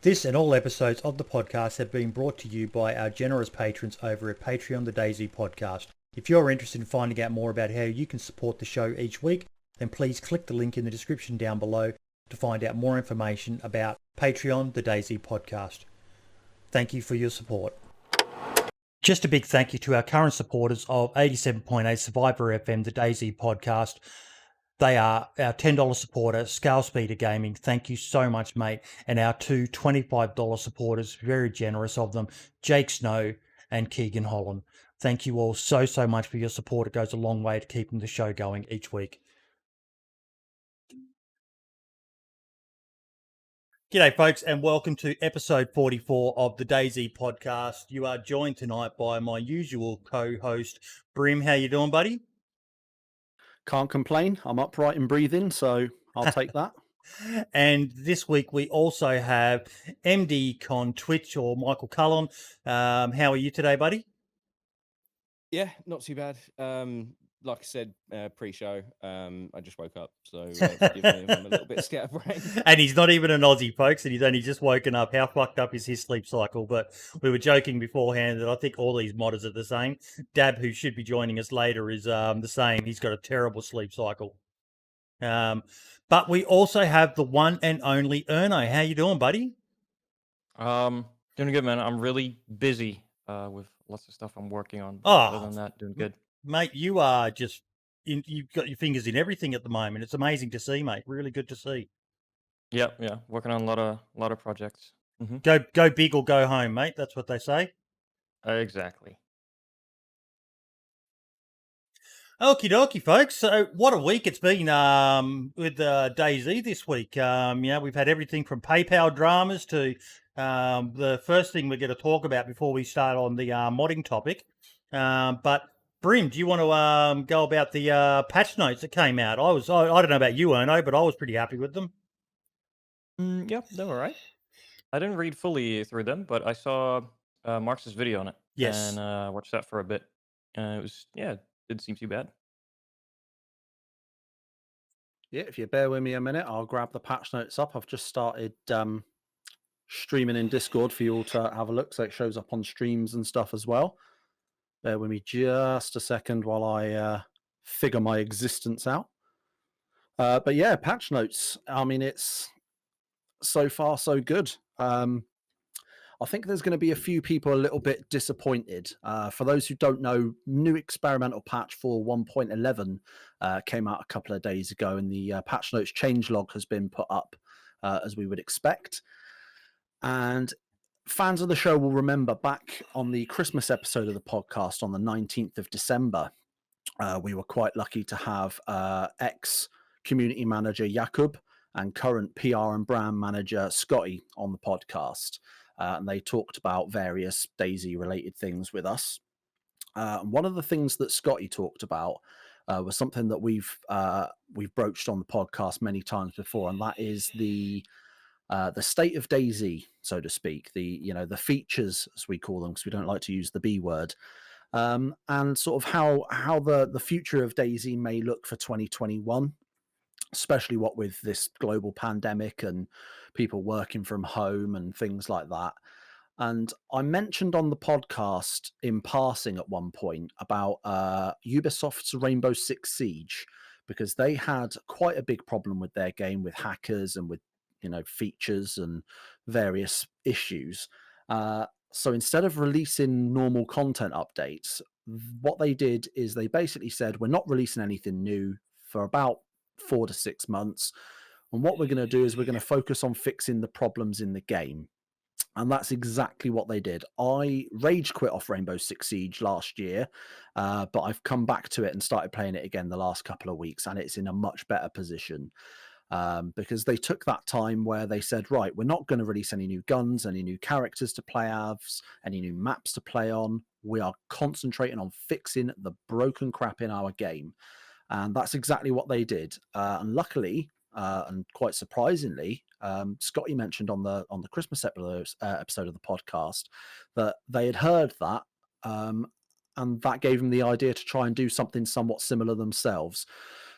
This and all episodes of the podcast have been brought to you by our generous patrons over at Patreon, the DayZ podcast. If you're interested in finding out more about how you can support the show each week, then please click the link in the description down below to find out more information about Patreon, the DayZ podcast. Thank you for your support. Just a big thank you to our current supporters of 87.8 Survivor FM, the DayZ podcast. They are our $10 supporter, Scale Speeder Gaming. Thank you so much, mate. And our two $25 supporters, very generous of them, Jake Snow and Keegan Holland. Thank you all so much for your support. It goes a long way to keeping the show going each week. G'day, folks, and welcome to episode 44 of the DayZ podcast. You are joined tonight by my usual co-host, Brim. How you doing, buddy? Can't complain. I'm upright and breathing, so I'll take that. And this week we also have MDConTwitch or Michael Cullen. How are you today, buddy? Yeah, not too bad. Like I said, pre-show, I just woke up, so forgive me if I'm a little bit scatterbrained. And he's not even an Aussie, folks, and he's only just woken up. How fucked up is his sleep cycle? But we were joking beforehand that I think all these modders are the same. Dab, who should be joining us later, is the same. He's got a terrible sleep cycle. But we also have the one and only 3rno. How you doing, buddy? Doing good, man. I'm really busy with lots of stuff I'm working on. Oh, other than that, doing good. Mate, you are just you've got your fingers in everything at the moment. It's amazing to see, mate. Really good to see. Yeah, working on a lot of projects. Go big or go home, mate. That's what they say. Exactly. Okie dokie, folks. So what a week it's been with DayZ this week. We've had everything from PayPal dramas to the first thing we're going to talk about before we start on the modding topic. But Brim, do you want to go about the patch notes that came out? I don't know about you, 3rno, but I was pretty happy with them. Yeah, they were right. I didn't read fully through them, but I saw Mark's video on it. Yes. And watched that for a bit. It didn't seem too bad. Yeah, if you bear with me a minute, I'll grab the patch notes up. I've just started streaming in Discord for you all to have a look, so it shows up on streams and stuff as well. Bear with me just a second while I figure my existence out. But yeah, patch notes. I mean, it's so far so good. I think there's going to be a few people a little bit disappointed. For those who don't know, new experimental patch for 1.11 came out a couple of days ago, and the patch notes changelog has been put up as we would expect. And fans of the show will remember back on the Christmas episode of the podcast on the 19th of December, we were quite lucky to have ex-community manager Jakub and current PR and brand manager Scotty on the podcast. And they talked about various DayZ-related things with us. One of the things that Scotty talked about was something that we've broached on the podcast many times before, and that is the state of DayZ, so to speak. The features, as we call them, because we don't like to use the B word, and sort of how the future of DayZ may look for 2021. Especially what with this global pandemic and people working from home and things like that. And I mentioned on the podcast in passing at one point about Ubisoft's Rainbow Six Siege, because they had quite a big problem with their game with hackers and with features and various issues. So instead of releasing normal content updates, what they did is they basically said, we're not releasing anything new for about 4 to 6 months, and what we're going to do is we're going to focus on fixing the problems in the game. And that's exactly what they did. I rage quit off Rainbow Six Siege last year, but I've come back to it and started playing it again the last couple of weeks, and it's in a much better position because they took that time where they said, right, we're not going to release any new guns, any new characters to play as, any new maps to play on. We are concentrating on fixing the broken crap in our game. And that's exactly what they did. And luckily, and quite surprisingly, Scotty mentioned on the Christmas episode of the podcast that they had heard that, and that gave them the idea to try and do something somewhat similar themselves.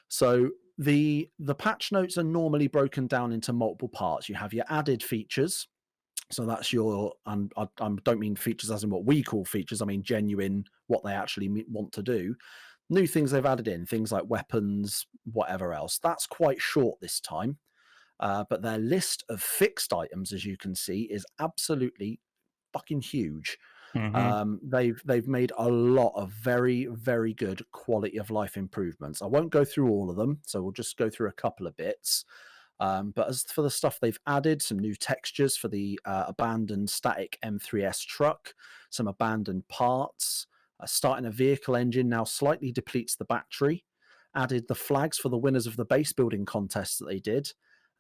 So the patch notes are normally broken down into multiple parts. You have your added features, So that's your, and I don't mean features as in what we call features. I mean genuine, what they actually want to do. New things they've added in, things like weapons, whatever else. That's quite short this time. But their list of fixed items, as you can see, is absolutely fucking huge. They've made a lot of very, very good quality of life improvements. I won't go through all of them, so we'll just go through a couple of bits. But as for the stuff they've added, some new textures for the abandoned static M3S truck, some abandoned parts, starting a vehicle engine now slightly depletes the battery, added the flags for the winners of the base building contest that they did.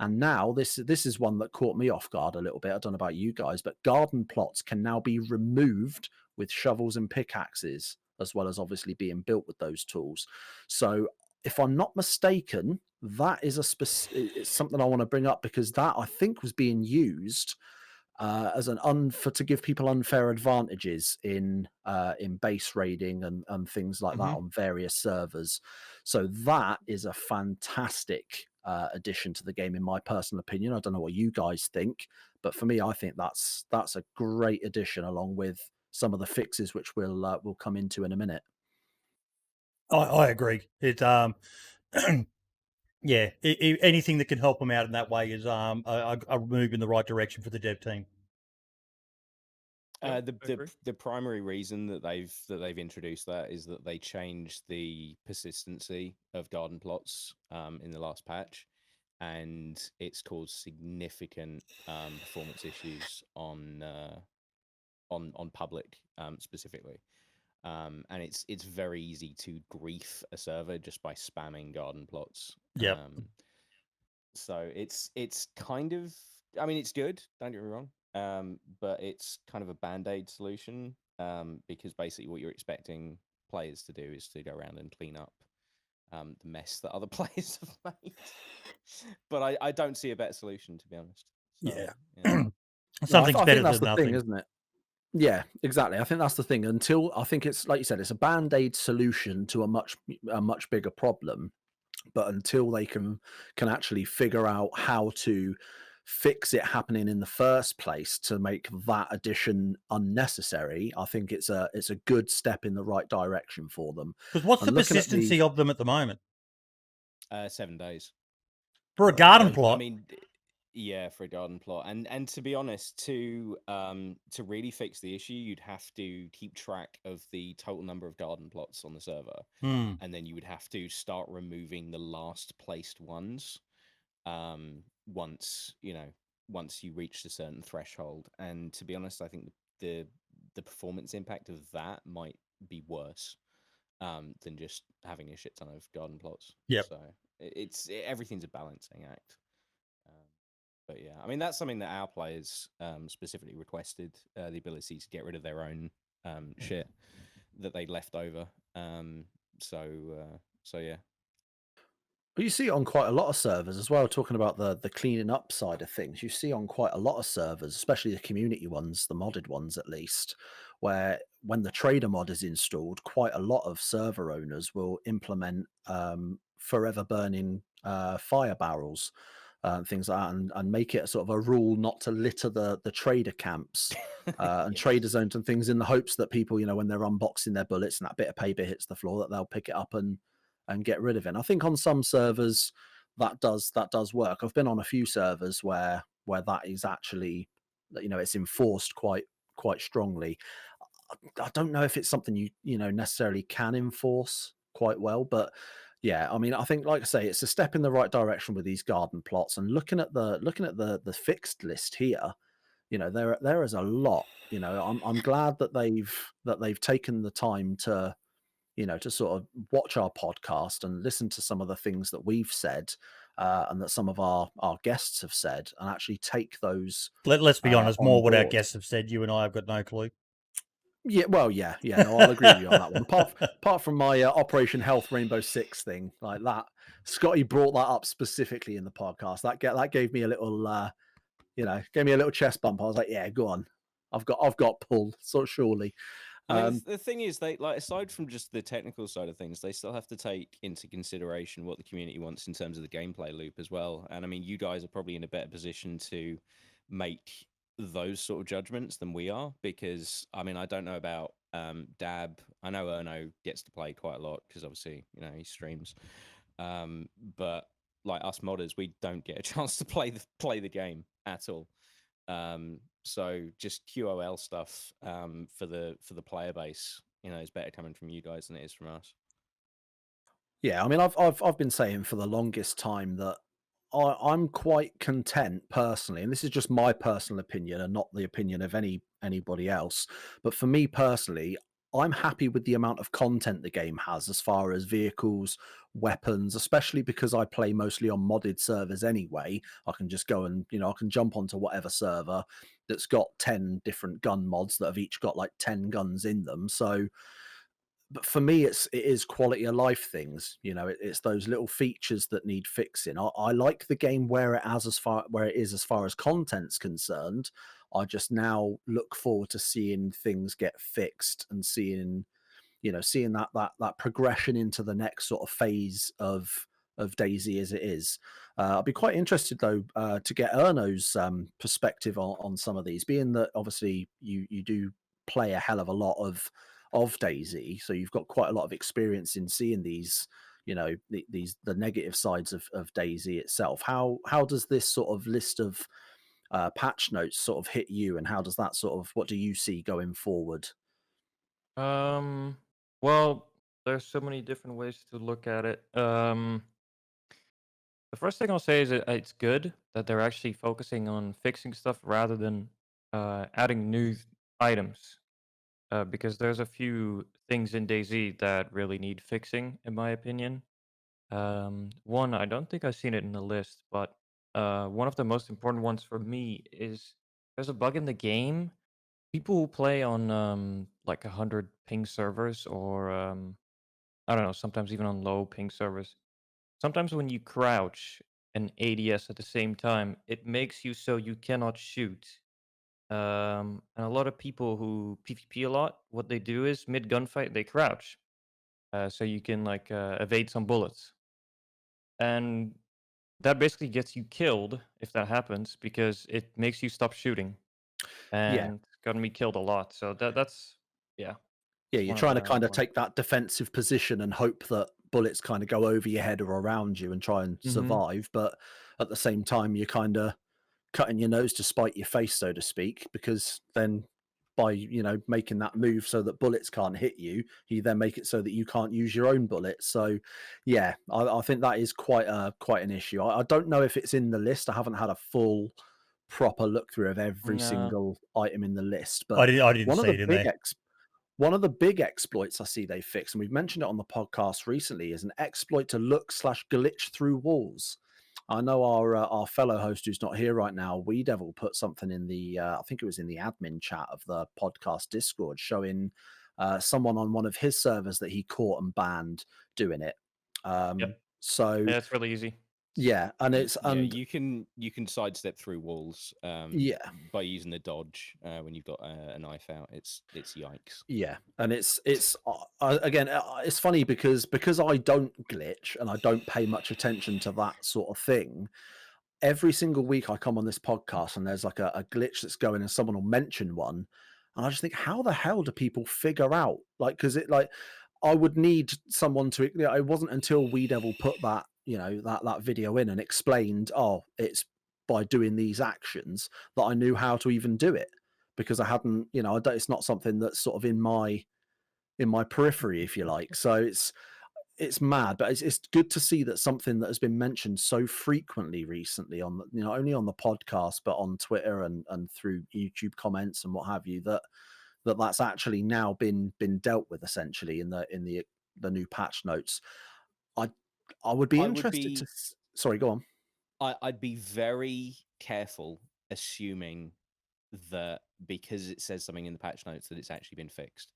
And now this is one that caught me off guard a little bit. I don't know about you guys, but garden plots can now be removed with shovels and pickaxes, as well as obviously being built with those tools. So if I'm not mistaken, that is it's something I want to bring up, because that I think was being used as an to give people unfair advantages in base raiding and things like that on various servers. So that is a fantastic addition to the game, in my personal opinion. I don't know what you guys think, but for me, I think that's a great addition, along with some of the fixes which we'll come into in a minute. I agree. It yeah, anything that can help them out in that way is a move in the right direction for the dev team. The primary reason that they've introduced that is that they changed the persistency of garden plots in the last patch, and it's caused significant performance issues on public specifically. And it's very easy to grief a server just by spamming garden plots. Yeah. So it's kind of, I mean, it's good, don't get me wrong, but it's kind of a band-aid solution, because basically what you're expecting players to do is to go around and clean up the mess that other players have made. But I don't see a better solution, to be honest. So, yeah. Something's better than nothing, thing, isn't it? Yeah, exactly. I think that's the thing. Until, I think it's like you said, it's a band-aid solution to a much bigger problem. But until they can actually figure out how to fix it happening in the first place to make that addition unnecessary, I think it's a good step in the right direction for them. Because what's the persistency of them at the moment? 7 days For a garden plot. I mean, yeah, for a garden plot, and to be honest, to really fix the issue, you'd have to keep track of the total number of garden plots on the server, and then you would have to start removing the last placed ones once you reached a certain threshold. And to be honest, I think the performance impact of that might be worse than just having a shit ton of garden plots. Yeah, so everything's a balancing act. But yeah, I mean, that's something that our players specifically requested, the ability to get rid of their own shit that they left over. So yeah. But you see it on quite a lot of servers as well, talking about the cleaning up side of things. You see on quite a lot of servers, especially the community ones, the modded ones at least, where when the trader mod is installed, quite a lot of server owners will implement forever burning fire barrels, things like that, and make it a sort of a rule not to litter the trader camps and trader zones and things, in the hopes that people, when they're unboxing their bullets and that bit of paper hits the floor, that they'll pick it up and get rid of it. And I think on some servers that does work. I've been on a few servers where that is actually, it's enforced quite strongly. I don't know if it's something you necessarily can enforce quite well, but yeah, I mean, I think, like I say, it's a step in the right direction with these garden plots. And looking at the fixed list here, there is a lot. I'm glad that they've taken the time to to sort of watch our podcast and listen to some of the things that we've said and that some of our guests have said, and actually take those. Let's be honest, more what our board. guests have said. You and I have got no clue. Yeah, well, yeah, no, I'll agree with you on that one. Apart from my Operation Health Rainbow Six thing, like that, Scotty brought that up specifically in the podcast. That gave me a little, gave me a little chest bump. I was like, yeah, go on, I've got pull, so surely. I mean, the thing is, they, like, aside from just the technical side of things, they still have to take into consideration what the community wants in terms of the gameplay loop as well. And I mean, you guys are probably in a better position to make those sort of judgments than we are, because I mean, I don't know about Dab. I know Erno gets to play quite a lot because obviously, you know, he streams. But like us modders, we don't get a chance to play the game at all. So just QOL stuff for the player base, you know, is better coming from you guys than it is from us. Yeah, I mean, I've been saying for the longest time that I'm quite content personally, and this is just my personal opinion and not the opinion of anybody else. But for me personally, I'm happy with the amount of content the game has as far as vehicles, weapons, especially because I play mostly on modded servers anyway. I can just go and, I can jump onto whatever server that's got 10 different gun mods that have each got like 10 guns in them. So but for me, it is quality of life things. It's those little features that need fixing. I like the game where it is as far as content's concerned. I just now look forward to seeing things get fixed and seeing that progression into the next sort of phase of DayZ as it is. I'll be quite interested though to get Erno's perspective on some of these, being that obviously you do play a hell of a lot of DayZ, so you've got quite a lot of experience in seeing these, the negative sides of DayZ itself. How does this sort of list of patch notes sort of hit you, and how does that what do you see going forward? Well, there's so many different ways to look at it. The first thing I'll say is that it's good that they're actually focusing on fixing stuff rather than adding new items. Because there's a few things in DayZ that really need fixing, in my opinion. One, I don't think I've seen it in the list, but one of the most important ones for me is there's a bug in the game. People who play on like 100 ping servers, or I don't know, sometimes even on low ping servers. Sometimes when you crouch and ADS at the same time, it makes you so you cannot shoot. And a lot of people who PvP a lot, what they do is mid gunfight they crouch, so you can like evade some bullets, and that basically gets you killed if that happens because it makes you stop shooting, Yeah. and gotten me killed a lot. So that's yeah. Yeah, you're one of trying to the kind of ones. take that defensive position and hope that bullets kind of go over your head or around you and try and survive. But at the same time, you're kind of cutting your nose to spite your face, so to speak, because then by making that move so that bullets can't hit you, you then make it so that you can't use your own bullets. So yeah, I think that is quite an issue. I don't know if it's in the list. I haven't had a full proper look through of every No. single item in the list, I but didn't one of see the it in big there. one of the big exploits I see they fixed, and we've mentioned it on the podcast recently, is an exploit to look/glitch through walls. I know our fellow host who's not here right now, Wiidevil, put something in the I think it was in the admin chat of the podcast Discord, showing someone on one of his servers that he caught and banned doing it. Yep. So Yeah, it's really easy. yeah, and it's Yeah, and you can sidestep through walls yeah. by using the dodge when you've got a knife out. It's yikes. Yeah, and it's again, it's funny because I don't glitch and I don't pay much attention to that sort of thing. Every single week I come on this podcast and there's like a glitch that's going and someone will mention one, and I just think, how the hell do people figure out, like, because I would need someone to, it wasn't until Wiidevil put that that video in and explained, oh, it's by doing these actions, that I knew how to even do it, because I hadn't, it's not something that's sort of in my periphery, if you like. So it's mad, but it's good to see that something that has been mentioned so frequently recently on not only on the podcast but on Twitter and through YouTube comments and what have you, that's actually now been dealt with essentially in the new patch notes. I would be interested to. Sorry, go on. I'd be very careful assuming that because it says something in the patch notes that it's actually been fixed.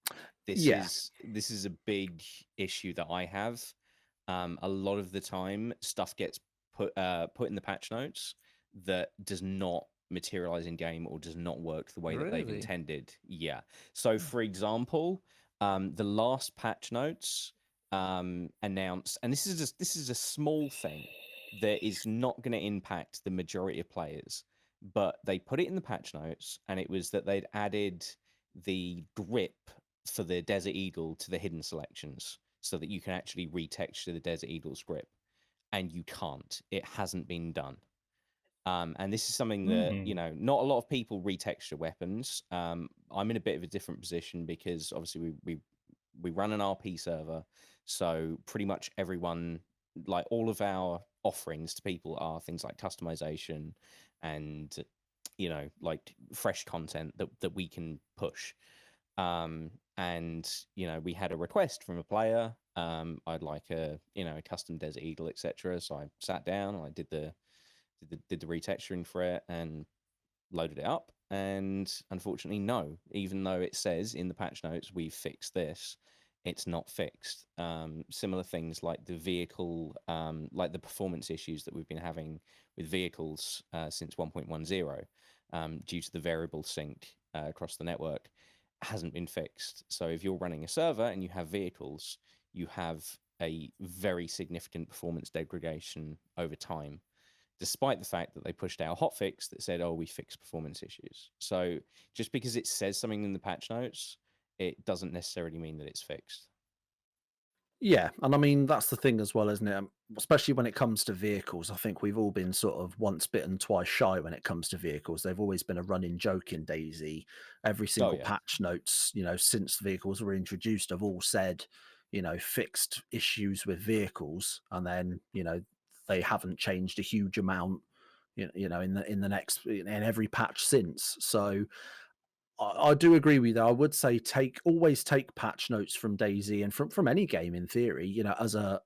This is a big issue that I have. A lot of the time, stuff gets put in the patch notes that does not materialize in game or does not work the way that they've Really? intended. Yeah. So, for example, the last patch notes announced, and this is a small thing that is not going to impact the majority of players. but they put it in the patch notes, and it was that they'd added the grip for the Desert Eagle to the hidden selections so that you can actually retexture the Desert Eagle's grip, and you can't. It hasn't been done. And this is something that, you know, not a lot of people retexture weapons. I'm in a bit of a different position because obviously we run an RP server, so pretty much everyone, like all of our offerings to people are things like customization and, you know, like fresh content that we can push. And you know, we had a request from a player. I'd like a, you know, a custom Desert Eagle, etc. So I sat down and I did the retexturing for it and loaded it up. And unfortunately, no, even though it says in the patch notes we've fixed this, it's not fixed. Similar things like the vehicle, like the performance issues that we've been having with vehicles since 1.10, due to the variable sync across the network, hasn't been fixed. So if you're running a server and you have vehicles, you have a very significant performance degradation over time, despite the fact that they pushed out a hotfix that said, oh, we fixed performance issues. So just because it says something in the patch notes, it doesn't necessarily mean that it's fixed. Yeah, and I mean that's the thing as well, isn't it? Especially when it comes to vehicles, I think we've all been sort of once bitten, twice shy when it comes to vehicles. They've always been a running joke in DayZ. Every single yeah. patch notes, you know, since vehicles were introduced, have all said, you know, fixed issues with vehicles, and then, you know, they haven't changed a huge amount, you know, in every patch since. So I do agree with you. I would say always take patch notes from DayZ and from any game in theory, you know, as a,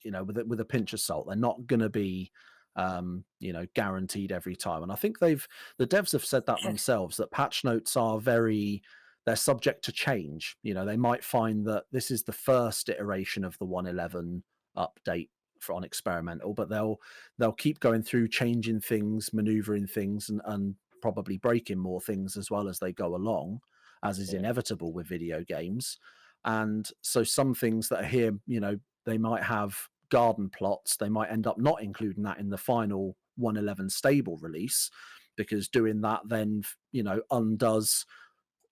you know, with a pinch of salt. They're not going to be, you know, guaranteed every time. And I think the devs have said that themselves, that patch notes are they're subject to change. You know, they might find that this is the first iteration of the 1.11 update on experimental, but they'll keep going through, changing things, maneuvering things, and probably breaking more things as well as they go along, as is inevitable with video games. And so some things that are here, you know, they might have garden plots. They might end up not including that in the final 1.11 stable release, because doing that then, you know, undoes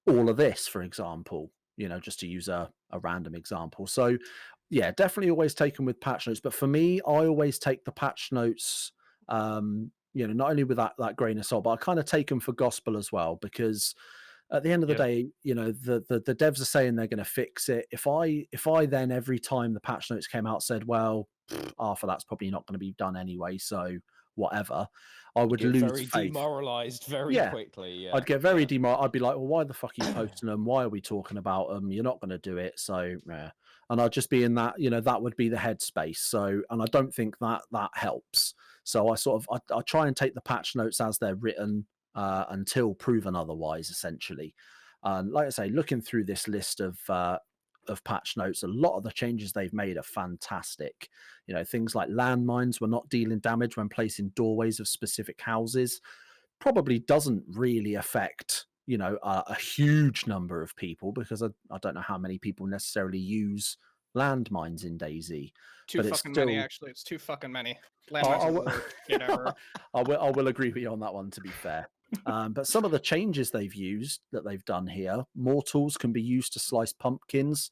all of this, for example, you know, just to use a random example. So yeah, definitely always take them with patch notes. But for me, I always take the patch notes, you know, not only with that grain of salt, but I kind of take them for gospel as well, because at the end of the day, you know, the devs are saying they're going to fix it. If I then every time the patch notes came out said, well, half of that's probably not going to be done anyway, so whatever, I would lose very faith. demoralized very quickly. Yeah, I'd get very demoralized. I'd be like, well, why the fuck are you posting them? Why are we talking about them? You're not going to do it. So, yeah. And I'd just be in that, you know, that would be the headspace. So, and I don't think that helps. So I try and take the patch notes as they're written until proven otherwise, essentially. And like I say, looking through this list of patch notes, a lot of the changes they've made are fantastic. You know, things like landmines were not dealing damage when placed in doorways of specific houses. Probably doesn't really affect, you know, a huge number of people, because I don't know how many people necessarily use landmines in DayZ. Too but fucking many, actually. It's too fucking many. Landmines are the worst shit ever. I will agree with you on that one, to be fair. But some of the changes that they've done here, more tools can be used to slice pumpkins.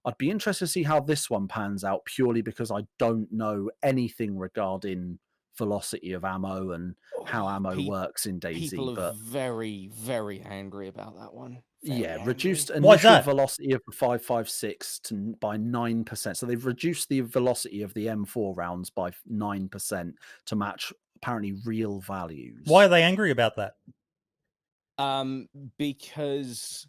I'd be interested to see how this one pans out, purely because I don't know anything regarding velocity of ammo and how ammo works in DayZ. People are very, very angry about that one. Reduced Why is initial that? velocity of the 5.56 by 9%. So they've reduced the velocity of the M4 rounds by 9% to match apparently real values. Why are they angry about that? Because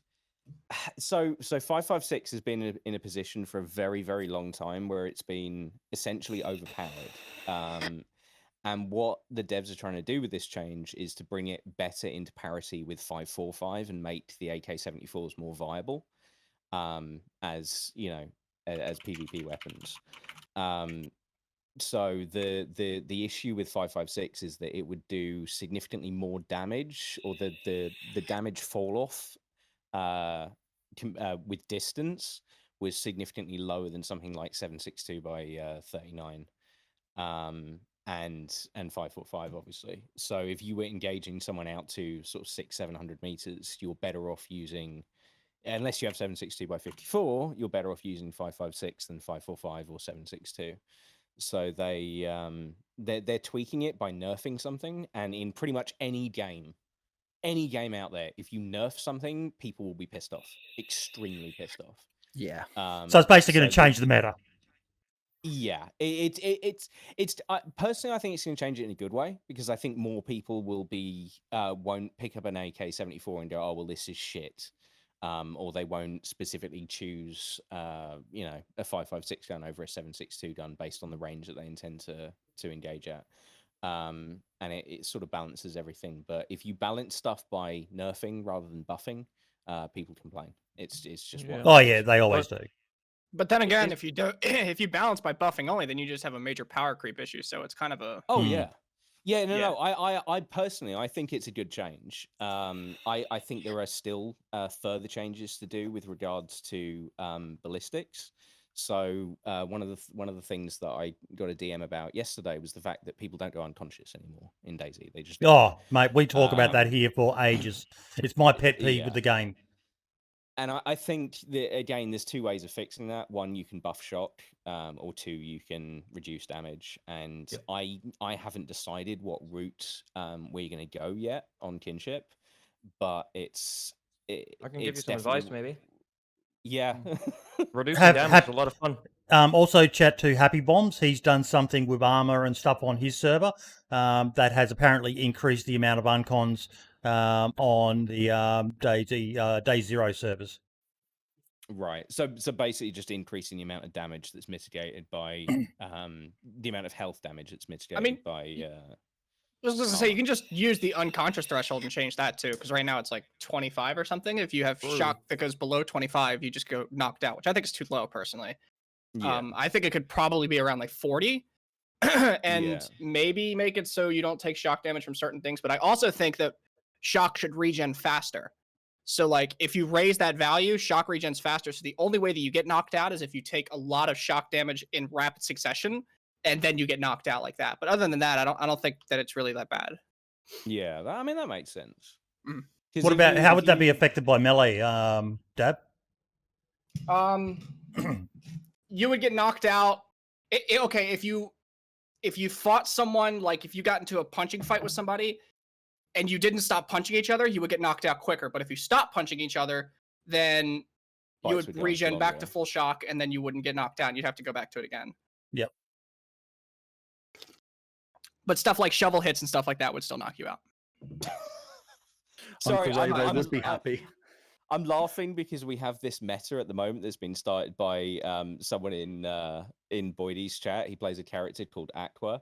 so 5.56 has been in a position for a very, very long time where it's been essentially overpowered. And what the devs are trying to do with this change is to bring it better into parity with 5.45 and make the AK-74s more viable, as you know, as PvP weapons. So the issue with 5.56 is that it would do significantly more damage, or the damage fall off with distance was significantly lower than something like 7.62 by 39. and 5'5", obviously. So if you were engaging someone out to sort of 600-700 meters, you're better off using, unless you have 7.62 by 54, you're better off using 5.56 than 5.45 or 7.62. So they're tweaking it by nerfing something, and in pretty much any game out there, if you nerf something, people will be pissed off, extremely pissed off. Yeah. So it's basically going to change the meta. Yeah, it's personally, I think it's going to change it in a good way, because I think more people will be won't pick up an AK-74 and go, oh well, this is shit, or they won't specifically choose a 5.56 gun over a 7.62 gun based on the range that they intend to engage at. And it sort of balances everything. But if you balance stuff by nerfing rather than buffing, people complain. It's just what Oh yeah, they always do. But then again, if you do, if you balance by buffing only, then you just have a major power creep issue. So it's kind of a no. I personally, I think it's a good change. I think there are still further changes to do with regards to ballistics. So one of the things that I got a DM about yesterday was the fact that people don't go unconscious anymore in DayZ. They just mate, we talk about that here for ages. It's my pet peeve with the game. And I think that, again, there's two ways of fixing that. One, you can buff shock, or two, you can reduce damage. And I haven't decided what route we're going to go yet on kinship, but I can give you some advice, maybe. Yeah. Reducing damage is a lot of fun. Also, chat to Happy Bombs. He's done something with armor and stuff on his server that has apparently increased the amount of uncons on the Day Zero servers. Right. So basically just increasing the amount of damage that's mitigated by the amount of health damage that's mitigated by I was going to say, you can just use the unconscious threshold and change that too, because right now it's like 25 or something. If you have shock that goes below 25, you just go knocked out, which I think is too low personally. Yeah. I think it could probably be around like 40 and maybe make it so you don't take shock damage from certain things. But I also think that shock should regen faster. So like if you raise that value, shock regens faster. So the only way that you get knocked out is if you take a lot of shock damage in rapid succession, and then you get knocked out like that. But other than that, I don't think that it's really that bad. Yeah, I mean that makes sense. What about how would that be affected by melee, Dab? You would get knocked out. Okay, if you fought someone, like if you got into a punching fight with somebody and you didn't stop punching each other, you would get knocked out quicker. But if you stop punching each other, then you would regen back to full shock, and then you wouldn't get knocked out. You'd have to go back to it again. Yep. But stuff like shovel hits and stuff like that would still knock you out. Sorry, I would be happy. I'm laughing because we have this meta at the moment that's been started by someone in Boydie's chat. He plays a character called Aqua,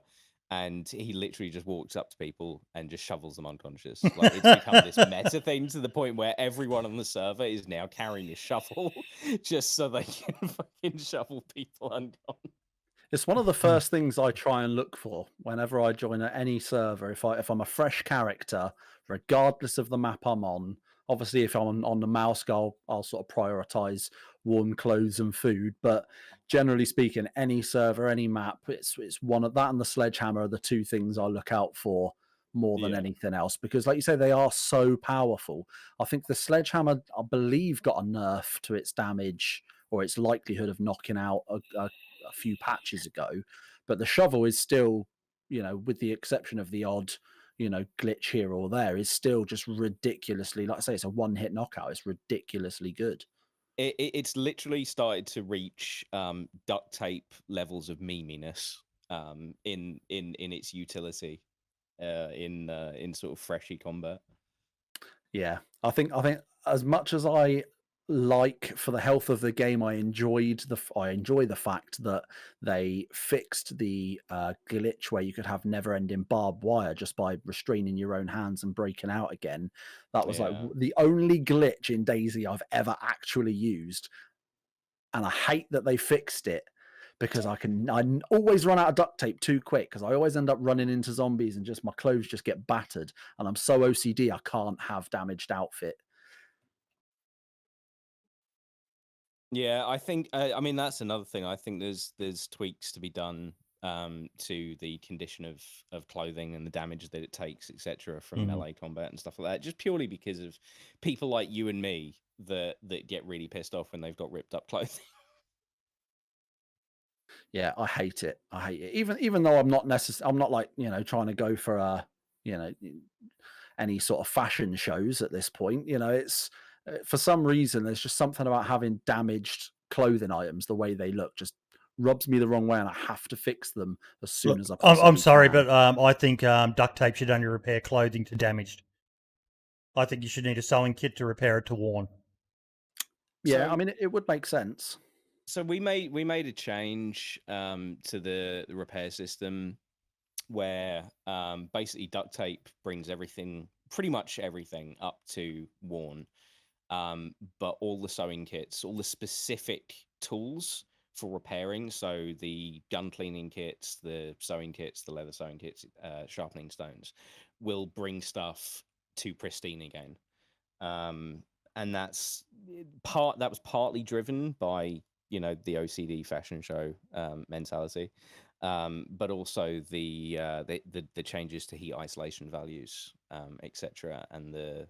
and he literally just walks up to people and just shovels them unconscious. Like it's become this meta thing to the point where everyone on the server is now carrying a shovel just so they can fucking shovel people unconscious. It's one of the first things I try and look for whenever I join any server. If I'm a fresh character, regardless of the map I'm on, obviously if I'm on the mouse, I'll sort of prioritize warm clothes and food. But generally speaking, any server, any map, it's one of that and the sledgehammer are the two things I look out for more than anything else, because like you say, they are so powerful. I think the sledgehammer, I believe, got a nerf to its damage or its likelihood of knocking out a few patches ago, but the shovel is still, with the exception of the odd, glitch here or there, is still just ridiculously, like I say, it's a one-hit knockout. It's ridiculously good. It's literally started to reach duct tape levels of meminess in its utility in sort of freshy combat. Yeah, I think as much as I like for the health of the game, I enjoy the fact that they fixed the glitch where you could have never-ending barbed wire just by restraining your own hands and breaking out again. That was like the only glitch in DayZ I've ever actually used, and I hate that they fixed it because I always run out of duct tape too quick, because I always end up running into zombies and just my clothes just get battered, and I'm so OCD I can't have damaged outfit. Yeah, I think I mean that's another thing. I think there's tweaks to be done to the condition of clothing and the damage that it takes, etc., from melee combat and stuff like that. Just purely because of people like you and me that get really pissed off when they've got ripped up clothing. Yeah, I hate it. I hate it. Even though I'm not like, trying to go for any sort of fashion shows at this point. It's for some reason there's just something about having damaged clothing items, the way they look, just rubs me the wrong way, and I have to fix them as soon as I possibly I'm sorry, can. but I think duct tape should only repair clothing to damaged. I think you should need a sewing kit to repair it to worn. Yeah, I mean, it would make sense. So we made a change to the repair system where basically duct tape brings pretty much everything up to worn, but all the sewing kits, all the specific tools for repairing, so the gun cleaning kits, the sewing kits, the leather sewing kits, sharpening stones, will bring stuff to pristine again. And that was partly driven by the OCD fashion show mentality, but also the changes to heat isolation values, etc., and the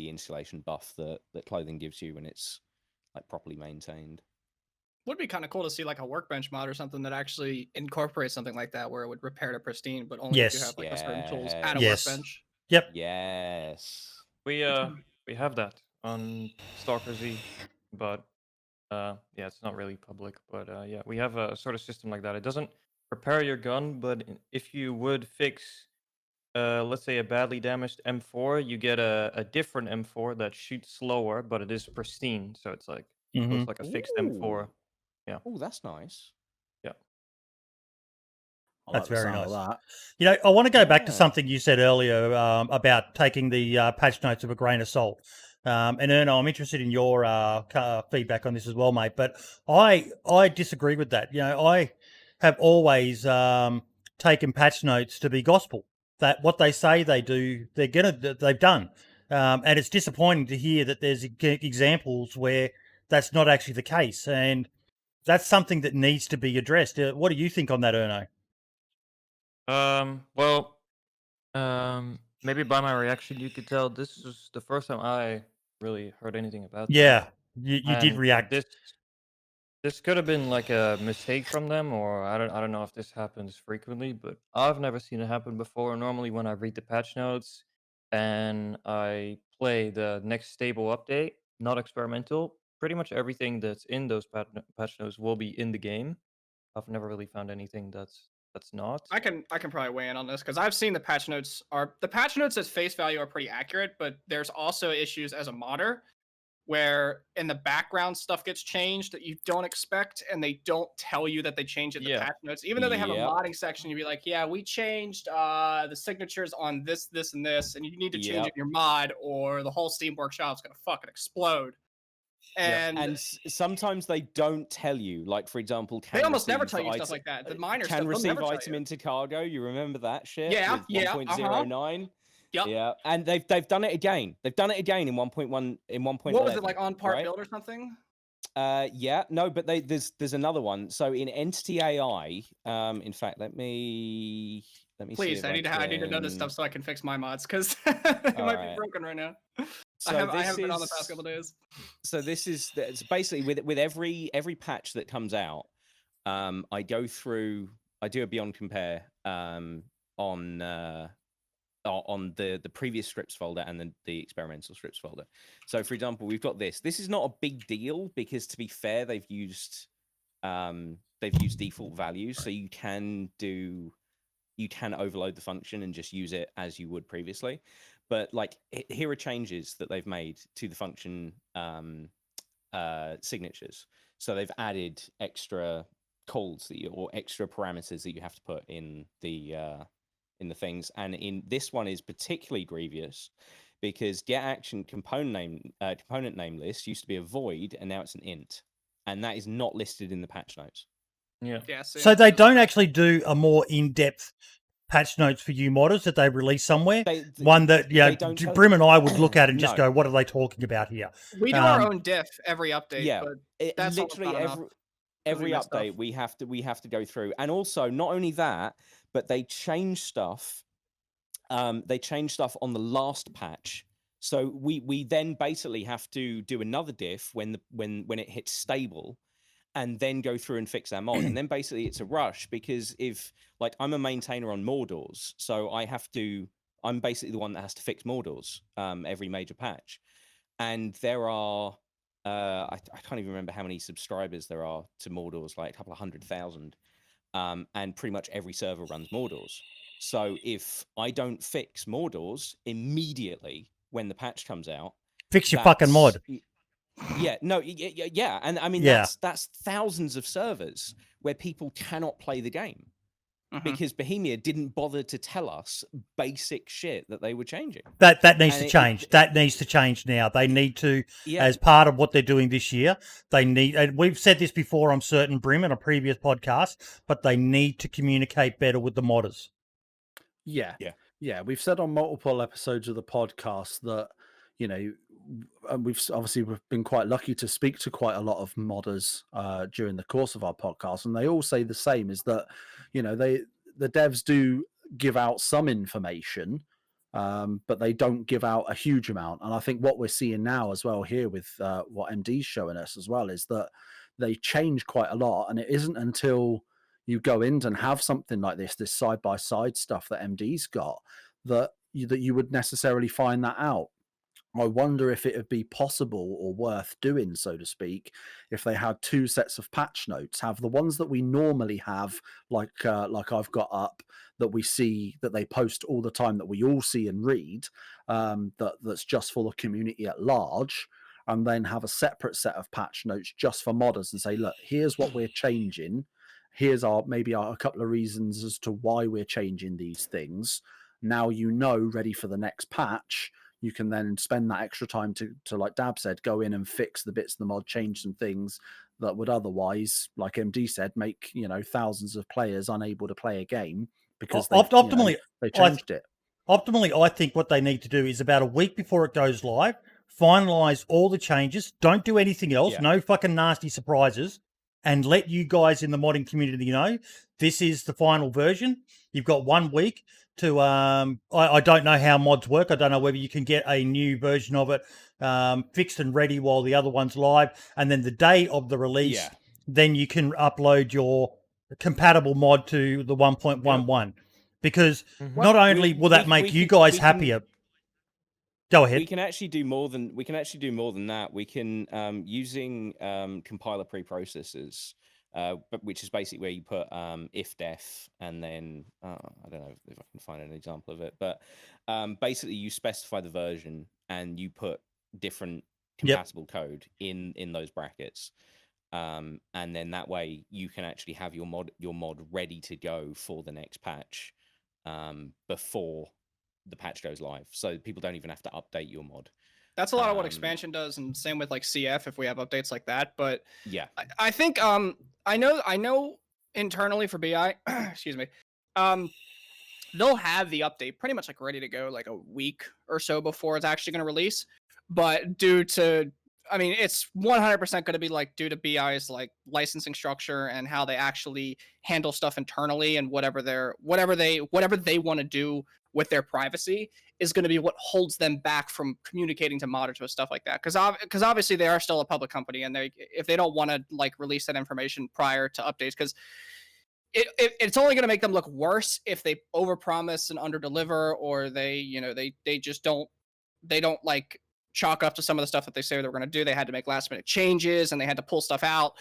insulation buff that clothing gives you when it's like properly maintained. Would be kind of cool to see like a workbench mod or something that actually incorporates something like that, where it would repair to pristine, but only if you have like a certain tools at a workbench. Yep. Yes. We have that on Stalker Z, but it's not really public. But yeah, we have a sort of system like that. It doesn't repair your gun, but if you would fix, let's say, a badly damaged M4, you get a different M4 that shoots slower, but it is pristine. So it's like looks like a fixed M4. Yeah. Oh, that's nice. Yeah. That's very nice. I want to go back to something you said earlier about taking the patch notes with a grain of salt. And Erno, I'm interested in your feedback on this as well, mate. But I disagree with that. I have always taken patch notes to be gospel. That what they say they do, they've done. And it's disappointing to hear that there's examples where that's not actually the case. And that's something that needs to be addressed. What do you think on that, Erno? Maybe by my reaction you could tell this is the first time I really heard anything about that. Yeah, you did react. This could have been like a mistake from them, or I don't know if this happens frequently, but I've never seen it happen before. Normally when I read the patch notes and I play the next stable update, not experimental, pretty much everything that's in those patch notes will be in the game. I've never really found anything that's not. I can probably weigh in on this because I've seen the patch notes at face value are pretty accurate, but there's also issues as a modder where in the background stuff gets changed that you don't expect, and they don't tell you that they changed it in the patch notes. Even though they have a modding section, you'd be like, yeah, we changed the signatures on this, and this, and you need to change it in your mod or the whole Steam Workshop's gonna fucking explode. And sometimes they don't tell you. Like, for example, they almost never tell you stuff like that. The minor can stuff, receive item into cargo. You remember that shit? Yeah, with 1.09. Yep. Yeah, and they've done it again. They've done it again in 1.1 in 1.11. What was it, like on part build or something? No, but there's another one. So in Entity AI, in fact, let me please, see I need to know this stuff so I can fix my mods because it might be broken right now. So I haven't been on the past couple days. So it's basically with every patch that comes out, I do a Beyond Compare on the previous scripts folder and the experimental scripts folder. So for example, we've got this. This is not a big deal because, to be fair, they've used default values, so you can overload the function and just use it as you would previously. But like, here are changes that they've made to the function signatures. So they've added extra calls or extra parameters that you have to put in the things. And in this one is particularly grievous because get action component name list used to be a void, and now it's an int, and that is not listed in the patch notes. Yeah. So they don't actually do a more in-depth patch notes for you modders that they release somewhere. One that Brim and I would look at and just go, "What are they talking about here?" We do our own diff every update. Yeah, but that's literally every missed stuff. update we have to go through, and also not only that, but they change stuff. They change stuff on the last patch, so we then basically have to do another diff when it hits stable, and then go through and fix our mod. And then basically it's a rush, because if, like, I'm a maintainer on Mordors, so I'm basically the one that has to fix Mordors every major patch. And there are I can't even remember how many subscribers there are to Mordors, like a couple of 100,000. And pretty much every server runs Mordors. So if I don't fix Mordors immediately when the patch comes out, Fix your fucking mod. Yeah, no, yeah, and I mean Yeah. that's thousands of servers where people cannot play the game because Bohemia didn't bother to tell us basic shit that they were changing. That needs And to change. That needs to change now. They need to, as part of what they're doing this year, they need, and we've said this before on certain Brim in a previous podcast, but they need to communicate better with the modders. Yeah. We've said on multiple episodes of the podcast that, you know, and we've been quite lucky to speak to quite a lot of modders during the course of our podcast, and they all say the same: is that, you know, the devs do give out some information, but they don't give out a huge amount. And I think what we're seeing now as well here with what MD's showing us as well is that they change quite a lot, and it isn't until you go in and have something like this side-by-side stuff that MD's got, that you would necessarily find that out. I wonder if it would be possible or worth doing, so to speak, if they had two sets of patch notes, have the ones that we normally have, like I've got up, that we see, that they post all the time, that we all see and read, that's just for the community at large, and then have a separate set of patch notes just for modders and say, look, here's what we're changing. Here's a couple of reasons as to why we're changing these things. Now, you know, ready for the next patch, you can then spend that extra time to like Dab said, go in and fix the bits of the mod, change some things that would otherwise, like MD said, make, you know, thousands of players unable to play a game because they changed it. Optimally, I think what they need to do is about a week before it goes live, finalize all the changes. Don't do anything else. No fucking nasty surprises. And let you guys in the modding community know this is the final version. You've got 1 week to I don't know how mods work. I don't know whether you can get a new version of it fixed and ready while the other one's live, and then the day of the release, then you can upload your compatible mod to the 1.11. Because not only will that make you guys happier. Go ahead. We can actually do more than that. We can using compiler preprocessors, but which is basically where you put if def, and then I don't know if I can find an example of it, but basically you specify the version and you put different compatible code in those brackets, and then that way you can actually have your mod ready to go for the next patch before the patch goes live, so people don't even have to update your mod. That's a lot of what expansion does, and same with like CF if we have updates like that. But yeah, I think I know internally for BI, excuse me, they'll have the update pretty much like ready to go like a week or so before it's actually going to release. But due to, I mean, it's 100% going to be like due to BI's like licensing structure and how they actually handle stuff internally, and whatever they want to do with their privacy is going to be what holds them back from communicating to modders with stuff like that. Because obviously they are still a public company, and if they don't want to like release that information prior to updates, because it's only going to make them look worse if they overpromise and underdeliver, or they just don't like chalk up to some of the stuff that they say they were going to do. They had to make last minute changes and they had to pull stuff out.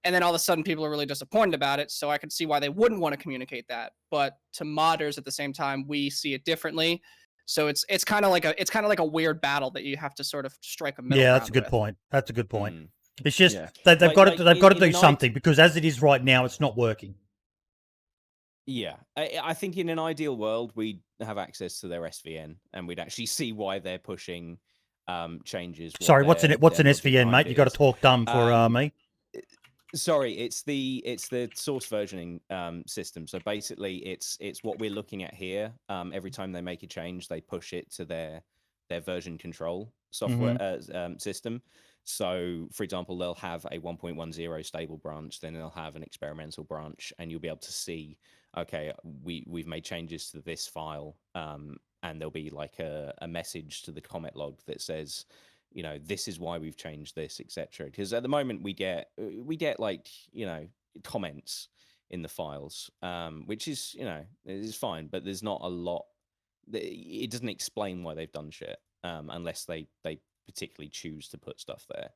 And then all of a sudden people are really disappointed about it. So I can see why they wouldn't want to communicate that. But to modders at the same time, we see it differently. So it's kind of like a weird battle that you have to sort of strike a middle ground. Yeah, that's a good point. That's a good point. Mm. It's just they've got to do something, because as it is right now, it's not working. Yeah, I think in an ideal world we'd have access to their SVN and we'd actually see why they're pushing changes. Sorry, what's an SVN, mate? You got to talk dumb for me. Sorry, it's the source versioning system. So basically, it's what we're looking at here. Every time they make a change, they push it to their version control software system. So, for example, they'll have a 1.10 stable branch, then they'll have an experimental branch, and you'll be able to see, okay, we've made changes to this file, and there'll be like a message to the commit log that says, you know, this is why we've changed this, etc. Because at the moment we get like, you know, comments in the files, which is, you know, is fine, but there's not a lot. It doesn't explain why they've done shit, unless they particularly choose to put stuff there.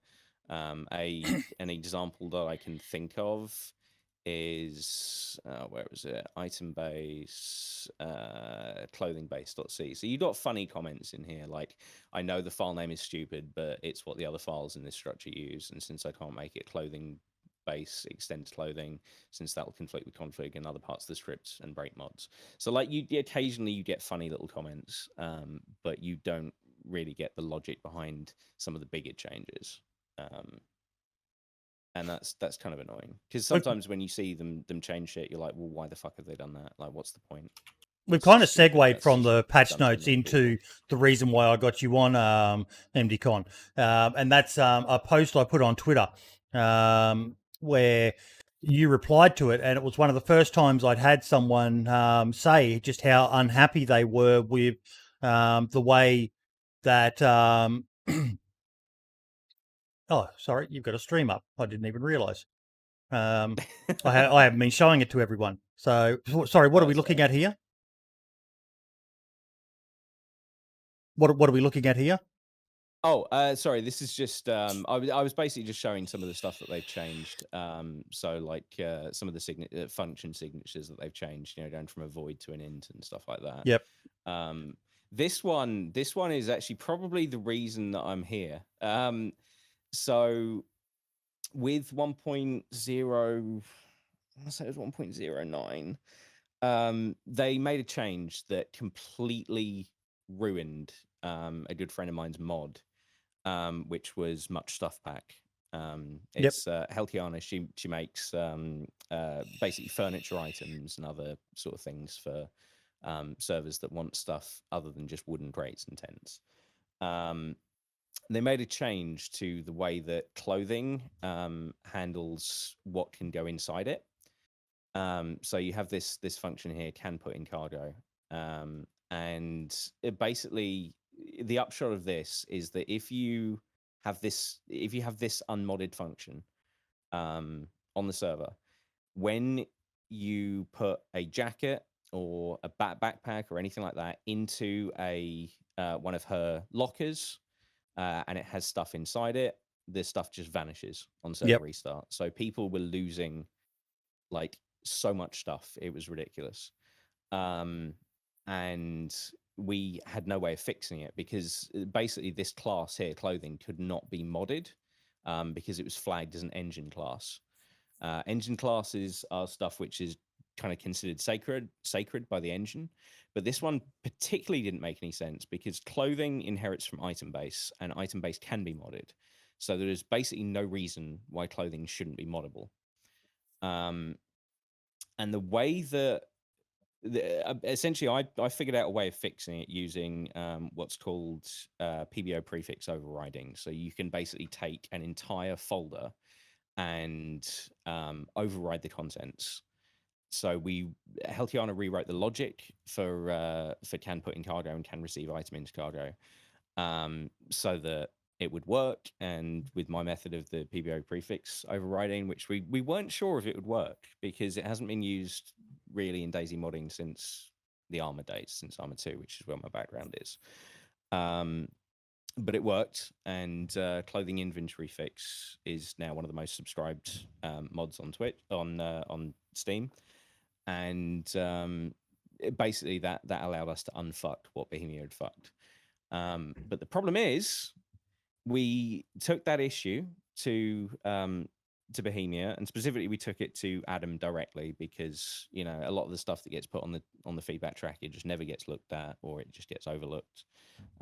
An example that I can think of is where was it? Item base, clothing base.c. So you got funny comments in here, like, I know the file name is stupid, but it's what the other files in this structure use, and since I can't make it clothing base extend clothing, since that will conflict with config and other parts of the script and break mods. So like occasionally you get funny little comments, but you don't really get the logic behind some of the bigger changes. And that's kind of annoying, because sometimes when you see them change shit, you're like, well, why the fuck have they done that? Like, what's the point? We've kind of Stupid. segued That's from the patch done to notes annoy into people. the reason why I got you on MDCon. And that's a post I put on Twitter where you replied to it. And it was one of the first times I'd had someone say just how unhappy they were with the way that... oh, sorry, you've got a stream up. I didn't even realise. I haven't been showing it to everyone. So, sorry, what are we looking at here? What are we looking at here? Oh, sorry. This is just I was basically just showing some of the stuff that they've changed. So like some of the function signatures that they've changed. You know, going from a void to an int and stuff like that. Yep. This one is actually probably the reason that I'm here. So with 1.0, I say it was 1.09. They made a change that completely ruined a good friend of mine's mod, which was Much Stuff Pack. It's Heltiana. She makes basically furniture items and other sort of things for servers that want stuff other than just wooden crates and tents. They made a change to the way that clothing handles what can go inside it. So you have this function here, can put in cargo, and it basically, the upshot of this is that if you have this unmodded function on the server, when you put a jacket or a backpack or anything like that into a one of her lockers, and it has stuff inside it, this stuff just vanishes on server restart. So people were losing like so much stuff, it was ridiculous. And we had no way of fixing it, because basically this class here, clothing, could not be modded because it was flagged as an engine class. Engine classes are stuff which is kind of considered sacred by the engine, but this one particularly didn't make any sense because clothing inherits from item base, and item base can be modded. So there is basically no reason why clothing shouldn't be moddable. And the way that essentially I figured out a way of fixing it using what's called PBO prefix overriding. So you can basically take an entire folder and override the contents. So Heltiana rewrote the logic for can put in cargo and can receive item into cargo, so that it would work. And with my method of the PBO prefix overriding, which we weren't sure if it would work because it hasn't been used really in DayZ modding since the Armor days, since Armor 2, which is where my background is. But it worked, and clothing inventory fix is now one of the most subscribed mods on Twitch on Steam, and basically that allowed us to unfuck what Bohemia had fucked. But the problem is, we took that issue to Bohemia, and specifically we took it to Adam directly, because you know a lot of the stuff that gets put on the feedback track, it just never gets looked at, or it just gets overlooked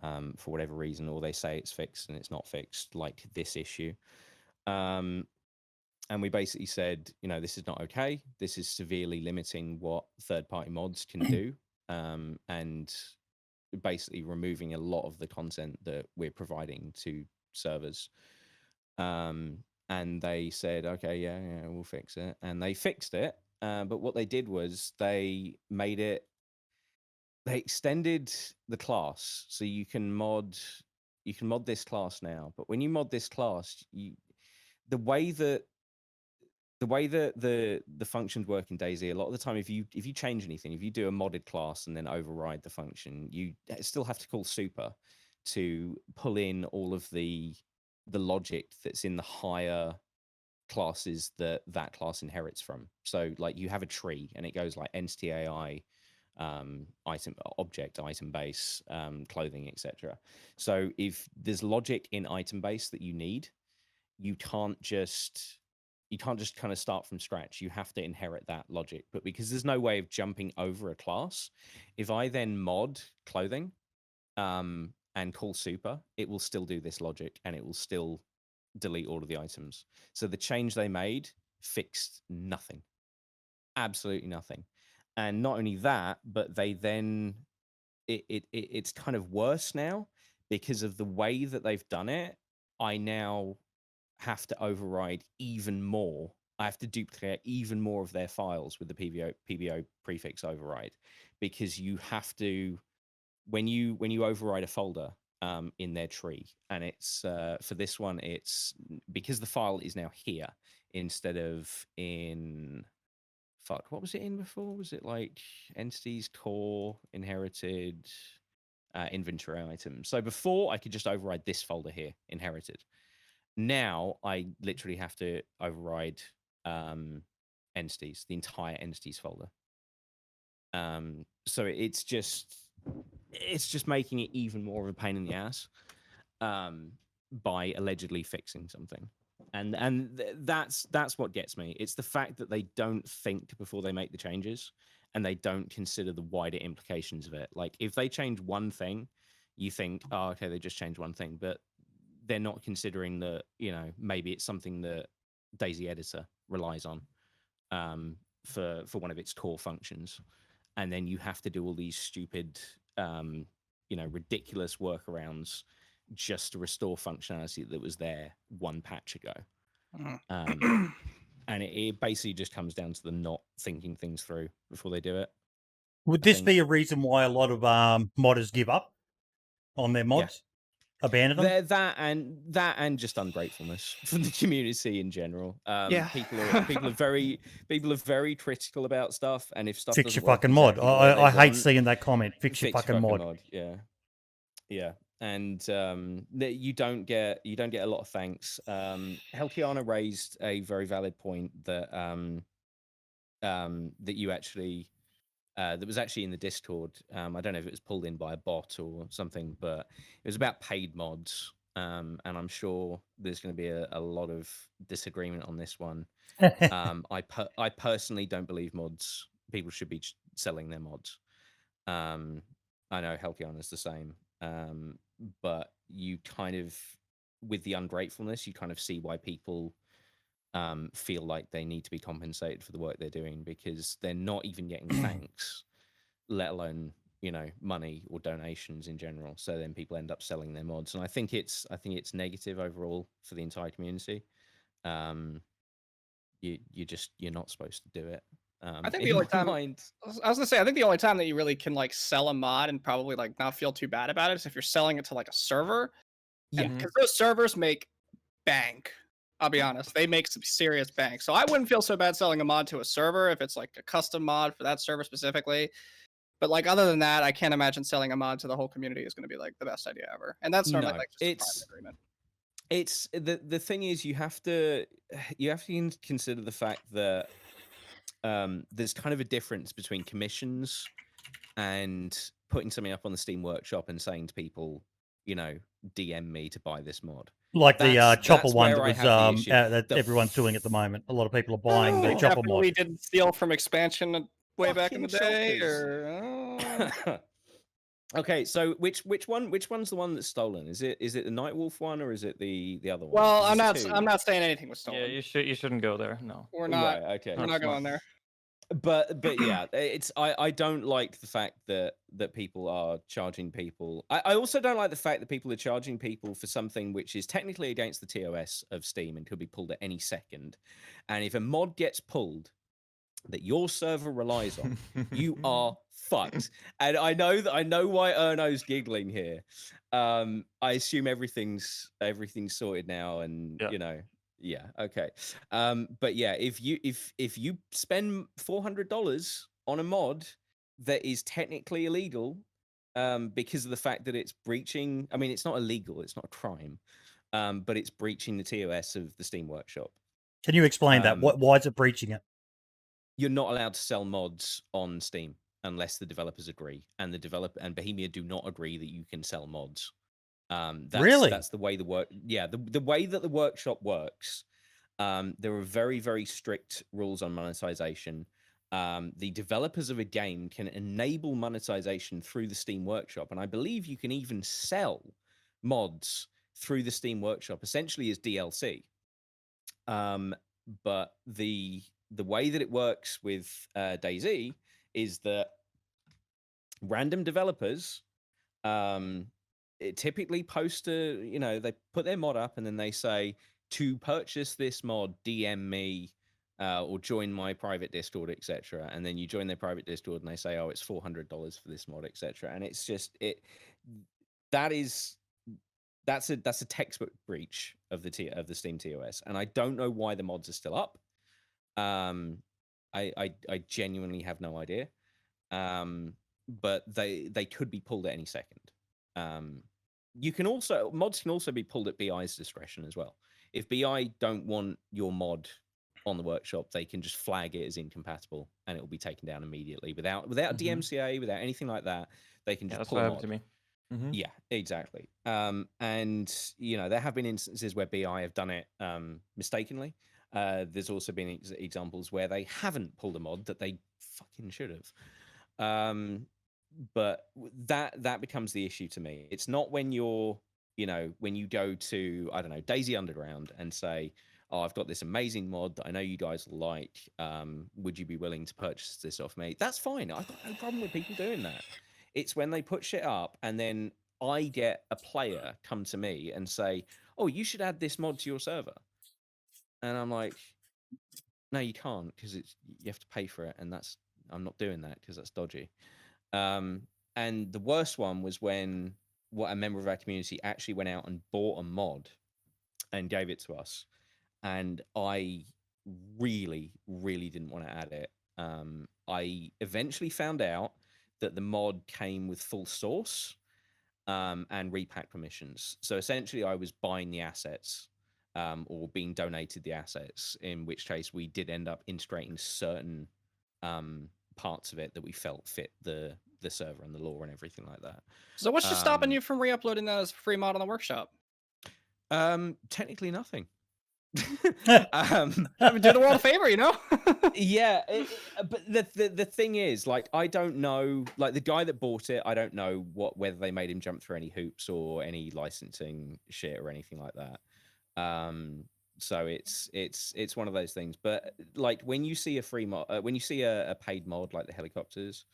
for whatever reason, or they say it's fixed and it's not fixed, like this issue. And we basically said, you know, this is not okay. This is severely limiting what third-party mods can do, and basically removing a lot of the content that we're providing to servers. And they said, okay, yeah, we'll fix it, and they fixed it. But what they did was they extended the class, so you can mod this class now. But when you mod this class, the way that the functions work in DayZ, a lot of the time, if you change anything, if you do a modded class and then override the function, you still have to call super to pull in all of the logic that's in the higher classes that class inherits from. So like you have a tree and it goes like entity AI, item object, item base, clothing, etc. So if there's logic in item base that you need, you can't just kind of start from scratch. You have to inherit that logic. But because there's no way of jumping over a class, if I then mod clothing and call super, it will still do this logic and it will still delete all of the items. So the change they made fixed nothing, absolutely nothing. And not only that, but they then it's kind of worse now because of the way that they've done it. I now have to override even more. I have to duplicate even more of their files with the PBO prefix override, because you have to, when you override a folder in their tree, and it's for this one, it's because the file is now here instead of in what was it in before? Was it like entities, core, inherited, inventory items? So before I could just override this folder here, inherited. Now I literally have to override entities, the entire entities folder. So it's just making it even more of a pain in the ass by allegedly fixing something. And that's what gets me. It's the fact that they don't think before they make the changes, and they don't consider the wider implications of it. Like if they change one thing, you think, oh, okay, they just changed one thing, but they're not considering that, maybe it's something that DayZ editor relies on for one of its core functions. And then you have to do all these stupid, ridiculous workarounds just to restore functionality that was there one patch ago. And it basically just comes down to them not thinking things through before they do it. Would this be a reason why a lot of modders give up on their mods? Abandon them? That and just ungratefulness from the community in general. People are very critical about stuff, and if stuff fix doesn't your fucking mod. I hate seeing that comment. Fix your fucking mod. Yeah. And you don't get a lot of thanks. Helkiana raised a very valid point that that you actually that was actually in the Discord. I don't know if it was pulled in by a bot or something, but it was about paid mods. And I'm sure there's going to be a lot of disagreement on this one. I personally don't believe people should be selling their mods. I know Helkion is the same. But you kind of, with the ungratefulness, you kind of see why people feel like they need to be compensated for the work they're doing, because they're not even getting thanks, let alone money or donations in general. So then people end up selling their mods, and I think it's negative overall for the entire community. You're not supposed to do it. I think the only time I was gonna say, I think the only time that you really can like sell a mod and probably like not feel too bad about it is if you're selling it to like a server. Yeah, because those servers make bank. I'll be honest, they make some serious bank. So I wouldn't feel so bad selling a mod to a server if it's like a custom mod for that server specifically. But like other than that, I can't imagine selling a mod to the whole community is going to be like the best idea ever. And that's normally like just a private agreement. It's the thing is, you have to consider the fact that there's kind of a difference between commissions and putting something up on the Steam Workshop and saying to people, DM me to buy this mod. Like the Chopper one that was that everyone's doing at the moment. A lot of people are buying the Chopper mod. We didn't steal from expansion way back in the day, or okay, so which one's the one that's stolen? Is it the Nightwolf one, or is it the other one? Well, I'm not saying anything was stolen. Yeah, you shouldn't go there. No, we're not. Right, okay, we're not going there. But yeah, it's I don't like the fact that people are charging people. I also don't like the fact that people are charging people for something which is technically against the TOS of Steam and could be pulled at any second. And if a mod gets pulled that your server relies on, you are fucked. And I know why 3rno's giggling here. I assume everything's sorted now, and Yeah. yeah, okay. But yeah, if you spend $400 on a mod that is technically illegal, because of the fact that it's breaching, I mean, it's not illegal, it's not a crime, but it's breaching the TOS of the Steam Workshop. Can you explain that? Why is it breaching it? You're not allowed to sell mods on Steam unless the developers agree, and the developer and Bohemia do not agree that you can sell mods. Really? That's the way the way that the workshop works. There are very, very strict rules on monetization. The developers of a game can enable monetization through the Steam Workshop, and I believe you can even sell mods through the Steam Workshop, essentially as DLC. But the way that it works with DayZ is that random developers typically post they put their mod up and then they say, to purchase this mod, DM me or join my private Discord, etc. And then you join their private Discord and they say, oh, it's $400 for this mod, etc. And it's just that's a textbook breach of the Steam TOS, and I don't know why the mods are still up. I genuinely have no idea. But they could be pulled at any second. Mods can also be pulled at BI's discretion as well. If BI don't want your mod on the workshop, they can just flag it as incompatible, and it will be taken down immediately without DMCA, without anything like that. They can just pull a mod. To me. Mm-hmm. Yeah, exactly. And there have been instances where BI have done it mistakenly. There's also been examples where they haven't pulled a mod that they fucking should have. But that becomes the issue to me. It's not when when you go to, I don't know, DayZ Underground and say, oh, I've got this amazing mod that I know you guys like. Would you be willing to purchase this off me? That's fine. I've got no problem with people doing that. It's when they put shit up and then I get a player come to me and say, oh, you should add this mod to your server. And I'm like, no, you can't, because you have to pay for it. And I'm not doing that because that's dodgy. And the worst one was when a member of our community actually went out and bought a mod and gave it to us. And I really, really didn't want to add it. I eventually found out that the mod came with full source and repack permissions. So essentially I was buying the assets or being donated the assets, in which case we did end up integrating certain parts of it that we felt fit the server and the lore and everything like that. So what's just stopping you from re-uploading that as a free mod on the workshop? Technically nothing. I mean, do the world a favor, Yeah, but the thing is, like, I don't know, like, the guy that bought it, I don't know whether they made him jump through any hoops or any licensing shit or anything like that. So it's one of those things. But like, when you see a free mod, when you see a paid mod like the helicopters,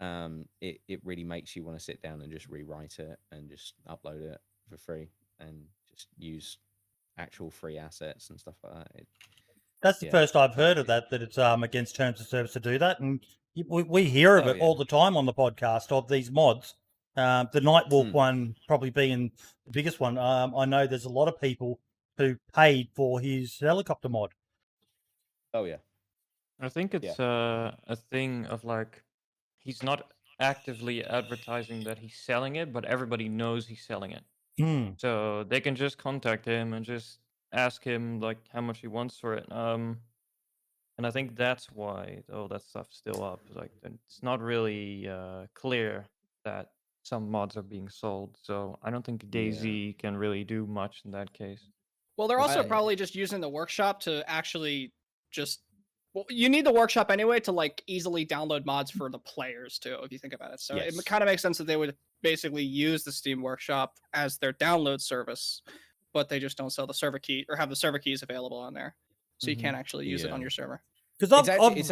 it really makes you want to sit down and just rewrite it and just upload it for free and just use actual free assets and stuff like that. That's the first I've heard of that it's against terms of service to do that, and we hear of it all the time on the podcast of these mods. The Nightwalk one probably being the biggest one. I know there's a lot of people who paid for his helicopter mod. Oh yeah, I think it's a thing of, like, he's not actively advertising that he's selling it, but everybody knows he's selling it. So they can just contact him and just ask him, like, how much he wants for it. And I think that's why all that stuff's still up. Like, it's not really clear that some mods are being sold. So I don't think DayZ can really do much in that case. Well, they're also probably just using the workshop to actually just... Well, you need the workshop anyway to, like, easily download mods for the players too, if you think about it. So it kind of makes sense that they would basically use the Steam Workshop as their download service, but they just don't sell the server key or have the server keys available on there. So you can't actually use it on your server. Because it's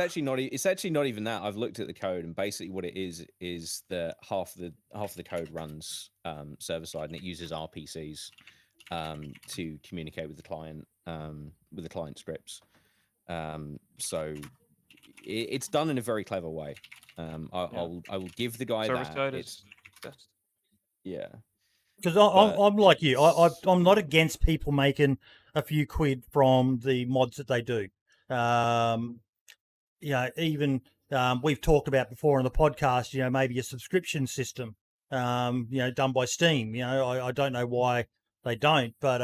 actually not even that. I've looked at the code, and basically what it is that half the code runs server side, and it uses RPCs to communicate with the client scripts. So it's done in a very clever way. I will give the guy Server that. side is best. Yeah. Because I'm like you. I'm not against people making a few quid from the mods that they do. Even we've talked about before on the podcast, maybe a subscription system, done by Steam. I don't know why they don't, but,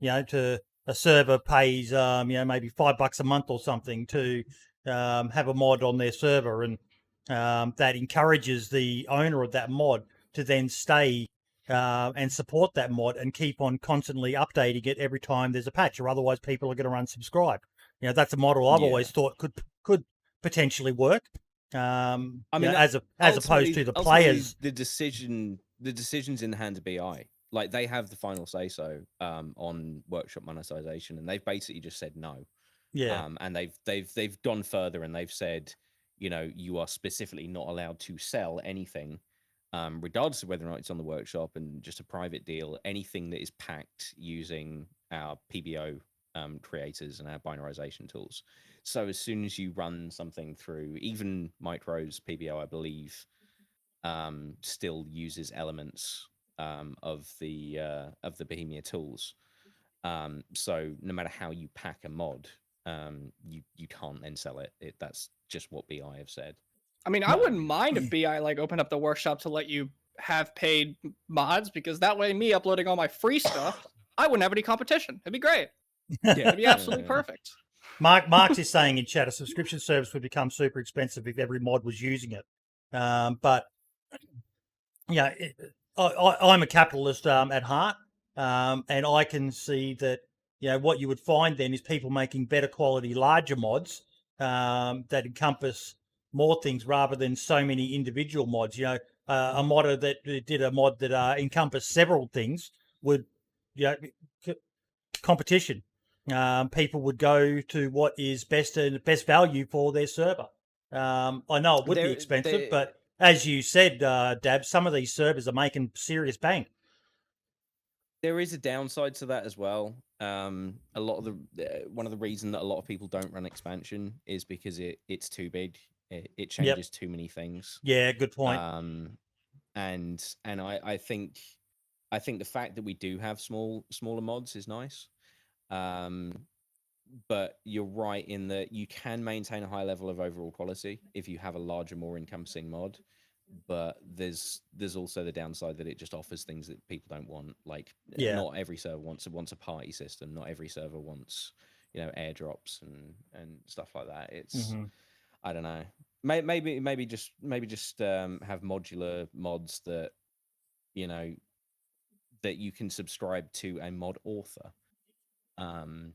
to a server pays, maybe $5 a month or something to have a mod on their server. And that encourages the owner of that mod to then stay and support that mod and keep on constantly updating it every time there's a patch, or otherwise people are going to unsubscribe. That's a model I've always thought could potentially work. I mean, as opposed to the players. The decision's in the hands of BI. Like, they have the final say so on workshop monetization, and they've basically just said no. Yeah. And they've gone further, and they've said, you are specifically not allowed to sell anything, regardless of whether or not it's on the workshop and just a private deal, anything that is packed using our PBO creators and our binarization tools. So as soon as you run something through, even Micro's PBO, I believe, still uses elements of the Bohemia tools. So no matter how you pack a mod, you can't then sell it. That's just what BI have said. I mean, I wouldn't mind if BI opened up the workshop to let you have paid mods, because that way, me uploading all my free stuff, I wouldn't have any competition. It'd be great. It'd be absolutely perfect. Marx is saying in chat, a subscription service would become super expensive if every mod was using it. But I'm a capitalist at heart, and I can see that what you would find then is people making better quality, larger mods that encompass more things rather than so many individual mods. A modder that did a mod that encompassed several things would, competition. People would go to what is best value for their server. I know it would be expensive, but as you said, Dab, some of these servers are making serious bank. There is a downside to that as well. A lot of one of the reasons that a lot of people don't run expansion is because it's too big. It changes too many things. Yeah, good point. And I think the fact that we do have smaller mods is nice. But you're right in that you can maintain a high level of overall quality if you have a larger, more encompassing mod. But there's also the downside that it just offers things that people don't want. Like, not every server wants a party system. Not every server wants airdrops and stuff like that. It's I don't know. Maybe just have modular mods that that you can subscribe to a mod author. And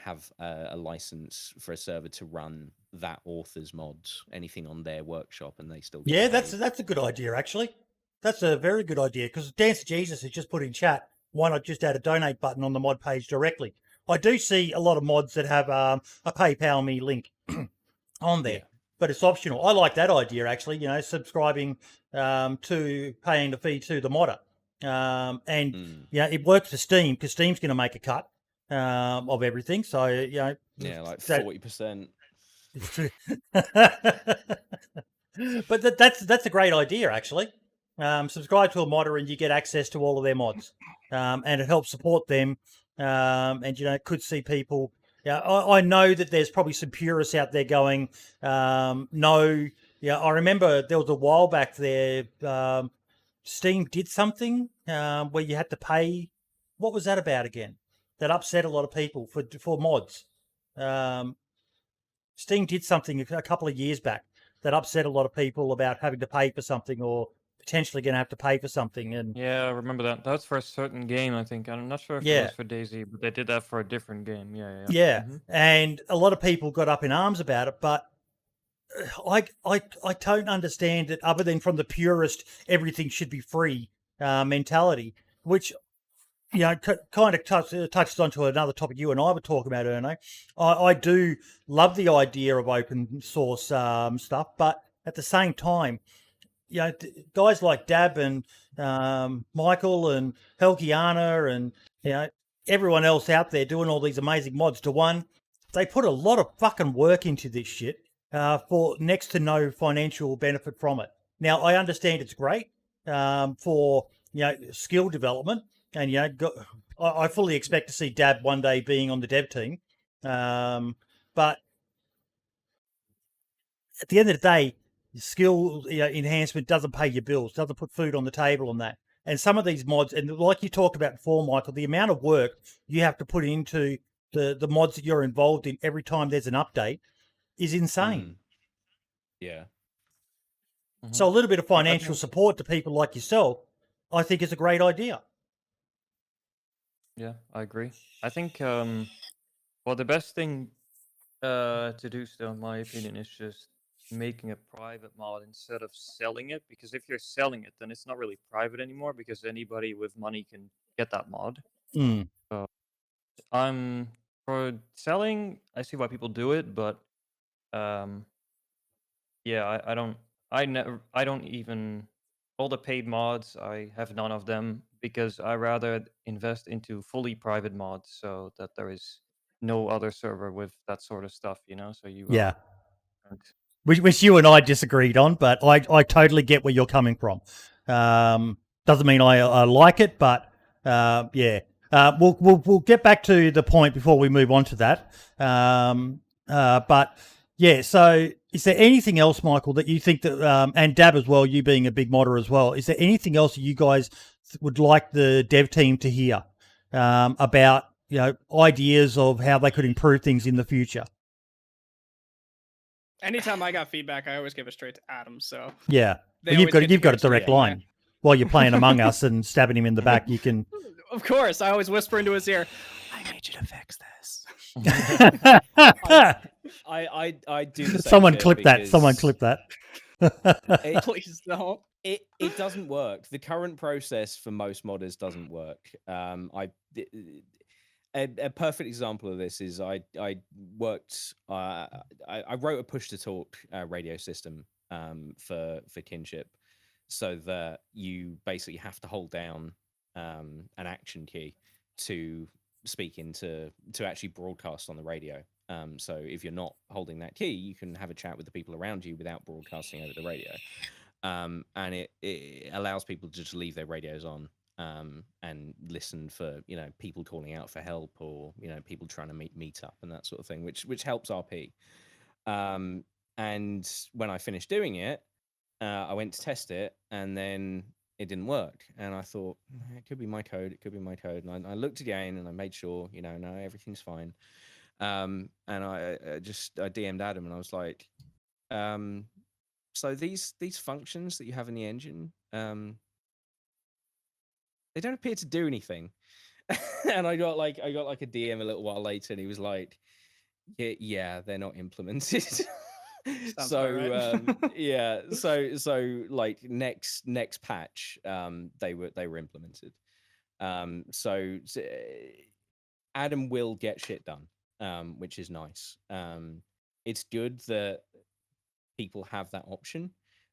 have a license for a server to run that author's mods, anything on their workshop, and they still get paid. That's a good idea, actually. That's a very good idea, because Dance Jesus has just put in chat, why not just add a donate button on the mod page directly? I do see a lot of mods that have a PayPal me link on there, but it's optional. I like that idea, actually, subscribing to paying the fee to the modder. It works for Steam, because Steam's going to make a cut of everything. So, like 40%. But that's a great idea, actually. Subscribe to a modder and you get access to all of their mods, and it helps support them. And could see people. I know that there's probably some purists out there going, no. I remember there was a while back there. Steam did something where you had to pay. What was that about again? That upset a lot of people for mods. Steam did something a couple of years back that upset a lot of people about having to pay for something, or potentially going to have to pay for something. And yeah, I remember that. That's for a certain game, I think. I'm not sure if it was for DayZ, but they did that for a different game. Yeah. And a lot of people got up in arms about it, but I don't understand it, other than from the purist, everything should be free mentality, which kind of touches onto another topic you and I were talking about, Erno. I do love the idea of open source stuff, but at the same time, guys like Dab and Michael and Helgiana and everyone else out there doing all these amazing mods. They put a lot of fucking work into this shit for next to no financial benefit from it. Now, I understand it's great for skill development, and I fully expect to see Dab one day being on the dev team, but at the end of the day, skill enhancement doesn't pay your bills, doesn't put food on the table on that. And some of these mods, and like you talked about before, Michael, the amount of work you have to put into the mods that you're involved in every time there's an update is insane. Yeah. So a little bit of financial support to people like yourself, I think, is a great idea. Yeah, I agree. I think the best thing to do still, in my opinion, is just making a private mod instead of selling it, because if you're selling it, then it's not really private anymore, because anybody with money can get that mod. So for selling, I see why people do it, but yeah, I don't even, all the paid mods, I have none of them, because I rather invest into fully private mods so that there is no other server with that sort of stuff, so you don't. Which you and I disagreed on, but I totally get where you're coming from. Doesn't mean I like it, but yeah. We'll get back to the point before we move on to that. But yeah, so is there anything else, Michael, that you think that, and Dab as well, you being a big modder as well, is there anything else that you guys would like the dev team to hear about, ideas of how they could improve things in the future? Anytime I got feedback, I always give it straight to Adam. So yeah, well, you've got a direct line. While you're playing Among Us and stabbing him in the back, you can. Of course, I always whisper into his ear, "I need you to fix this." I do. The same Someone clip that. Someone clip that. Please don't. It doesn't work. The current process for most modders doesn't work. A perfect example of this is I worked. I wrote a push to talk radio system for Kinship, so that you basically have to hold down an action key to speak into to actually broadcast on the radio. So if you're not holding that key, you can have a chat with the people around you without broadcasting over the radio. And it allows people to just leave their radios on and listen for people calling out for help, or people trying to meet up and that sort of thing, which helps RP. And when I finished doing it, I went to test it, and then it didn't work. And I thought, it could be my code. It could be my code. And I looked again, and I made sure, no, everything's fine. And I DM'd Adam, and I was like, so these functions that you have in the engine, they don't appear to do anything. And I got like a DM a little while later, and he was like, yeah, they're not implemented. So right. Yeah, so like next patch, they were implemented. So Adam will get shit done, which is nice. It's good that people have that option,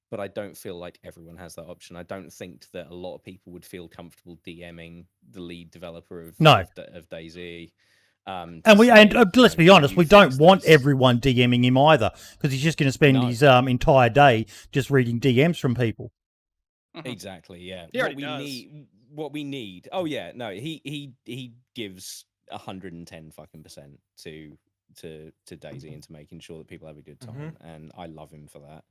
but I don't feel like everyone has that option. I don't think that a lot of people would feel comfortable DMing the lead developer of DayZ. And let's be honest, we don't want everyone DMing him either, because he's just going to spend his entire day just reading DMs from people. Exactly. Yeah. What we need. Oh yeah. No. He gives 110% to DayZ and to making sure that people have a good time, and I love him for that.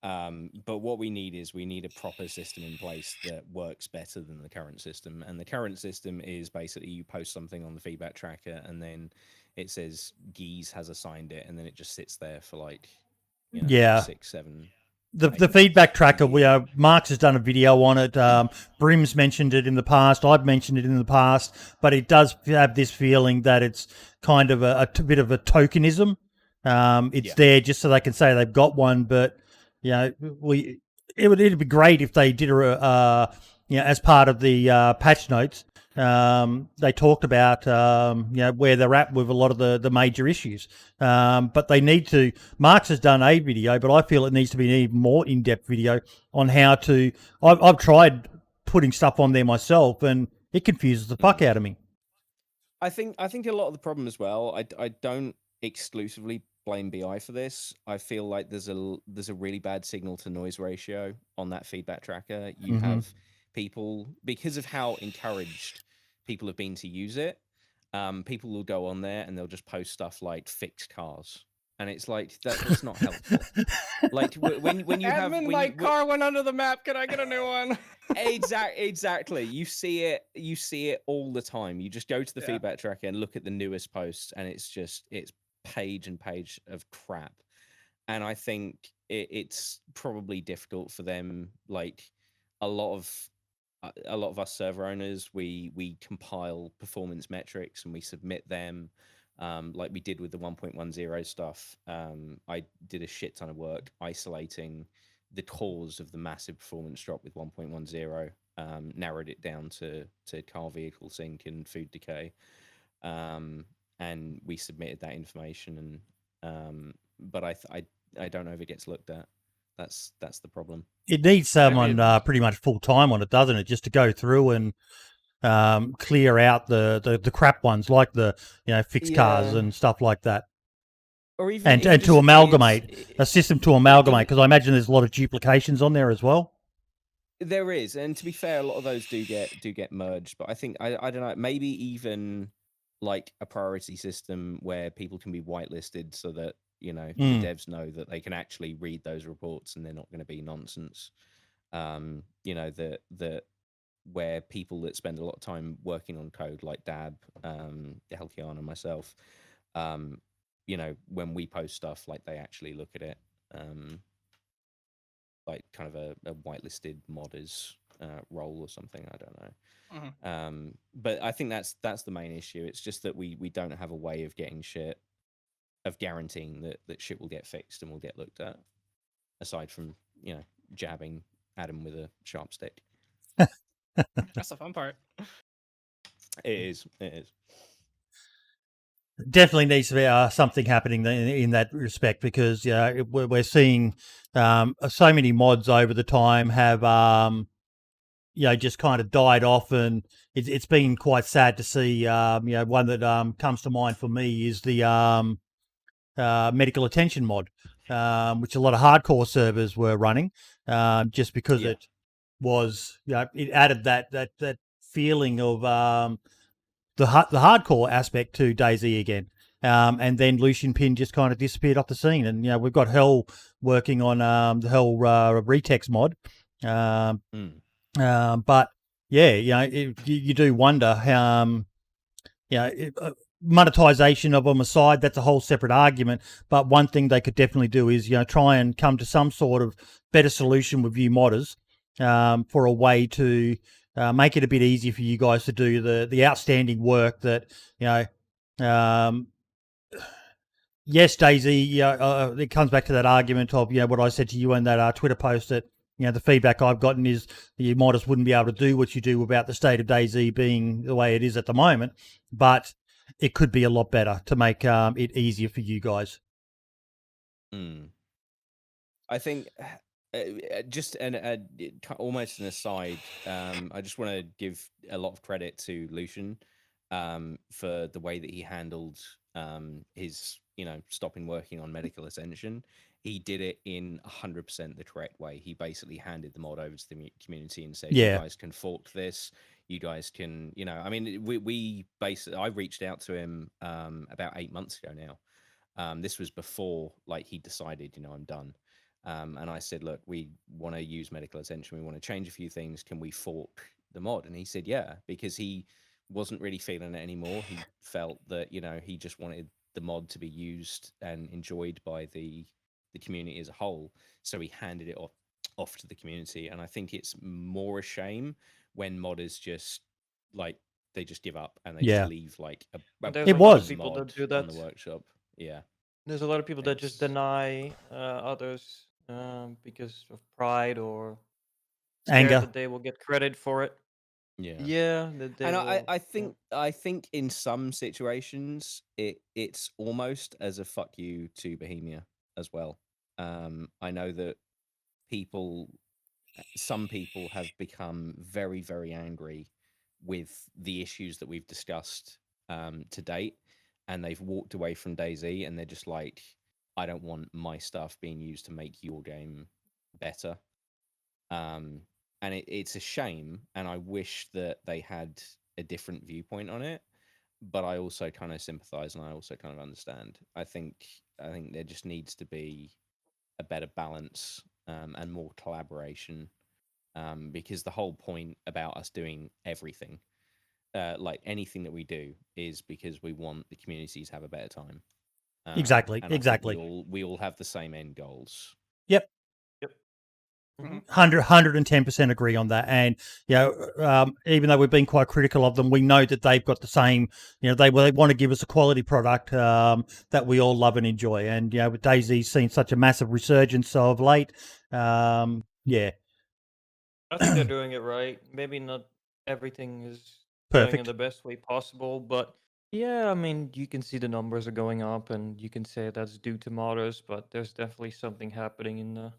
But what we need is a proper system in place that works better than the current system. And the current system is basically you post something on the feedback tracker, and then it says Geese has assigned it, and then it just sits there for like 6, 7. The feedback tracker, Marx has done a video on it. Brims mentioned it in the past. I've mentioned it in the past, but it does have this feeling that it's kind of a bit of a tokenism. It's there just so they can say they've got one, but it'd be great if they did as part of the patch notes, they talked about where they're at with a lot of the major issues. But they need to. Mark's has done a video, but I feel it needs to be an even more in-depth video on how to. I've tried putting stuff on there myself, and it confuses the fuck out of me. I think a lot of the problem as well. I don't exclusively blame BI for this. I feel like there's a really bad signal to noise ratio on that feedback tracker. You have people, because of how encouraged people have been to use it, people will go on there and they'll just post stuff like fixed cars, and it's like that's not helpful. Like when you have Admin, my car went under the map. Can I get a new one? Exactly. You see it all the time. You just go to the feedback tracker and look at the newest posts, and it's page and page of crap. And I think it's probably difficult for them. Like a lot of us server owners, we compile performance metrics and we submit them, like we did with the 1.10 stuff. I did a shit ton of work isolating the cause of the massive performance drop with 1.10, narrowed it down to car vehicle sync and food decay, and we submitted that information. And but I don't know if it gets looked at. That's the problem. It needs someone pretty much full time on it, doesn't it? Just to go through and clear out the crap ones, like the fixed cars and stuff like that. Or even and to amalgamate a system to amalgamate, because I imagine there's a lot of duplications on there as well. There is, and to be fair, a lot of those do get merged. But I think I don't know, maybe even like a priority system where people can be whitelisted so that the devs know that they can actually read those reports and they're not going to be nonsense. That where people that spend a lot of time working on code, like Dab, Helkian, and myself, when we post stuff, like they actually look at it, like kind of a whitelisted modders role or something. I don't know. But I think that's the main issue. It's just that we don't have a way of getting guaranteeing that shit will get fixed and will get looked at, aside from jabbing Adam with a sharp stick. That's the fun part. It is. Definitely needs to be something happening in that respect, because we're seeing so many mods over the time have just kind of died off, and it's been quite sad to see. One that comes to mind for me is the medical attention mod, which a lot of hardcore servers were running, just because it was it added that feeling of the hardcore aspect to DayZ again. And then Lucian Pin just kind of disappeared off the scene. And, we've got Hell working on the Hell Retex mod. But, you do wonder, monetization of them aside, that's a whole separate argument. But one thing they could definitely do is, try and come to some sort of better solution with you modders for a way to make it a bit easier for you guys to do the outstanding work that, yes, DayZ, it comes back to that argument of, what I said to you in that Twitter post, that, the feedback I've gotten is the modders wouldn't be able to do what you do without the state of DayZ being the way it is at the moment. But it could be a lot better to make it easier for you guys. I think just almost an aside, I just want to give a lot of credit to Lucian for the way that he handled his stopping working on medical ascension. He did it in 100% the correct way. He basically handed the mod over to the community and said, you guys can fork this, you guys can, we basically, I reached out to him about 8 months ago now. This was before he decided, I'm done. And I said, look, we want to use medical attention. We want to change a few things. Can we fork the mod? And he said, yeah, because he wasn't really feeling it anymore. He felt that, he just wanted the mod to be used and enjoyed by the community as a whole. So he handed it off to the community. And I think it's more a shame when modders just they just give up and they just leave it was people that do that in the workshop. Yeah. There's a lot of people that just deny others because of pride or anger that they will get credit for it. Yeah, that they And will. I think in some situations it's almost as a fuck you to Bohemia as well. I know that some people have become very, very angry with the issues that we've discussed to date, and they've walked away from DayZ, and they're just like, I don't want my stuff being used to make your game better. Um, and it's a shame, and I wish that they had a different viewpoint on it. But I also kind of sympathize, and I also kind of understand. I think there just needs to be a better balance and more collaboration, because the whole point about us doing everything, like anything that we do, is because we want the communities to have a better time. Exactly, And I think exactly. we all have the same end goals. Yep. Yep. Mhm. 110% agree on that. And, even though we've been quite critical of them, we know that they've got the same, they want to give us a quality product that we all love and enjoy. And, with DayZ's seen such a massive resurgence of late, yeah. I think they're doing it right. Maybe not everything is going in Perfect. the best way possible, but yeah, I mean, you can see the numbers are going up, and you can say that's due to modders, but there's definitely something happening in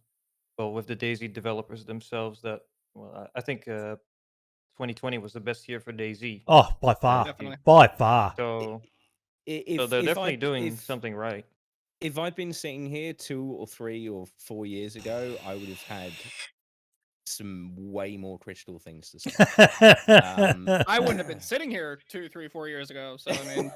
with the DayZ developers themselves that, well, I think 2020 was the best year for DayZ. Oh, by far. Definitely. By far. So If they're if definitely I doing something right. if I'd been sitting here 2 or 3 or 4 years ago, I would have had some way more critical things to say. I wouldn't have been sitting here 2, 3, 4 years ago. So I mean,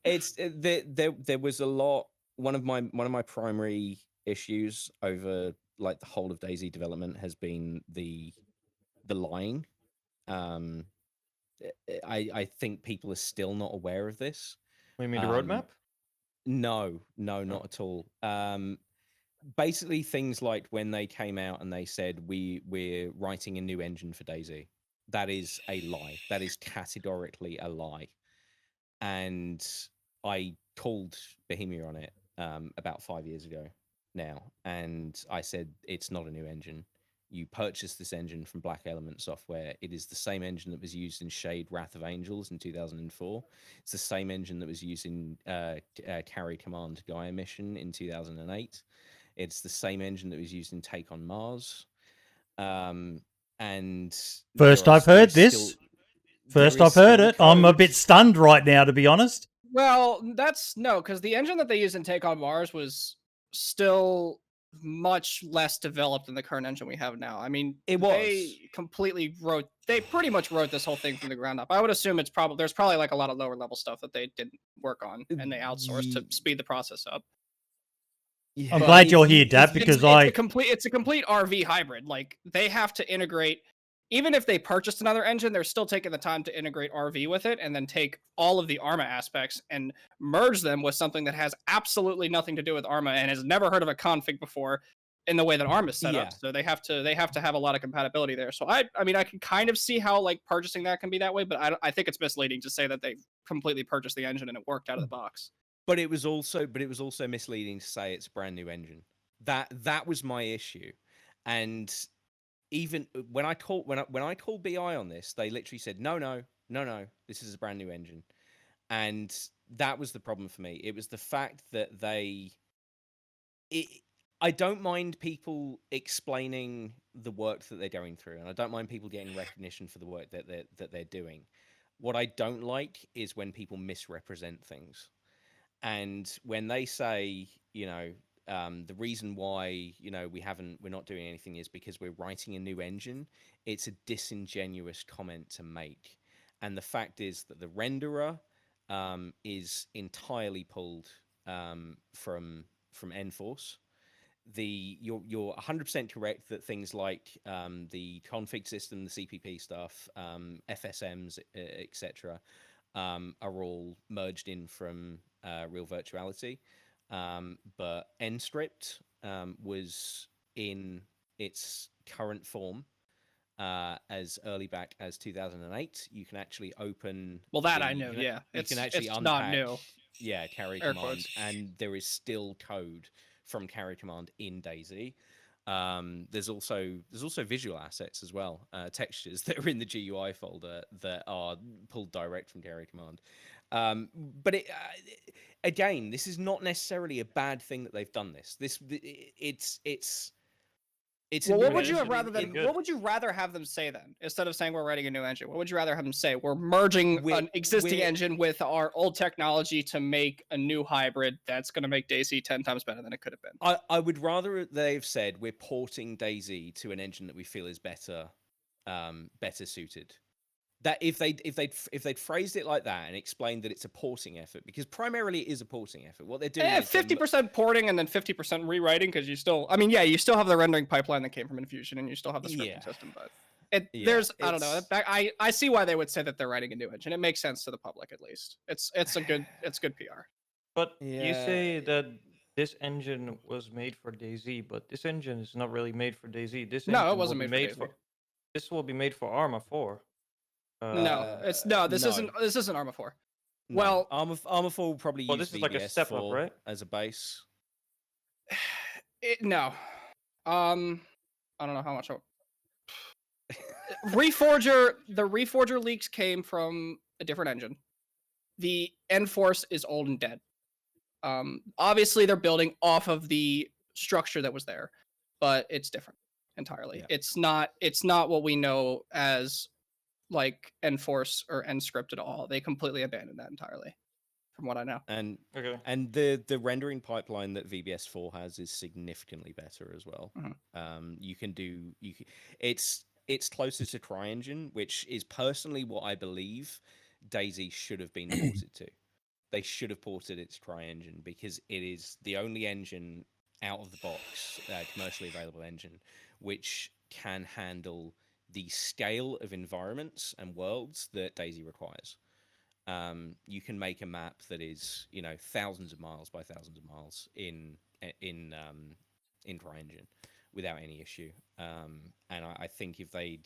it's there was a lot. One of my primary issues over like the whole of DayZ development has been the lying. I think people are still not aware of this. You mean the roadmap? No, not at all. Basically things like when they came out and they said we're writing a new engine for DayZ. That is a lie. That is categorically a lie. And I called Bohemia on it about 5 years ago now, and I said it's not a new engine. You purchased this engine from Black Element Software. It is the same engine that was used in Shade Wrath of Angels in 2004. It's the same engine that was used in Carry Command Gaia Mission in 2008. It's the same engine that was used in Take on Mars. And First I've heard this. First I've heard it. I'm a bit stunned right now, to be honest. well, that's no, because the engine that they used in Take on Mars was still much less developed than the current engine we have now. I mean, It was. They pretty much wrote this whole thing from the ground up. I would assume there's probably like a lot of lower level stuff that they didn't work on and they outsourced to speed the process up. Yeah. I'm But glad you're here, Dad, because it's a complete RV hybrid. Like they have to integrate. Even if they purchased another engine, they're still taking the time to integrate RV with it and then take all of the Arma aspects and merge them with something that has absolutely nothing to do with Arma and has never heard of a config before in the way that Arma is set up. So they have to have a lot of compatibility there. So I mean, I can kind of see how like purchasing that can be that way, but I think it's misleading to say that they completely purchased the engine and it worked out of the box. But it was also misleading to say it's a brand new engine. That was my issue. And even when I called BI on this, they literally said no, this is a brand new engine. And that was the problem for me. It was the fact that I don't mind people explaining the work that they're going through, and I don't mind people getting recognition for the work that they're doing. What I don't like is when people misrepresent things. And when they say, the reason why, we're not doing anything is because we're writing a new engine, it's a disingenuous comment to make. And the fact is that the renderer is entirely pulled from Enforce. You're 100% correct that things like the config system, the CPP stuff, FSMs, etc., are all merged in from Real Virtuality. But NScript was in its current form as early back as 2008. You can actually open. Well, that I know. Yeah, you can actually it's unpack, not new. Yeah, Carry Air Command, quotes. and there is still code from Carry Command in DayZ. There's also visual assets as well, textures that are in the GUI folder that are pulled direct from the area command. But again, this is not necessarily a bad thing that they've done this. It's Well, a what new would you have engine rather in- than good. what would you rather have them say then? Instead of saying we're writing a new engine, what would you rather have them say? We're merging an existing engine with our old technology to make a new hybrid that's going to make DayZ 10 times better than it could have been. I would rather they've said we're porting DayZ to an engine that we feel is better suited. That if they'd phrased it like that and explained that it's a porting effort, because primarily it is a porting effort. What they're doing is 50% porting and then 50% rewriting, because you still have the rendering pipeline that came from Infusion and you still have the scripting system, but I don't know. I see why they would say that they're writing a new engine. It makes sense to the public at least. It's good PR. But you say that this engine was made for DayZ, but this engine is not really made for DayZ. This No, it engine wasn't will be made for DayZ. This will be made for Arma 4. This isn't Arma 4. No. Well, Arma 4 will probably use this is like a step up, VBS4 right? as a base. No. I don't know how much. Reforger, the Reforger leaks came from a different engine. The Enforce is old and dead. Obviously they're building off of the structure that was there, but it's different entirely. Yeah. It's not what we know as like Enforce or Enscript at all. They completely abandoned that entirely, from what I know. And Okay. and the rendering pipeline that VBS4 has is significantly better as well. Mhm. It's closer to CryEngine, which is personally what I believe DayZ should have been ported to. They should have ported it to CryEngine because it is the only engine out of the box, commercially available engine, which can handle the scale of environments and worlds that DayZ requires. You can make a map that is, thousands of miles by thousands of miles in CryEngine without any issue. And I think if they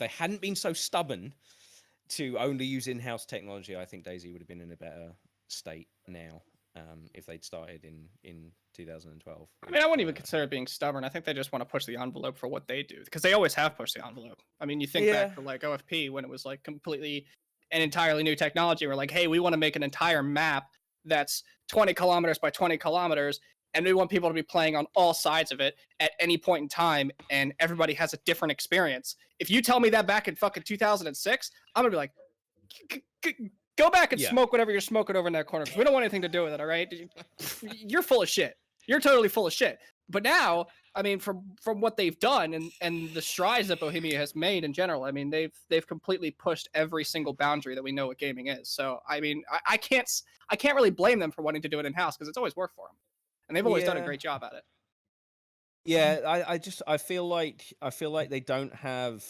hadn't been so stubborn to only use in-house technology, I think DayZ would have been in a better state now. If they'd started in 2012. I mean, I wouldn't even consider it being stubborn. I think they just want to push the envelope for what they do, because they always have pushed the envelope. I mean, you think back to like OFP when it was like completely an entirely new technology. We're like, hey, we want to make an entire map that's 20 kilometers by 20 kilometers, and we want people to be playing on all sides of it at any point in time, and everybody has a different experience. If you tell me that back in fucking 2006, I'm gonna be like, go back and smoke whatever you're smoking over in that corner, because we don't want anything to do with it, all right? You're full of shit. You're totally full of shit. But now, I mean, from what they've done and the strides that Bohemia has made in general, I mean, they've completely pushed every single boundary that we know what gaming is. So, I mean, I can't really blame them for wanting to do it in-house, because it's always worked for them. And they've always done a great job at it. Yeah, I feel like they don't have.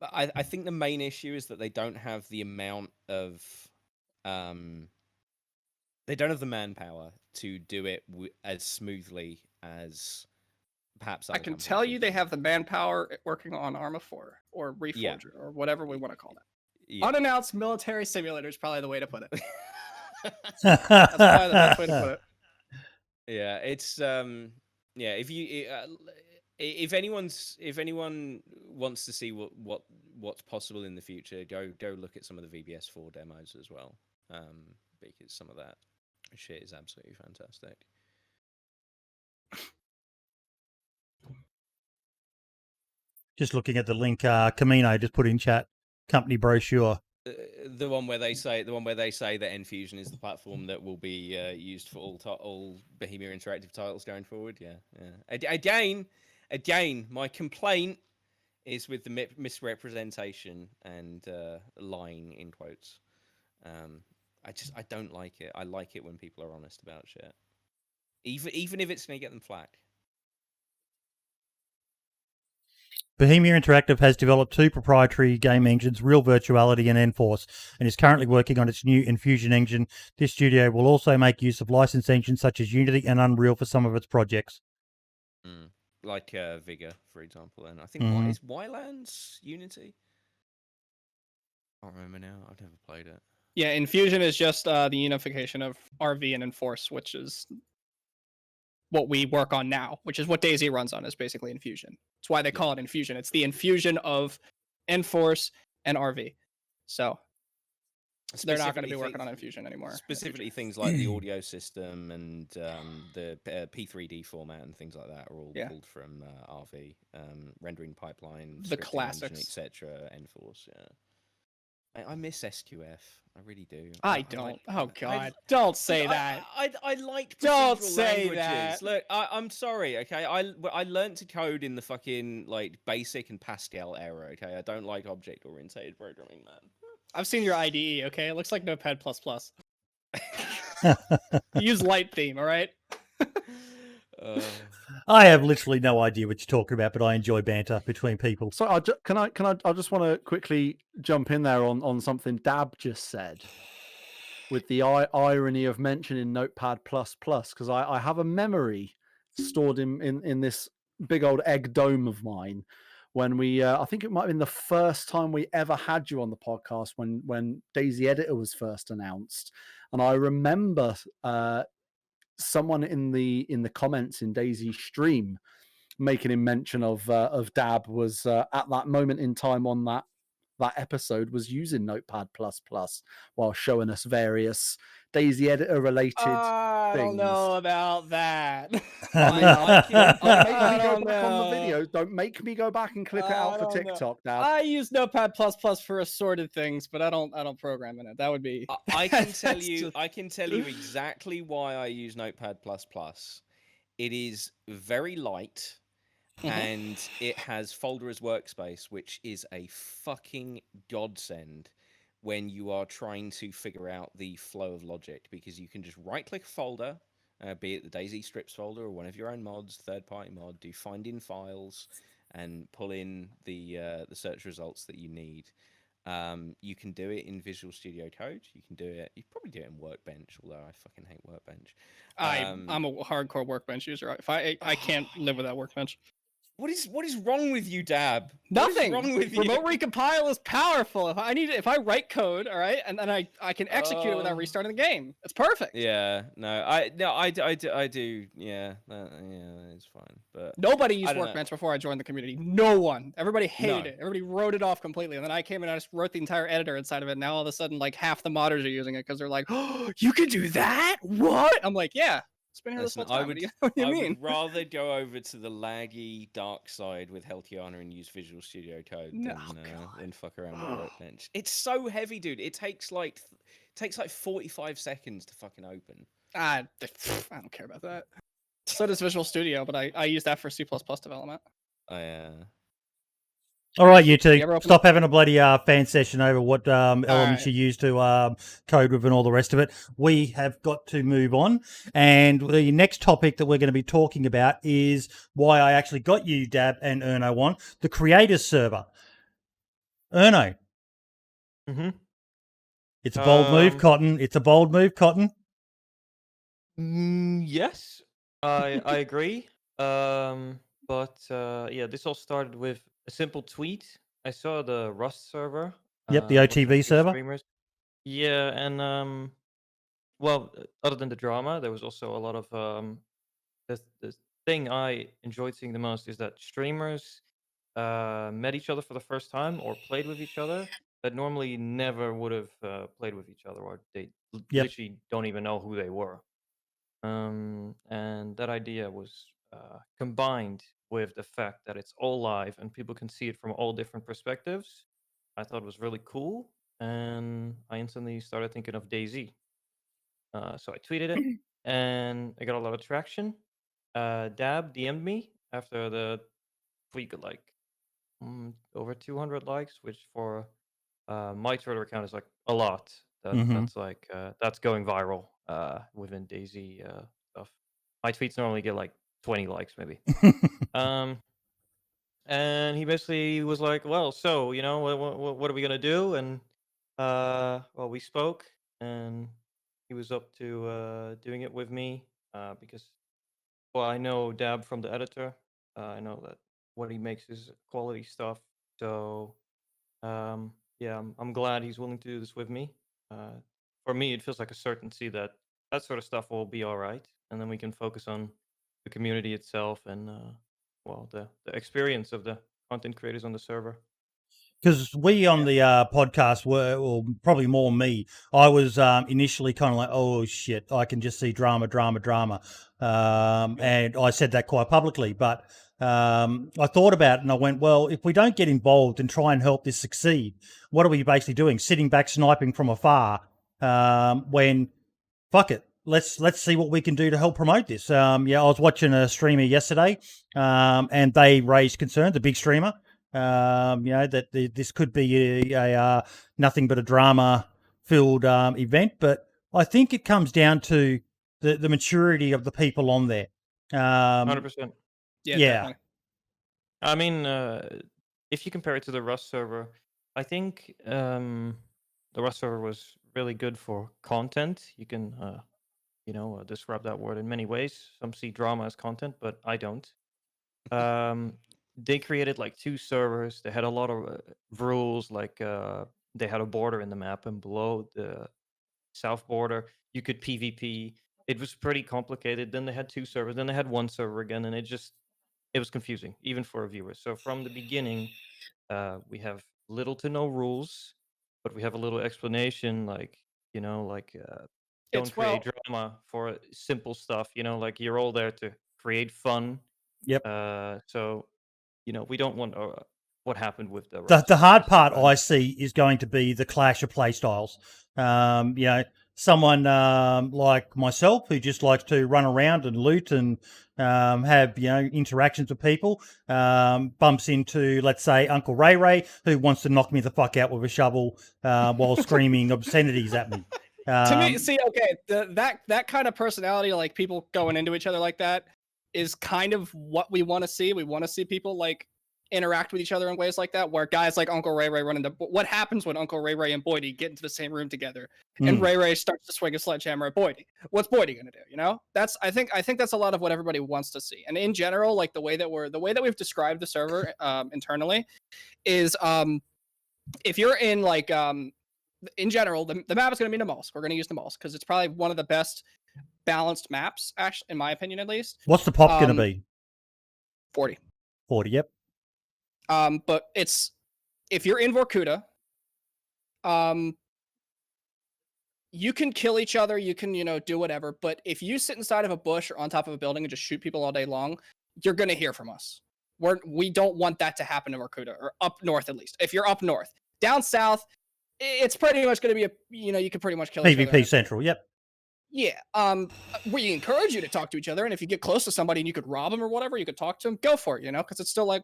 I think the main issue is that they don't have the amount of, they don't have the manpower to do it as smoothly as perhaps. I can tell you they have the manpower working on Arma 4 or Reforger or whatever we want to call that. Yeah. Unannounced military simulator is probably the way to put it. That's probably the best way to put it. Yeah, it's if anyone wants to see what's possible in the future, go look at some of the VBS4 demos as well, because some of that shit is absolutely fantastic. Just looking at the link, Camino just put in chat, company brochure. The one where they say that Enfusion is the platform that will be used for all Bohemia Interactive titles going forward. Yeah. Again, my complaint is with the misrepresentation and lying in quotes. I don't like it. I like it when people are honest about shit, even if it's going to get them flack. Bohemia Interactive has developed 2 proprietary game engines, Real Virtuality and Enforce, and is currently working on its new Infusion engine. This studio will also make use of licensed engines such as Unity and Unreal for some of its projects. Like Vigor, for example, and I think is Wyland's Unity? I can't remember now. I've never played it. Yeah, Infusion is just the unification of RV and Enforce, which is what we work on now, which is what DayZ runs on, is basically Infusion. That's why they call it Infusion. It's the infusion of Enforce and RV. So they're not going to be working on Infusion anymore. Specifically, things like the audio system and the P3D format and things like that are all pulled from RV, rendering pipeline, the classics, etc. Enforce. Yeah, I miss SQF. I really do. I don't. Oh God! Don't say that. I like. Don't say languages. that. Look, I'm sorry. Okay, I learned to code in the fucking like BASIC and Pascal era. Okay, I don't like object oriented programming, man. I've seen your IDE, okay? It looks like Notepad++. Use light theme, all right? I have literally no idea what you're talking about, but I enjoy banter between people. So I just want to quickly jump in there on something Dab just said, with the irony of mentioning Notepad++, because I have a memory stored in this big old egg dome of mine. When we, I think it might have been the first time we ever had you on the podcast when DayZ Editor was first announced, and I remember someone in the comments in DayZ stream making him mention of Dab was at that moment in time on that episode was using Notepad++ while showing us various DayZ Editor related things. I don't know about that. Don't make me go back and clip it out for TikTok. Dab. I use Notepad++ for assorted things, but I don't program in it. That would be. I can tell you. I can tell you exactly why I use Notepad++. It is very light. And it has folder as workspace, which is a fucking godsend when you are trying to figure out the flow of logic, because you can just right-click a folder, be it the DayZ strips folder or one of your own mods, third-party mod, do find in files, and pull in the search results that you need. You can do it in Visual Studio Code. You can do it. You probably do it in Workbench, although I fucking hate Workbench. I'm a hardcore Workbench user. If I can't live without Workbench. What is wrong with you, Dab? Nothing. What is wrong with you? Remote recompile is powerful. If I write code, all right, and then I can execute it without restarting the game. It's perfect. Yeah. I do. Yeah. It's fine. But nobody used Workbench before I joined the community. No one. Everybody hated it. Everybody wrote it off completely. And then I came and I just wrote the entire editor inside of it. Now all of a sudden, like half the modders are using it because they're like, "Oh, you can do that? What?" I'm like, "Yeah." It's been here this whole time. What do you mean? Would rather go over to the laggy dark side with Heltiana and use Visual Studio Code than fuck around with Workbench. It's so heavy, dude. It takes like 45 seconds to fucking open. I don't care about that. So does Visual Studio, but I use that for C++ development. Oh yeah. All right, you two, stop having a bloody fan session over what elements you use to code with and all the rest of it. We have got to move on. And the next topic that we're going to be talking about is why I actually got you, Dab and CERNo, on the creators server. CERNo. Mm-hmm. It's a bold move, Cotton. It's a bold move, Cotton. Yes, I agree. But this all started with a simple tweet. I saw the Rust server. Yep, the OTV server. Streamers. Yeah, and other than the drama, there was also a lot of the thing I enjoyed seeing the most is that streamers met each other for the first time or played with each other that normally never would have played with each other, or they literally don't even know who they were. And that idea was combined with the fact that it's all live and people can see it from all different perspectives. I thought it was really cool, and I instantly started thinking of DayZ. So I tweeted it, and I got a lot of traction. Dab DM'd me after the tweet got like over 200 likes, which for my Twitter account is like a lot. That's like that's going viral within DayZ stuff. My tweets normally get like 20 likes maybe. And he basically was like, well, so what are we gonna do? And we spoke, and he was up to doing it with me because I know Dab from the editor. I know that what he makes is quality stuff. So I'm glad he's willing to do this with me. For me, it feels like a certainty that sort of stuff will be all right, and then we can focus on the community itself and well, the experience of the content creators on the server. Because we on the podcast were, or probably more me, I was initially kind of like, oh shit, I can just see drama. And I said that quite publicly. But I thought about it and I went, well, if we don't get involved and try and help this succeed, what are we basically doing? Sitting back, sniping from afar when, fuck it. Let's see what we can do to help promote this. I was watching a streamer yesterday and they raised concerns, a big streamer, that this could be a nothing but a drama-filled event. But I think it comes down to the maturity of the people on there. 100%. Yeah. Definitely. I mean, if you compare it to the Rust server, I think the Rust server was really good for content. You can, describe that word in many ways. Some see drama as content, but I don't. They created like 2 servers. They had a lot of rules, like they had a border in the map, and below the south border, you could PvP. It was pretty complicated. Then they had 2 servers. Then they had 1 server again, and it was confusing, even for a viewer. So from the beginning, we have little to no rules, but we have a little explanation, like, don't create drama for simple stuff, like you're all there to create fun. Yep. So, we don't want what happened with the The hard part I see is going to be the clash of play styles. Someone like myself who just likes to run around and loot and have interactions with people bumps into, let's say, Uncle Ray Ray, who wants to knock me the fuck out with a shovel while screaming obscenities at me. To me, see, okay, that kind of personality, like people going into each other like that, is kind of what we want to see. We want to see people like interact with each other in ways like that, where guys like Uncle Ray Ray run into. What happens when Uncle Ray Ray and Boydie get into the same room together, and Ray Ray starts to swing a sledgehammer at Boydie? What's Boydie gonna do? That's I think that's a lot of what everybody wants to see. And in general, like the way that we've described the server internally is if you're in like in general, the map is going to be Namalsk. We're going to use Namalsk because it's probably one of the best balanced maps, actually, in my opinion, at least. What's the pop going to be? 40. 40, yep. But if you're in Vorkuta, you can kill each other, you can, do whatever. But if you sit inside of a bush or on top of a building and just shoot people all day long, you're going to hear from us. We don't want that to happen in Vorkuta, or up north at least. If you're up north, down south, it's pretty much going to be you can pretty much kill each other. PvP Central, yep. Yeah. We encourage you to talk to each other, and if you get close to somebody and you could rob them or whatever, you could talk to them. Go for it, because it's still like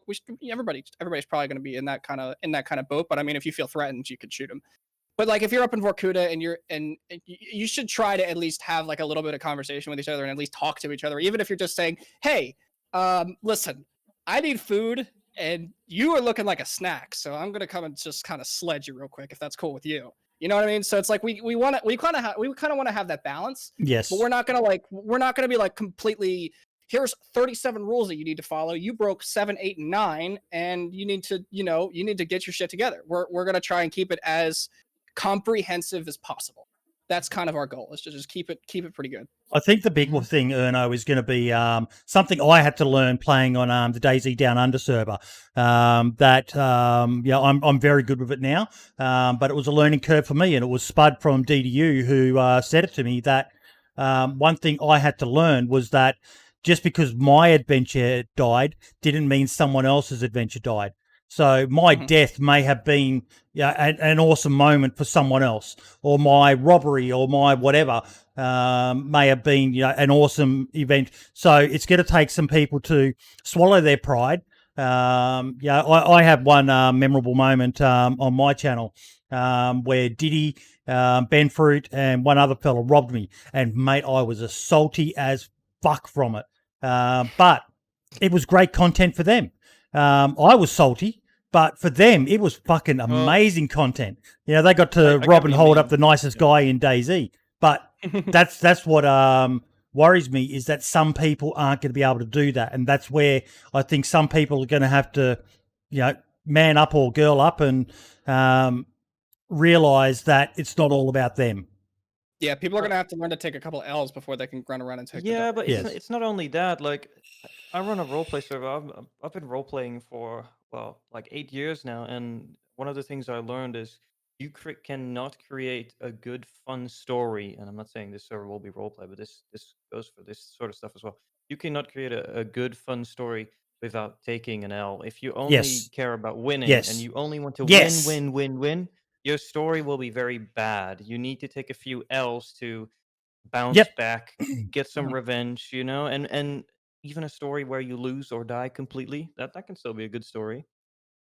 everybody's probably going to be in that kind of boat. But I mean, if you feel threatened, you could shoot them. But like if you're up in Vorkuta and you should try to at least have like a little bit of conversation with each other and at least talk to each other, even if you're just saying, hey, listen, I need food. And you are looking like a snack, so I'm gonna come and just kind of sledge you real quick, if that's cool with you. You know what I mean? So it's like we kind of want to have that balance. Yes. But we're not gonna be like completely. Here's 37 rules that you need to follow. You broke 7, 8, and 9, and you need to get your shit together. We're gonna try and keep it as comprehensive as possible. That's kind of our goal, is to just keep it pretty good. I think the big thing, Erno, is going to be something I had to learn playing on the DayZ Down Under server. I'm very good with it now, but it was a learning curve for me, and it was Spud from DDU who said it to me that one thing I had to learn was that just because my adventure died didn't mean someone else's adventure died. So my death may have been an awesome moment for someone else, or my robbery or my whatever may have been an awesome event. So it's going to take some people to swallow their pride. I have one memorable moment on my channel where Diddy, Ben Fruit, and one other fella robbed me, and mate, I was as salty as fuck from it. But it was great content for them. I was salty, but for them, it was fucking amazing content. They got to rob and hold up the nicest guy in DayZ. But that's what worries me, is that some people aren't going to be able to do that. And that's where I think some people are going to have to, man up or girl up and realize that it's not all about them. Yeah, people are gonna have to learn to take a couple L's before they can run around and take the Yeah, W. but Yes. it's not only that. Like, I run a roleplay server. I've been roleplaying for like 8 years now, and one of the things I learned is you cannot create a good, fun story. And I'm not saying this server will be roleplay, but this goes for this sort of stuff as well. You cannot create a good, fun story without taking an L. If you only Yes. care about winning and Yes. you only want to Yes. win, your story will be very bad. You need to take a few L's to bounce Yep. back, get some revenge, and even a story where you lose or die completely, that can still be a good story.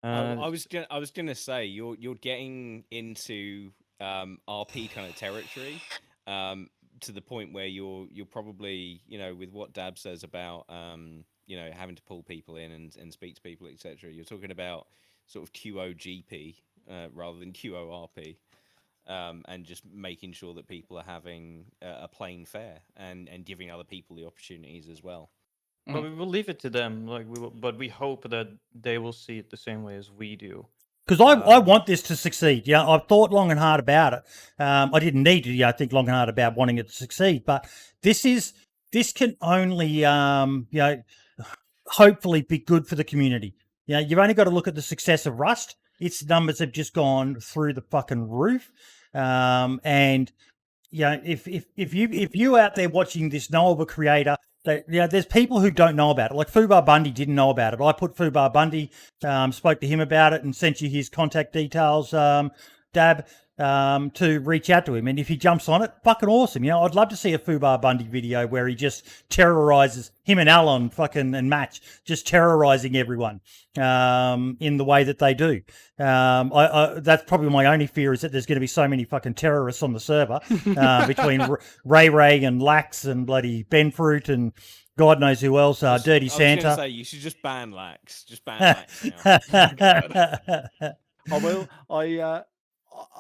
I was gonna say you're getting into RP kind of territory, to the point where you're probably, with what Dab says about having to pull people in and speak to people, etc. You're talking about sort of QOGP rather than QORP. And just making sure that people are having a playing fair and giving other people the opportunities as well. But we will leave it to them. But we hope that they will see it the same way as we do. Because I want this to succeed. I've thought long and hard about it. I didn't need to think long and hard about wanting it to succeed, but this can only hopefully be good for the community. You've only got to look at the success of Rust. Its numbers have just gone through the fucking roof. And if you out there watching this know of a creator, that there's people who don't know about it. Like Fubar Bundy didn't know about it. I put Fubar Bundy, spoke to him about it, and sent you his contact details, Dab, to reach out to him. And if he jumps on it, fucking awesome. I'd love to see a Fubar Bundy video where he just terrorizes him and Alan and Match, just terrorizing everyone in the way that they do. That's probably my only fear, is that there's going to be so many fucking terrorists on the server between Ray and Lax and bloody Benfruit and God knows who else. Dirty Santa. I was going to say, you should just ban Lax. Just ban Lax now. I will.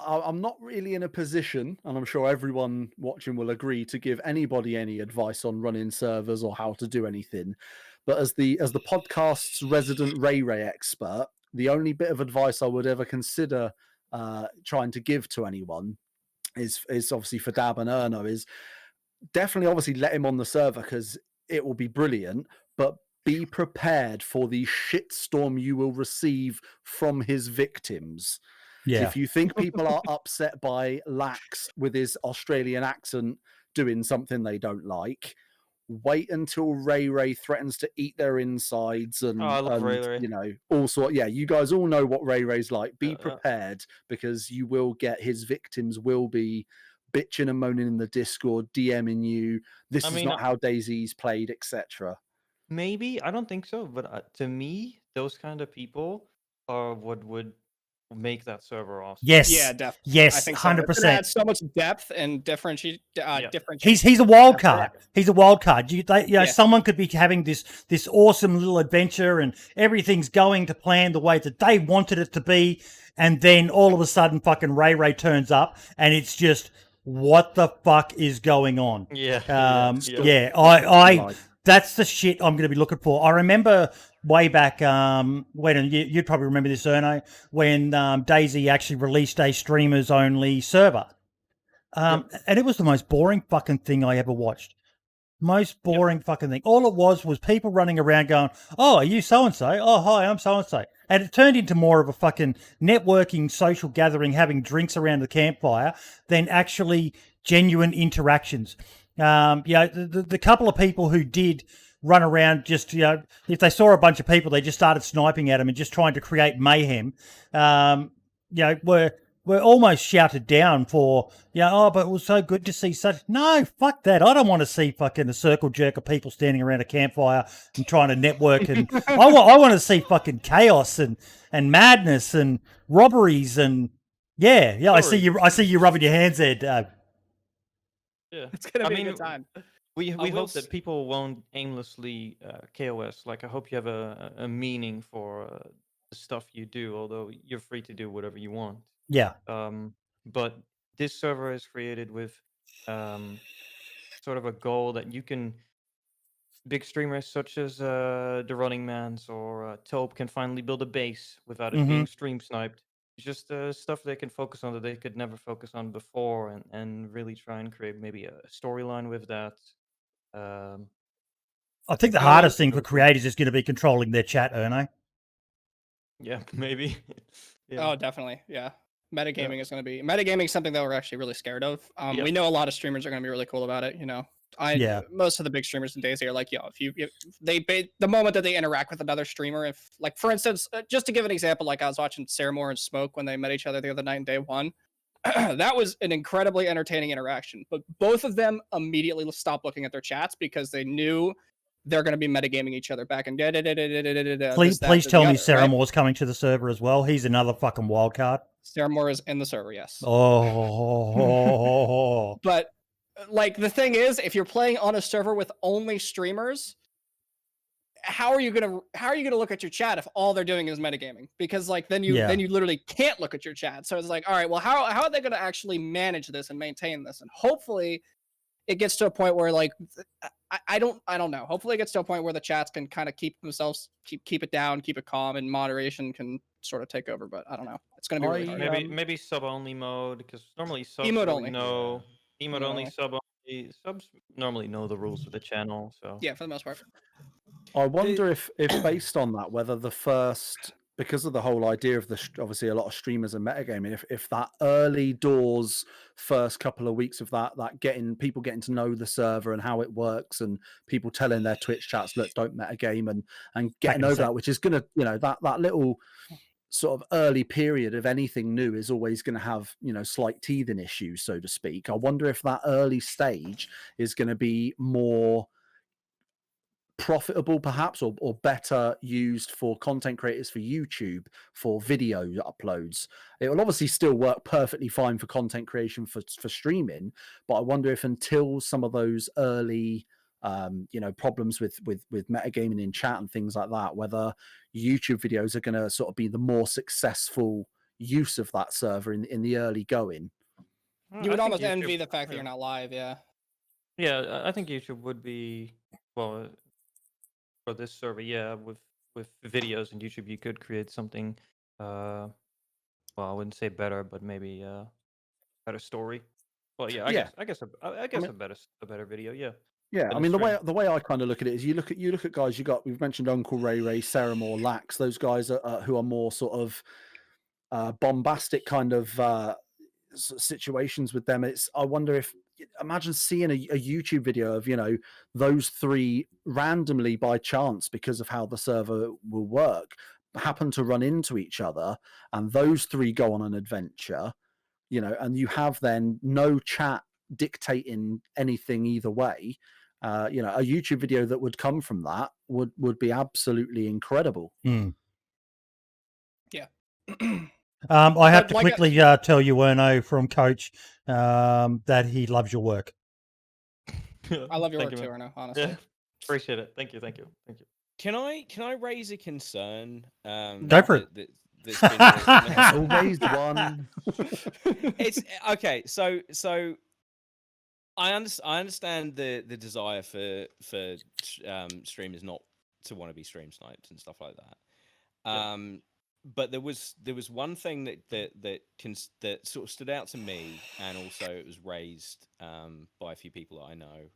I'm not really in a position, and I'm sure everyone watching will agree, to give anybody any advice on running servers or how to do anything. But as the podcast's resident Ray expert, the only bit of advice I would ever consider trying to give to anyone is obviously for Dab and 3rno, is definitely obviously let him on the server, because it will be brilliant, but be prepared for the shitstorm you will receive from his victims. Yeah. If you think people are upset by Lax with his Australian accent doing something they don't like, wait until Ray threatens to eat their insides and, I love Ray. all sort. Yeah, you guys all know what Ray's like. Be prepared, because you will get, his victims will be bitching and moaning in the Discord, DMing you. This is not how DayZ's played, etc. Maybe, I don't think so, but to me, those kind of people are what would make that server awesome. Yes. Yeah, definitely. Yes, I think so. 100%. It's gonna add so much depth and differentiate. He's a wild card. He's a wild card. Someone could be having this awesome little adventure and everything's going to plan the way that they wanted it to be, and then all of a sudden fucking Ray turns up and it's just, what the fuck is going on? That's the shit I'm going to be looking for. I remember way back when, you'd probably remember this, 3rno, when DayZ actually released a streamers only server. And it was the most boring fucking thing I ever watched. Most boring fucking thing. All it was people running around going, oh, are you so-and-so? Oh, hi, I'm so-and-so. And it turned into more of a fucking networking, social gathering, having drinks around the campfire than actually genuine interactions. The couple of people who did run around, just, if they saw a bunch of people, they just started sniping at them and just trying to create mayhem, were almost shouted down for, but it was so good to see such. No, fuck that. I don't want to see fucking a circle jerk of people standing around a campfire and trying to network. And I want to see fucking chaos and madness and robberies and I see you rubbing your hands there, Dave. Yeah, it's gonna be a good time. We hope that people won't aimlessly KOS. Like, I hope you have a meaning for the stuff you do, although you're free to do whatever you want. Yeah. But this server is created with sort of a goal that you can, big streamers such as The Running Mans or Taupe can finally build a base without it being stream sniped. just stuff they can focus on that they could never focus on before, and really try and create maybe a storyline with that. I think the hardest thing for creators is going to be controlling their chat, Erno. Yeah, maybe. Yeah. Oh, definitely. Yeah. Metagaming is going to be metagaming is something that we're actually really scared of. We know a lot of streamers are going to be really cool about it. You know, most of the big streamers in DayZ are like, yo, the moment that they interact with another streamer, if like, for instance, just to give an example, like I was watching Ceramore and Smoke when they met each other the other night in day one. That was an incredibly entertaining interaction, but both of them immediately stopped looking at their chats because they knew they're going to be metagaming each other back and please tell me Ceramore's coming to the server as well. He's another fucking wild card. Ceramore is in the server, yes. Oh. But like the thing is, if you're playing on a server with only streamers, how are you gonna look at your chat if all they're doing is metagaming? Because like then you literally can't look at your chat. So it's like, all right, well, how are they gonna actually manage this and maintain this? And hopefully it gets to a point where like I don't know. Hopefully it gets to a point where the chats can kind of keep themselves keep it down, keep it calm, and moderation can sort of take over. But I don't know. It's gonna be really hard. Maybe sub only mode, because normally subs emote only. know emote only, sub only. Subs normally know the rules of the channel. So yeah, for the most part. I wonder if based on that, whether the first, because of the whole idea of obviously a lot of streamers are metagaming, if that early doors first couple of weeks of that people getting to know the server and how it works, and people telling their Twitch chats, look, don't metagame, and getting over that, which is gonna, that little sort of early period of anything new is always going to have, slight teething issues, so to speak. I wonder if that early stage is going to be more profitable perhaps, or better used for content creators for YouTube, for video uploads. It will obviously still work perfectly fine for content creation for streaming, but I wonder if until some of those early problems with metagaming in chat and things like that, whether YouTube videos are going to sort of be the more successful use of that server in the early going. You would almost envy the fact that you're not live. Yeah I think YouTube would be, well, for this server, with videos and YouTube, you could create something, well, I wouldn't say better, but maybe better story. Well, I guess a better video. Yeah, I mean, the way I kind of look at it is you look at guys. We've mentioned Uncle Ray, Ceramore, Lax. Those guys who are more sort of bombastic kind of situations with them. I wonder if, imagine seeing a YouTube video of those three randomly by chance, because of how the server will work, happen to run into each other, and those three go on an adventure, and you have then no chat dictating anything either way. A YouTube video that would come from that would be absolutely incredible. Yeah. I have to quickly tell you, Erno, from Coach, that he loves your work. I love your work too, Erno, honestly. Yeah. Appreciate it. Thank you. Can I raise a concern? Go for it. That's been always one. It's okay. So I understand the desire for streamers not to want to be stream sniped and stuff like that. But there was one thing that sort of stood out to me, and also it was raised by a few people that I know,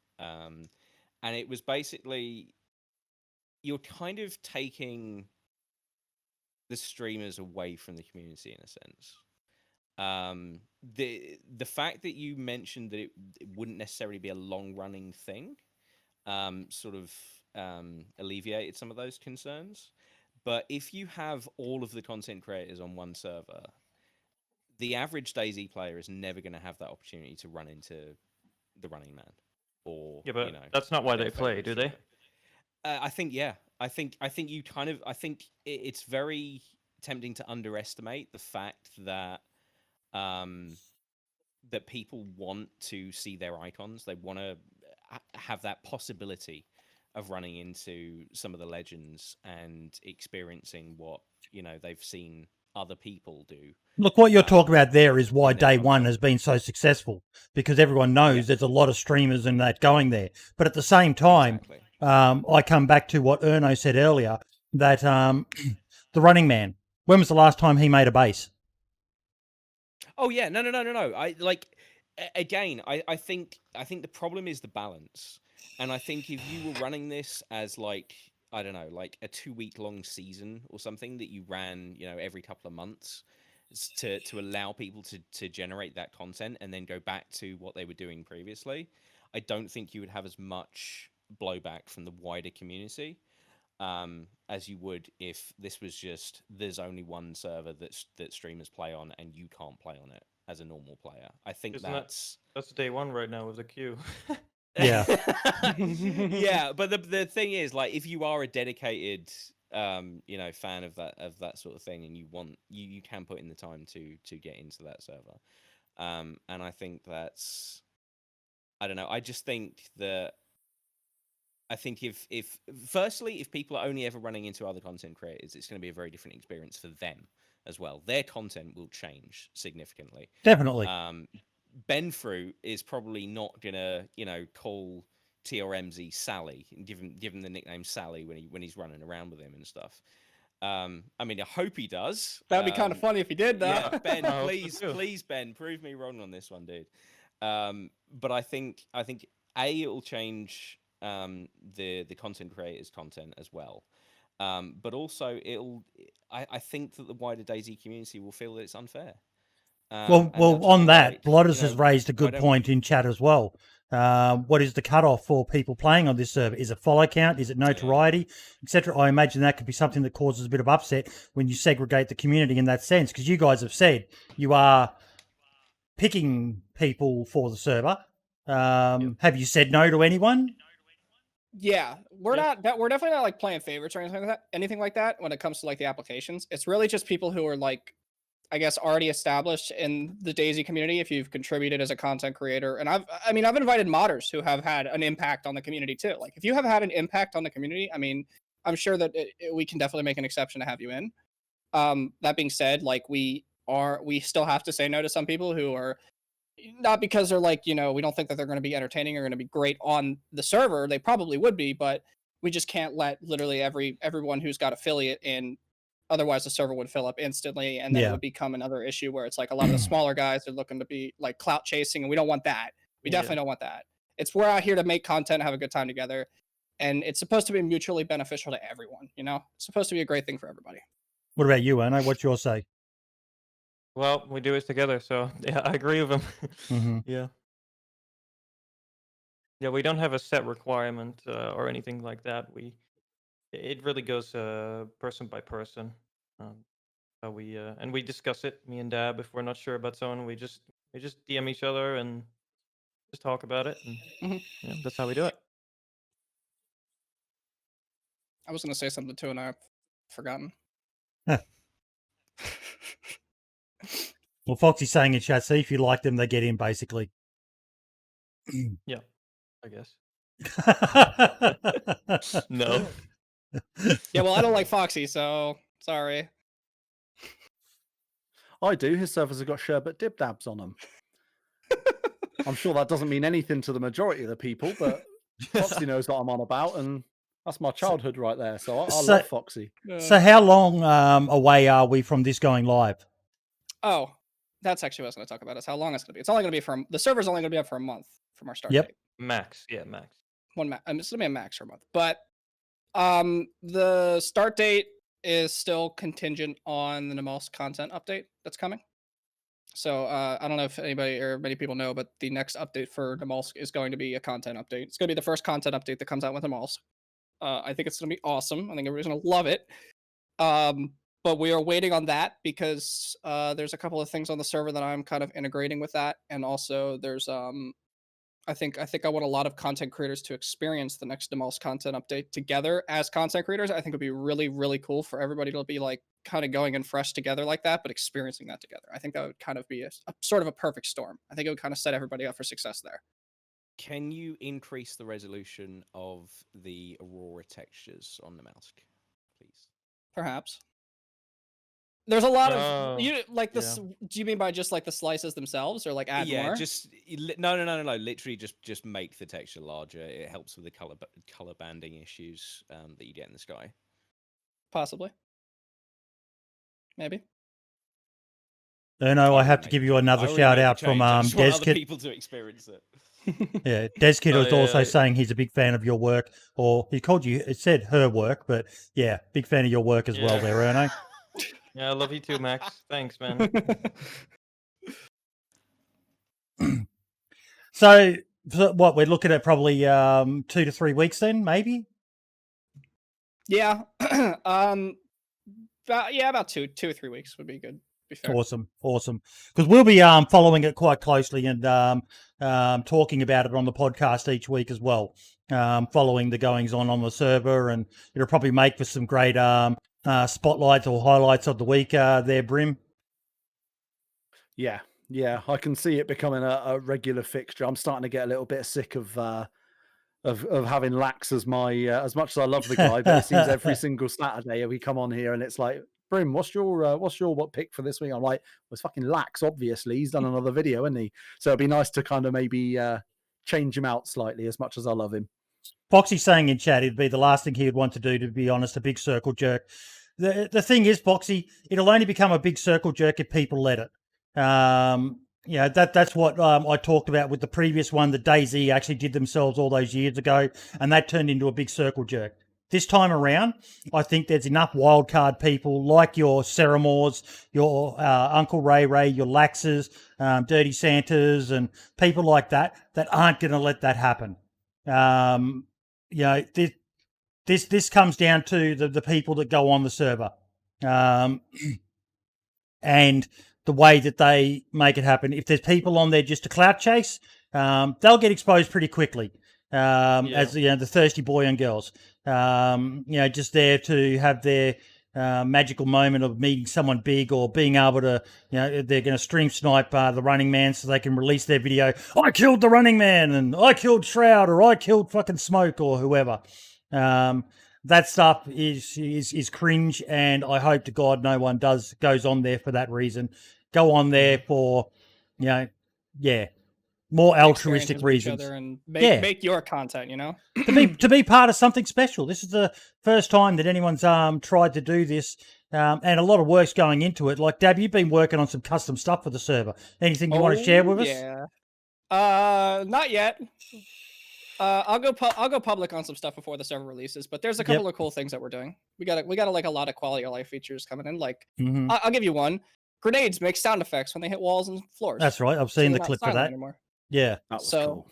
and it was basically, you're kind of taking the streamers away from the community in a sense. The fact that you mentioned that it wouldn't necessarily be a long running thing sort of alleviated some of those concerns. But if you have all of the content creators on one server, the average DayZ player is never going to have that opportunity to run into the running man. Or that's not why they play, do they? I think it's very tempting to underestimate the fact that that people want to see their icons. They want to have that possibility of running into some of the legends and experiencing what they've seen other people do. Look, what you're talking about there is why Day One has been so successful, because everyone knows there's a lot of streamers and that going there. But at the same time, I come back to what Erno said earlier, that the running man, when was the last time he made a base? Oh yeah, no. I like again. I think the problem is the balance, and I think if you were running this as like I don't know, like a 2 week long season or something that you ran, every couple of months, to allow people to generate that content and then go back to what they were doing previously, I don't think you would have as much blowback from the wider community. As you would if this was just there's only one server that streamers play on and you can't play on it as a normal player. I think Isn't that's That's day one right now with the queue. Yeah. yeah, but the thing is, like, if you are a dedicated fan of that sort of thing and you want you can put in the time to get into that server. And I think that's I don't know, I just think that I think if firstly, if people are only ever running into other content creators, it's going to be a very different experience for them as well. Their content will change significantly. Definitely. Benfruit is probably not gonna, call TRMZ Sally and give him the nickname Sally when he's running around with him and stuff. I mean, I hope he does. That'd be kind of funny if he did, though. Yeah, Ben, I hope so please, too. please, Ben, prove me wrong on this one, dude. But I think it'll change the content creators' content as well. But also I think that the wider DayZ community will feel that it's unfair. Well, And they'll just on be that, like, Blodders has raised a why good don't point in chat as well. What is the cutoff for people playing on this server? Is it follow count? Is it notoriety, etc.? I imagine that could be something that causes a bit of upset when you segregate the community in that sense, because you guys have said you are picking people for the server. Have you said no to anyone? Yeah, we're Yes. not. We're definitely not like playing favorites or anything like that. When it comes to like the applications, it's really just people who are like, I guess, already established in the DayZ community. If you've contributed as a content creator, and I've invited modders who have had an impact on the community too. Like, if you have had an impact on the community, I mean, I'm sure that we can definitely make an exception to have you in. That being said, like we still have to say no to some people who are not because they're like, we don't think that they're going to be entertaining or going to be great on the server. They probably would be, but we just can't let literally everyone who's got affiliate in. Otherwise, the server would fill up instantly, and then it Yeah. would become another issue where it's like a lot of the smaller guys are looking to be like clout chasing, and we don't want that. We definitely don't want that. We're out here to make content, have a good time together, and it's supposed to be mutually beneficial to everyone. It's supposed to be a great thing for everybody. What about you, Erno? What's your say? Well, we do it together, so yeah, I agree with him. Mm-hmm. Yeah. Yeah, we don't have a set requirement or anything like that. It really goes person by person. So we discuss it, me and Dab. If we're not sure about someone, we just DM each other and just talk about it. And yeah, that's how we do it. I was going to say something too, and I've forgotten. Well, Foxy's saying in chat, see if you like them, they get in, basically. Yeah, I guess. No. Yeah, well, I don't like Foxy, so sorry. I do. His servers have got sherbet dib dabs on them. I'm sure that doesn't mean anything to the majority of the people, but Foxy knows what I'm on about, and that's my childhood right there. So I love Foxy. So how long away are we from this going live? Oh, that's actually what I was going to talk about. Is how long it's going to be. It's only going to be the server's only going to be up for a month from our start date. Max. Yeah, max. It's going to be a max for a month, but the start date is still contingent on the Namalsk content update that's coming. So I don't know if anybody or many people know, but the next update for Namalsk is going to be a content update. It's going to be the first content update that comes out with Namalsk. I think it's going to be awesome. I think everybody's going to love it. But we are waiting on that because there's a couple of things on the server that I'm kind of integrating with that, and also there's I think I want a lot of content creators to experience the next Namalsk content update together as content creators. I think it would be really, really cool for everybody to be like kind of going in fresh together like that, but experiencing that together. I think that would kind of be a sort of a perfect storm. I think it would kind of set everybody up for success there. Can you increase the resolution of the Aurora textures on the mouse, please? Perhaps. There's a lot of this. Do you mean by just like the slices themselves, or like add more? Yeah, just no. Literally, just make the texture larger. It helps with the color banding issues that you get in the sky. Possibly. Maybe. Erno, I have to give you another shout out from Deskit. Deskit. People to experience it. Yeah, Deskit was also yeah. saying he's a big fan of your work, or he called you. It said her work, but yeah, big fan of your work as well, there, Erno. Yeah, I love you too, Max. Thanks, man. So what we're looking at probably 2 to 3 weeks then, maybe. Yeah. About 2 or 3 weeks would be good. Be fair. Awesome. Because we'll be following it quite closely and talking about it on the podcast each week as well, following the goings on the server, and it'll probably make for some great spotlights or highlights of the week there, Brim. Yeah, I can see it becoming a regular fixture. I'm starting to get a little bit sick of having Lax as my as much as I love the guy, but it seems every single Saturday we come on here and it's like, Brim, what's your what pick for this week? I'm like, well, it's fucking Lax, obviously. He's done another video, hasn't he? So it'd be nice to kind of maybe change him out slightly, as much as I love him. Foxy's saying in chat it'd be the last thing he would want to do, to be honest, a big circle jerk. The thing is, Foxy, it'll only become a big circle jerk if people let it. That's what I talked about with the previous one that DayZ actually did themselves all those years ago, and that turned into a big circle jerk. This time around, I think there's enough wildcard people like your Ceramores, your Uncle Ray, your Laxes, Dirty Santas, and people like that aren't going to let that happen. This comes down to the people that go on the server, and the way that they make it happen. If there's people on there just to clout chase, they'll get exposed pretty quickly. As the thirsty boy and girls, just there to have their magical moment of meeting someone big, or being able to, they're going to stream snipe the running man so they can release their video. I killed the running man, and I killed Shroud, or I killed fucking Smoke, or whoever. That stuff is cringe, and I hope to God no one goes on there for that reason. Go on there for, more altruistic reasons, and make your content, to be part of something special. This is the first time that anyone's tried to do this, and a lot of work's going into it. Like, Dab, you've been working on some custom stuff for the server. Anything you want to share with us? Yeah, not yet. I'll go public on some stuff before the server releases, but there's a couple of cool things that we're doing. We got like a lot of quality of life features coming in. Like, I'll give you one. Grenades make sound effects when they hit walls and floors. That's right. I've seen the clip for that. Anymore. Yeah. That was cool.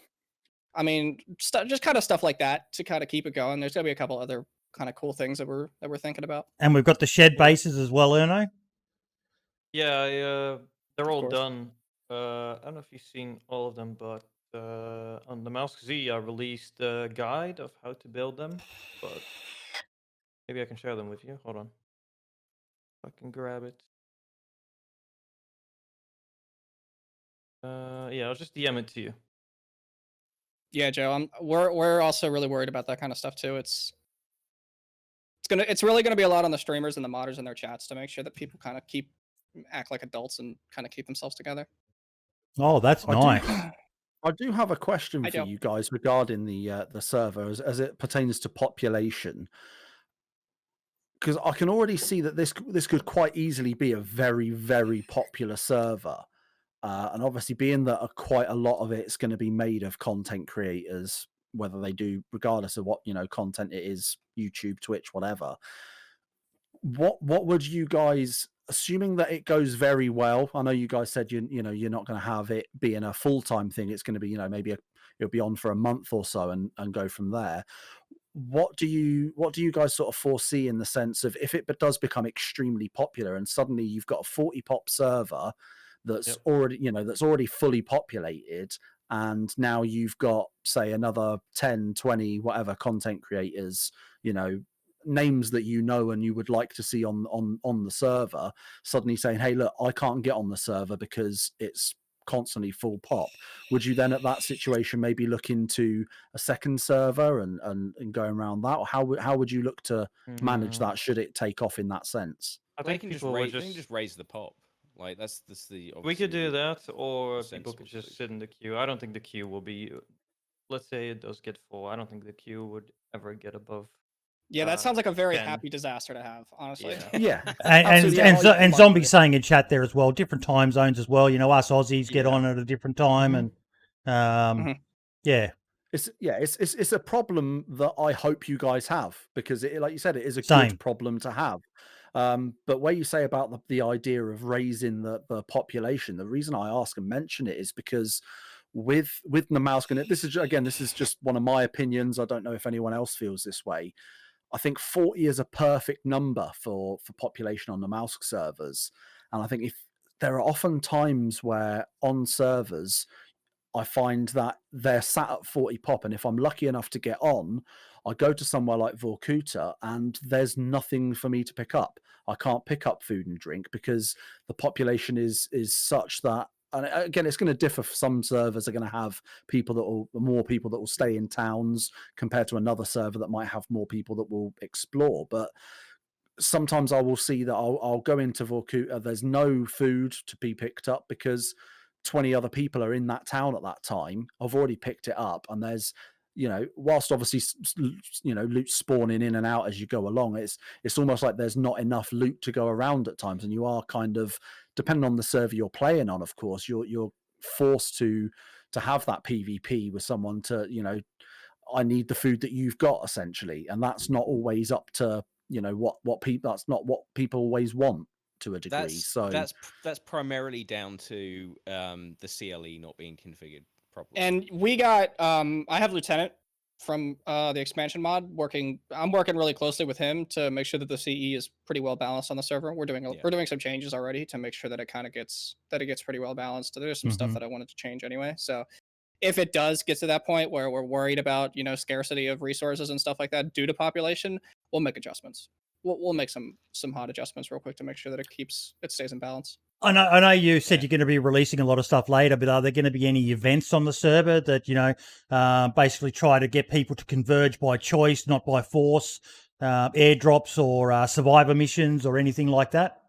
I mean, just kind of stuff like that to kind of keep it going. There's gonna be a couple other kind of cool things that we're thinking about. And we've got the shed bases as well, Erno. Yeah, they're all done. I don't know if you've seen all of them, but on the Mouse Z, I released a guide of how to build them. But maybe I can share them with you. Hold on, if I can grab it. I'll just DM it to you. Yeah, Joe. We're also really worried about that kind of stuff too. It's really gonna be a lot on the streamers and the modders in their chats to make sure that people kind of act like adults and kind of keep themselves together. Oh, that's nice. I do have a question for you guys regarding the server as it pertains to population, because I can already see that this could quite easily be a very, very popular server. And obviously, being that quite a lot of it's going to be made of content creators, whether they do, regardless of what content it is, YouTube, Twitch, whatever. What would you guys, assuming that it goes very well? I know you guys said you're not going to have it being a full-time thing. It's going to be maybe it'll be on for a month or so and go from there. What do you guys sort of foresee in the sense of if it does become extremely popular and suddenly you've got a 40 pop server that's already fully populated, and now you've got, say, another 10, 20, whatever content creators, names that and you would like to see on the server, suddenly saying, hey, look, I can't get on the server because it's constantly full pop. Would you then at that situation maybe look into a second server and going around that, or how would you look to manage that should it take off in that sense? I think you can just raise the pop. Like that's the. We could do that, or people could just sit in the queue. I don't think the queue will be. Let's say it does get full. I don't think the queue would ever get above Yeah, that sounds like a very then- happy disaster to have, honestly. Yeah. And Absolutely. and, Yeah, zo- I- and Zombie saying in chat there as well, different time zones as well. You know, us Aussies get Yeah. on at a different time, and yeah, It's a problem that I hope you guys have, because like you said, it is a Same. good problem to have. But where you say about the idea of raising the population, the reason I ask and mention it is because with the mouse, and this is just one of my opinions. I don't know if anyone else feels this way. I think 40 is a perfect number for population on the mouse servers, and I think if there are often times where on servers I find that they're sat at 40 pop, and if I'm lucky enough to get on, I go to somewhere like Vorkuta and there's nothing for me to pick up. I can't pick up food and drink because the population is such that, and again, it's going to differ. Some servers are going to have more people that will stay in towns compared to another server that might have more people that will explore. But sometimes I will see that I'll go into Vorkuta, there's no food to be picked up because 20 other people are in that town at that time. I've already picked it up, and there's, whilst obviously, loot spawning in and out as you go along, it's almost like there's not enough loot to go around at times, and you are kind of, depending on the server you're playing on, of course, you're forced to have that PvP with someone to, I need the food that you've got, essentially, and that's not always up to, what people, that's not what people always want to a degree. That's primarily down to the CLE not being configured properly. And we got I have Lieutenant from the expansion mod I'm working really closely with him to make sure that the CE is pretty well balanced on the server. We're doing some changes already to make sure that it gets pretty well balanced. There's some stuff that I wanted to change anyway. So if it does get to that point where we're worried about, scarcity of resources and stuff like that due to population, we'll make adjustments. We'll make some hot adjustments real quick to make sure that it stays in balance. I know you said you're going to be releasing a lot of stuff later, but are there going to be any events on the server that, basically try to get people to converge by choice, not by force, airdrops or survivor missions or anything like that?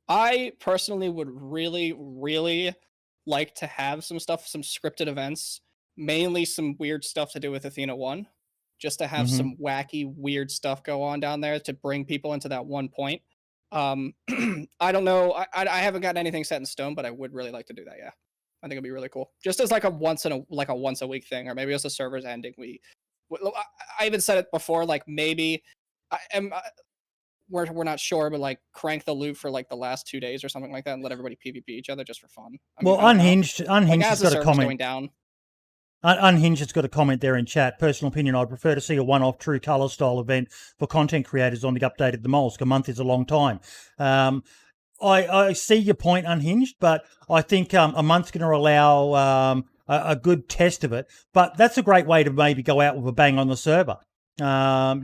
I personally would really, really like to have some scripted events, mainly some weird stuff to do with Athena 1, just to have some wacky, weird stuff go on down there to bring people into that one point. I don't know. I haven't gotten anything set in stone, but I would really like to do that. Yeah, I think it'd be really cool. Just as like a once a week thing, or maybe as the server's ending, I even said it before. Like maybe we're not sure, but like crank the loot for like the last 2 days or something like that, and let everybody PvP each other just for fun. Unhinged has got a comment. Going down. Unhinged has got a comment there in chat. Personal opinion, I'd prefer to see a one-off true colour style event for content creators on the updated the mollusk. A month is a long time. I see your point, Unhinged, but I think a month's going to allow a good test of it. But that's a great way to maybe go out with a bang on the server. Have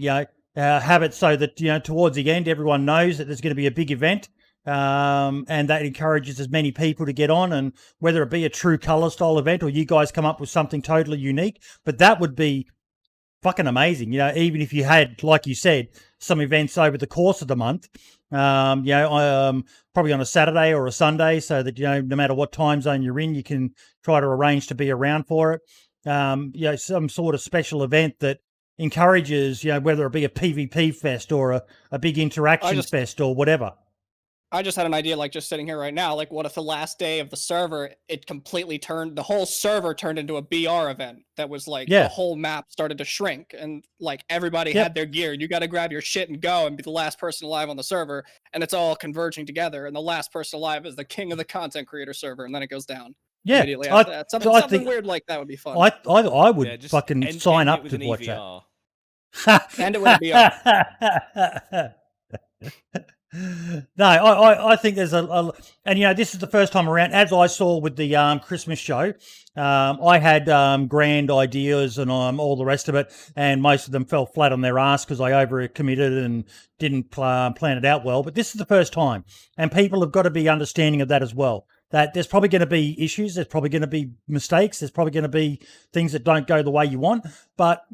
it so that, towards the end, everyone knows that there's going to be a big event. And that encourages as many people to get on, and whether it be a true colour style event or you guys come up with something totally unique, but that would be fucking amazing. Even if you had, like you said, some events over the course of the month, probably on a Saturday or a Sunday, so that, no matter what time zone you're in, you can try to arrange to be around for it. Some sort of special event that encourages, whether it be a PvP fest or a big interaction fest or whatever. I just had an idea, like just sitting here right now, like what if the last day of the server, the whole server turned into a BR event that was like the whole map started to shrink, and like everybody had their gear. You got to grab your shit and go and be the last person alive on the server, and it's all converging together, and the last person alive is the king of the content creator server, and then it goes down. Immediately after that. Something weird like that would be fun. I would fucking sign up to watch that. And it would be No, I think there's and this is the first time around, as I saw with the Christmas show. I had grand ideas and all the rest of it, and most of them fell flat on their ass because I overcommitted and didn't plan it out well. But this is the first time, and people have got to be understanding of that as well. That there's probably going to be issues, there's probably going to be mistakes, there's probably going to be things that don't go the way you want. But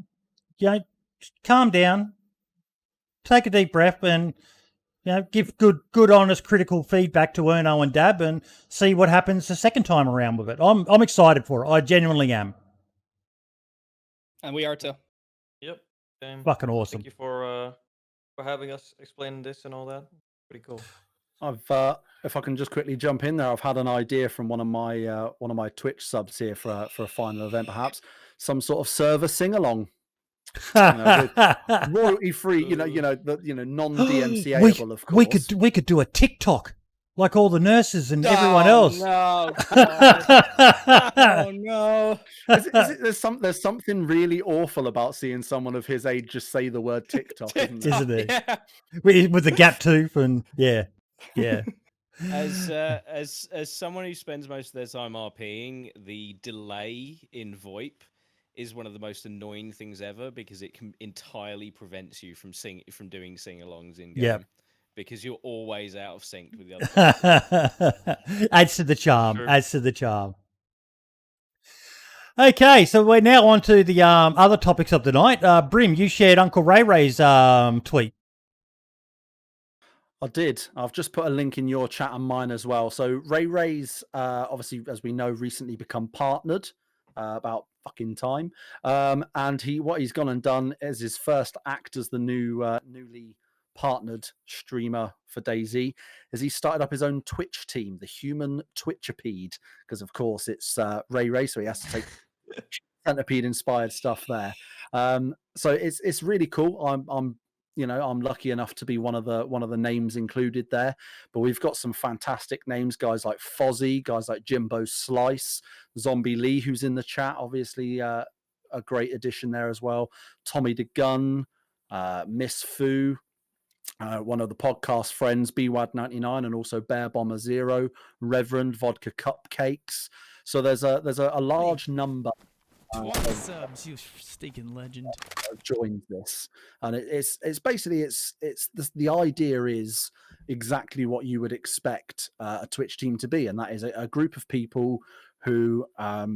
calm down, take a deep breath, and give good, honest, critical feedback to 3rno and Dab, and see what happens the second time around with it. I'm excited for it. I genuinely am. And we are too. Yep. game. Fucking awesome. Thank you for having us explain this and all that. Pretty cool. If I can just quickly jump in there, I've had an idea from one of my Twitch subs here for a final event, perhaps some sort of server sing along. Royalty free, non-DMCA-able, of course. We could do a TikTok like all the nurses and everyone else. No, Oh no! There's something really awful about seeing someone of his age just say the word TikTok, isn't there? Isn't it? Yeah. With the gap tooth and yeah. As someone who spends most of their time RPing, the delay in VoIP is one of the most annoying things ever because it entirely prevents you from doing sing-alongs in game. Yep. Because you're always out of sync with the other person. Adds to the charm. Sure. Adds to the charm. Okay, so we're now on to the other topics of the night. Brim, you shared Uncle Ray Ray's tweet. I did. I've just put a link in your chat and mine as well. So Ray Ray's, obviously, as we know, recently become partnered. About fucking time. And what he's gone and done is his first act as the newly partnered streamer for DayZ is he started up his own Twitch team, the Human Twitchipede, because of course it's Ray Ray, so he has to take Centipede inspired stuff there. So it's really cool. I'm lucky enough to be one of the names included there, but we've got some fantastic names, guys like Fozzy, guys like Jimbo Slice, Zombie Lee, who's in the chat, obviously a great addition there as well. Tommy the Gun, Miss Fu, one of the podcast friends, BWAF 99, and also Bear Bomber Zero, Reverend Vodka Cupcakes. So there's a large number. 20 subs, you stinking legend. Joins this, and it's basically the idea is exactly what you would expect a Twitch team to be, and that is a group of people who are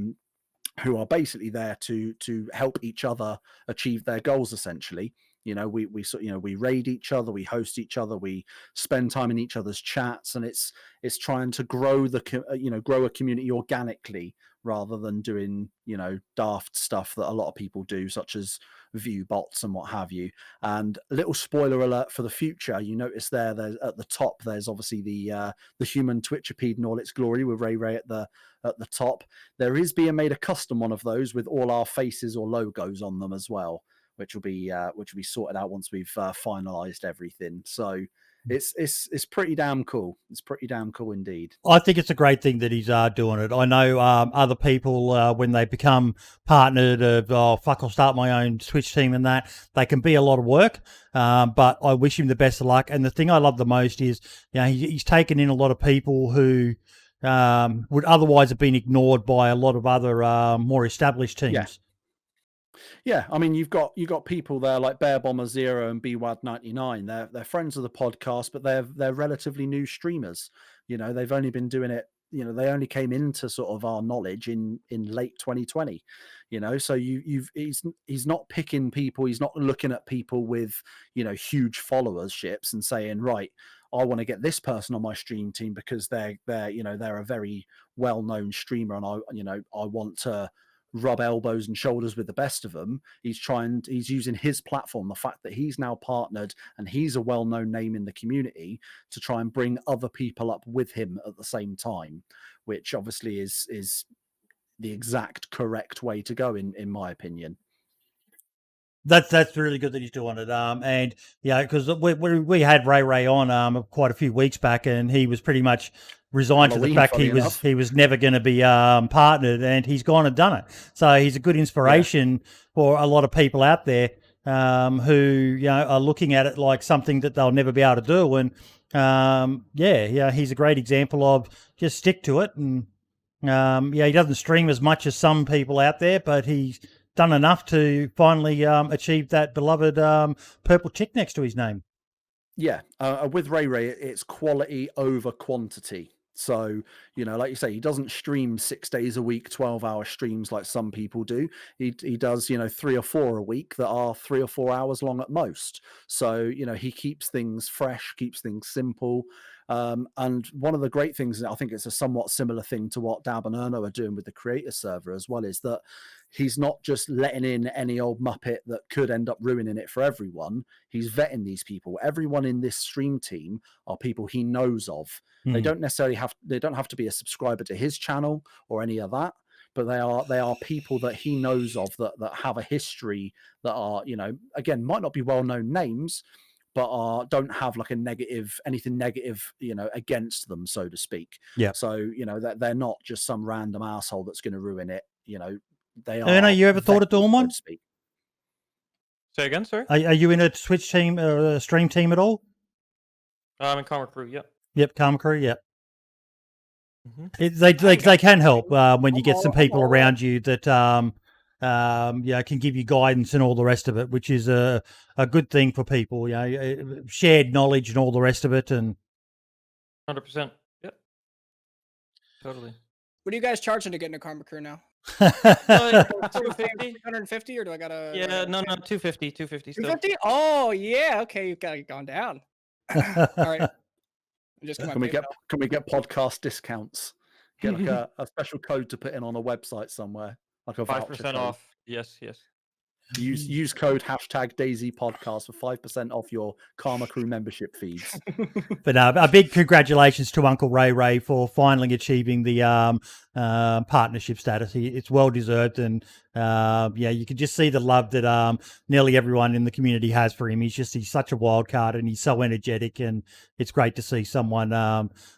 basically there to help each other achieve their goals. Essentially, we raid each other, we host each other, we spend time in each other's chats, and it's trying to grow grow a community organically rather than doing daft stuff that a lot of people do, such as view bots and what have you. And a little spoiler alert for the future, you notice there's at the top, there's obviously the Human Twitchipede in all its glory with Ray Ray at the top. There is being made a custom one of those with all our faces or logos on them as well, which will be sorted out once we've finalized everything. So it's pretty damn cool. It's pretty damn cool indeed. I think it's a great thing that he's doing it. I know other people, when they become partnered I'll start my own Twitch team and that, they can be a lot of work, but I wish him the best of luck. And the thing I love the most is, he's taken in a lot of people who would otherwise have been ignored by a lot of other more established teams. Yeah, I mean, you've got people there like Bear Bomber Zero and BWAF 99. They're friends of the podcast, but they're relatively new streamers. They've only been doing it. They only came into sort of our knowledge in late 2020. So he's not picking people. He's not looking at people with huge followerships and saying, right, I want to get this person on my stream team because they're a very well known streamer, and I want to rub elbows and shoulders with the best of them. He's using his platform, the fact that he's now partnered and he's a well-known name in the community, to try and bring other people up with him at the same time, which obviously is the exact correct way to go in my opinion. That's really good that he's doing it. And because we had Ray Ray on quite a few weeks back, and he was pretty much resigned to the fact he was never going to be partnered, and he's gone and done it. So he's a good inspiration for a lot of people out there who are looking at it like something that they'll never be able to do. And he's a great example of just stick to it. And he doesn't stream as much as some people out there, but he's done enough to finally achieve that beloved purple tick next to his name. Yeah, with Ray Ray, it's quality over quantity. So, like you say, he doesn't stream 6 days a week, 12-hour streams like some people do. He does, 3 or 4 a week that are 3 or 4 hours long at most. So, he keeps things fresh, keeps things simple. And one of the great things, I think it's a somewhat similar thing to what Dab and 3rno are doing with the creator server as well, is that he's not just letting in any old muppet that could end up ruining it for everyone. He's vetting these people. Everyone in this stream team are people he knows of. They don't necessarily have to be a subscriber to his channel or any of that, but they are people that he knows of that have a history, that are, you know, again, might not be well-known names, but don't have like anything negative, you know, against them, so to speak. Yeah. So, you know, that they're not just some random asshole that's going to ruin it. You know, they are. Erno, you ever thought of doing vetted, so one? to speak. Say again, sorry? Are you in a Twitch team or a stream team at all? I'm in Karma Crew, yeah. Yep, Karma Crew, yep. Mm-hmm. They can help when you get some people around you that yeah, can give you guidance and all the rest of it, which is a good thing for people. You know, shared knowledge and all the rest of it, and 100%. Yep. Totally. What are you guys charging to get into Karma Crew now? 250. 150, or do I gotta? Yeah, no, 250, 250 still. 250? Oh yeah, okay, you've gone down. All right. Can we get podcast discounts? Get like a special code to put in on a website somewhere, like a 5% off. Yes. Use code #DayZ podcast for 5% off your Karma Crew membership fees. But a big congratulations to Uncle Ray for finally achieving the partnership status. It's well deserved, and yeah, you can just see the love that nearly everyone in the community has for him. He's such a wild card, and he's so energetic, and it's great to see someone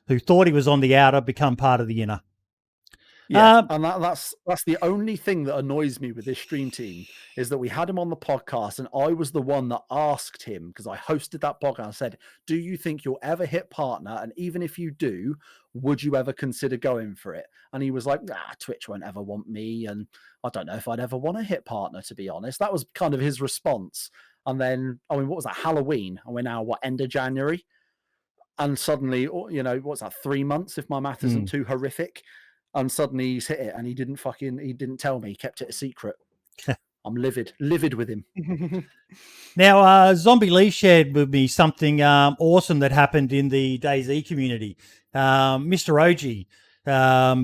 who thought he was on the outer become part of the inner. Yeah, and that's the only thing that annoys me with this stream team, is that we had him on the podcast, and I was the one that asked him, because I hosted that podcast. I said, "Do you think you'll ever hit partner? And even if you do, would you ever consider going for it?" And he was like, "Nah, Twitch won't ever want me, and I don't know if I'd ever want to hit partner, to be honest." That was kind of his response. And then, I mean, what was that? Halloween, and we're now end of January, and suddenly, you know, what's that? 3 months, if my math isn't too horrific. And suddenly he's hit it, and he didn't tell me. He kept it a secret. I'm livid with him. Now, Zombie Lee shared with me something awesome that happened in the DayZ community. Mr. OG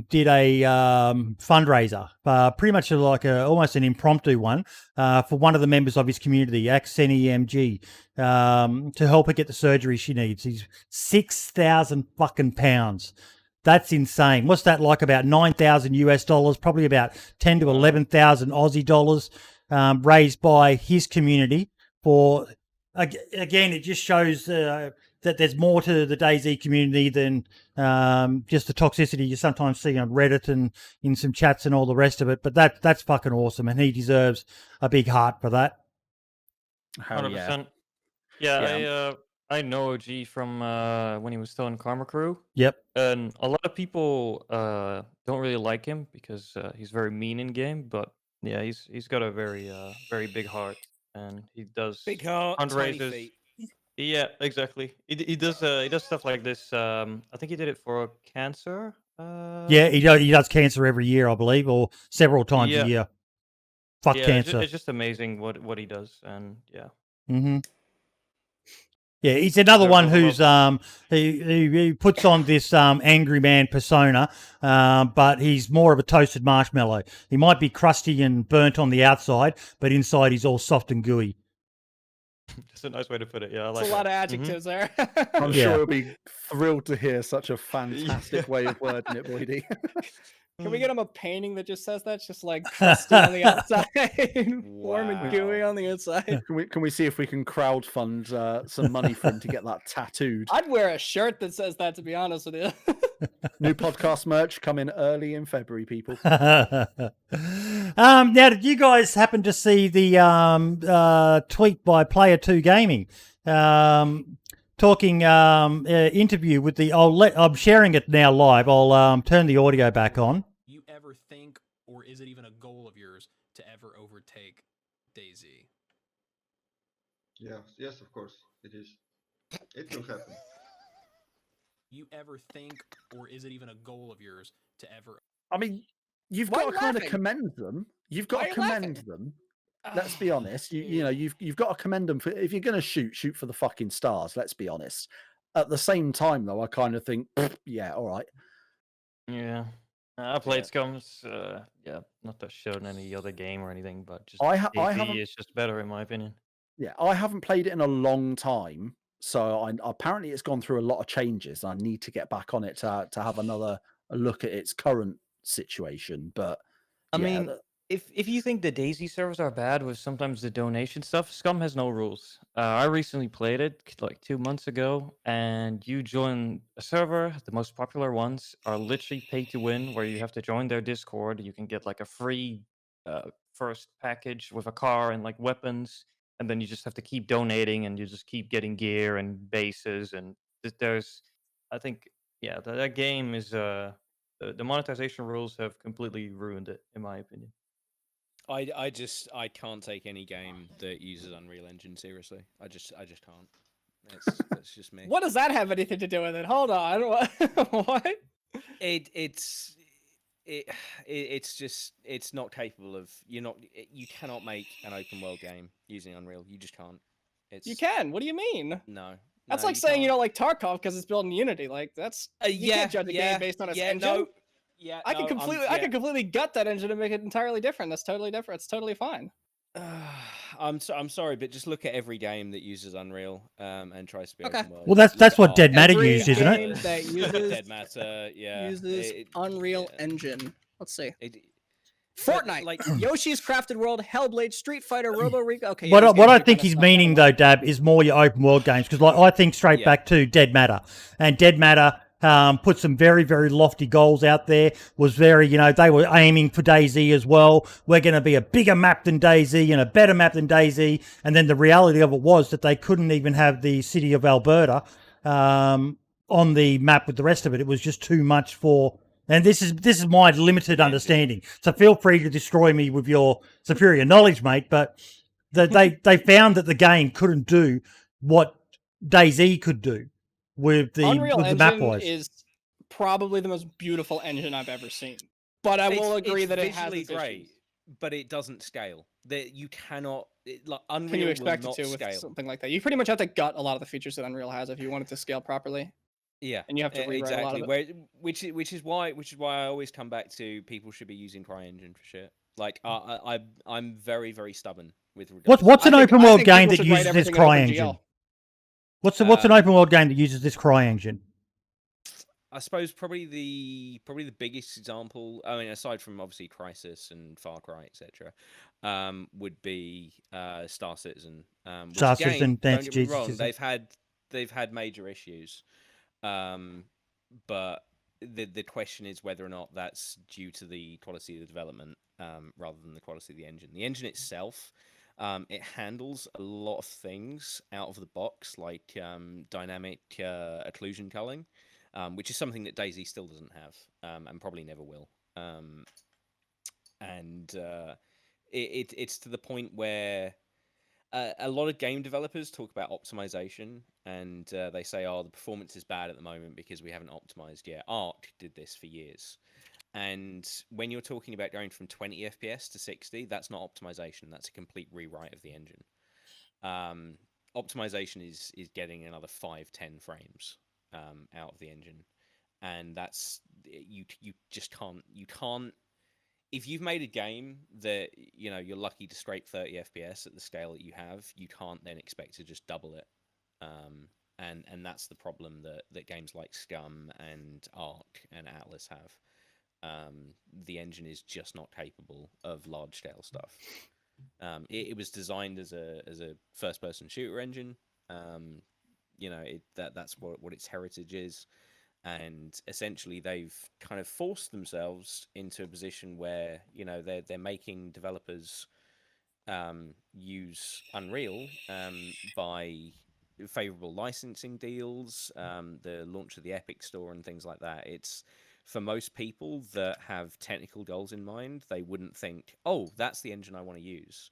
did a fundraiser, pretty much like almost an impromptu one, for one of the members of his community, Accent EMG, to help her get the surgery she needs. He's 6,000 fucking pounds. That's insane. What's that like? About $9,000 US, probably about 10 to 11,000 Aussie dollars, raised by his community. For again, it just shows that there's more to the DayZ community than just the toxicity you sometimes see on Reddit and in some chats and all the rest of it. But that's fucking awesome, and he deserves a big heart for that. 100%. Yeah. I know OG from when he was still in Karma Crew. Yep. And a lot of people don't really like him because he's very mean in game. But yeah, he's got a very big heart, and he does big heart, tiny fundraisers. feet. Yeah, exactly. He does stuff like this. I think he did it for cancer. Yeah, he does cancer every year, I believe, or several times a year. Fuck cancer. It's just amazing what he does, and yeah. Mm-hmm. Yeah, he's another one who's he puts on this angry man persona, but he's more of a toasted marshmallow. He might be crusty and burnt on the outside, but inside he's all soft and gooey. That's a nice way to put it. Yeah, I like That's a lot of adjectives there. I'm sure he'll be thrilled to hear such a fantastic way of wording it, Boydie. Can we get him a painting that just says that? It's just like crusty on the outside, warm and gooey on the inside. Can we see if we can crowdfund some money for him to get that tattooed? I'd wear a shirt that says that, to be honest with you. New podcast merch coming early in February, people. Now, did you guys happen to see the tweet by Player 2 Gaming? Talking interview with the. I'm sharing it now live. I'll turn the audio back on. You ever think, or is it even a goal of yours to ever overtake DayZ? Yes, of course it is. It will happen. You ever think, or is it even a goal of yours to ever? I mean, you've Why got to kind of laughing? commend them. You've got Why to are you commend laughing? them. Let's be honest. You know, you've got to commend them for, if you're going to shoot for the fucking stars. Let's be honest. at the same time, though, I kind of think, yeah, all right. Yeah. I played Scums. Yeah, not to show any other game or anything, but just I DayZ haven't. is just better in my opinion. Yeah, I haven't played it in a long time, so apparently it's gone through a lot of changes. I need to get back on it to have another look at its current situation. But I yeah, mean, if you think the DayZ servers are bad with sometimes the donation stuff, Scum has no rules. I recently played it like 2 months ago, and you join a server. The most popular ones are literally pay to win, where you have to join their Discord. You can get like a free first package with a car and like weapons, and then you just have to keep donating, and you just keep getting gear and bases. And there's, I think, yeah, that game is the monetization rules have completely ruined it, in my opinion. I can't take any game that uses Unreal Engine seriously. I just can't. That's just me. What does that have anything to do with it? Hold on. What? It's just it's not capable of you cannot make an open world game using Unreal. You just can't. You can. What do you mean? No. That's like saying you don't like Tarkov because it's built in Unity. Like that's you can't judge a game based on its engine. No. I can completely gut that engine and make it entirely different. That's totally different. It's totally fine. I'm sorry, but just look at every game that uses Unreal and tries to be open world. Well, that's what Dead Matter used, isn't it? That uses Dead Matter, uses Unreal Engine. Let's see. Fortnite, like Yoshi's Crafted World, Hellblade, Street Fighter, Robo Rig. Okay. What I think he's meaning though, Dab, is more your open world games, because like I think straight back to Dead Matter, and Dead Matter put some very, very lofty goals out there. Was very, they were aiming for DayZ as well. We're going to be a bigger map than DayZ and a better map than DayZ. And then the reality of it was that they couldn't even have the city of Alberta on the map with the rest of it. It was just too much for. And this is my limited understanding. So feel free to destroy me with your superior knowledge, mate. But they found that the game couldn't do what DayZ could do with the Unreal with the map Engine wise. is probably the most beautiful engine I've ever seen. But I will agree that it has its great, issues. but it doesn't scale. That you cannot like Unreal. Can you expect will it to not with scale. something like that? You pretty much have to gut a lot of the features that Unreal has if you want it to scale properly. Yeah, and you have to rewrite a lot of it. Which is why I always come back to people should be using CryEngine for shit. Like I'm very, very stubborn with regards. What's an open world game that uses this CryEngine? What's an open world game that uses this CryEngine? I suppose probably the biggest example. I mean, aside from obviously Crysis and Far Cry, etc., would be Star Citizen. Star Citizen, don't get me wrong, they've had major issues. But the question is whether or not that's due to the quality of the development rather than the quality of the engine. The engine itself, it handles a lot of things out of the box, like dynamic occlusion culling, which is something that DayZ still doesn't have and probably never will. It's to the point where a lot of game developers talk about optimization, and they say, "Oh, the performance is bad at the moment because we haven't optimized yet." Arch did this for years, and when you're talking about going from 20 FPS to 60, that's not optimization. That's a complete rewrite of the engine. Optimization is getting another 5-10 frames out of the engine, and that's you just can't. You can't. If you've made a game that you're lucky to scrape 30 FPS at the scale that you have, you can't then expect to just double it. And that's the problem that games like Scum and Arc and Atlas have. The engine is just not capable of large scale stuff. It was designed as a first person shooter engine. That's what its heritage is. And essentially, they've kind of forced themselves into a position where they're making developers use Unreal by favorable licensing deals, the launch of the Epic Store, and things like that. It's for most people that have technical goals in mind, they wouldn't think, "Oh, that's the engine I want to use."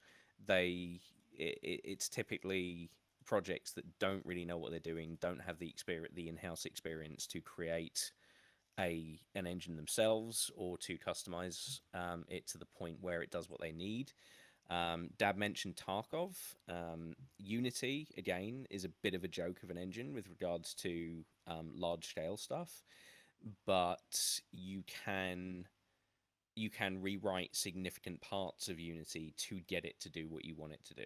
It's typically projects that don't really know what they're doing, don't have the in-house experience to create an engine themselves or to customize it to the point where it does what they need. Dab mentioned Tarkov. Unity, again, is a bit of a joke of an engine with regards to large-scale stuff, but you can rewrite significant parts of Unity to get it to do what you want it to do.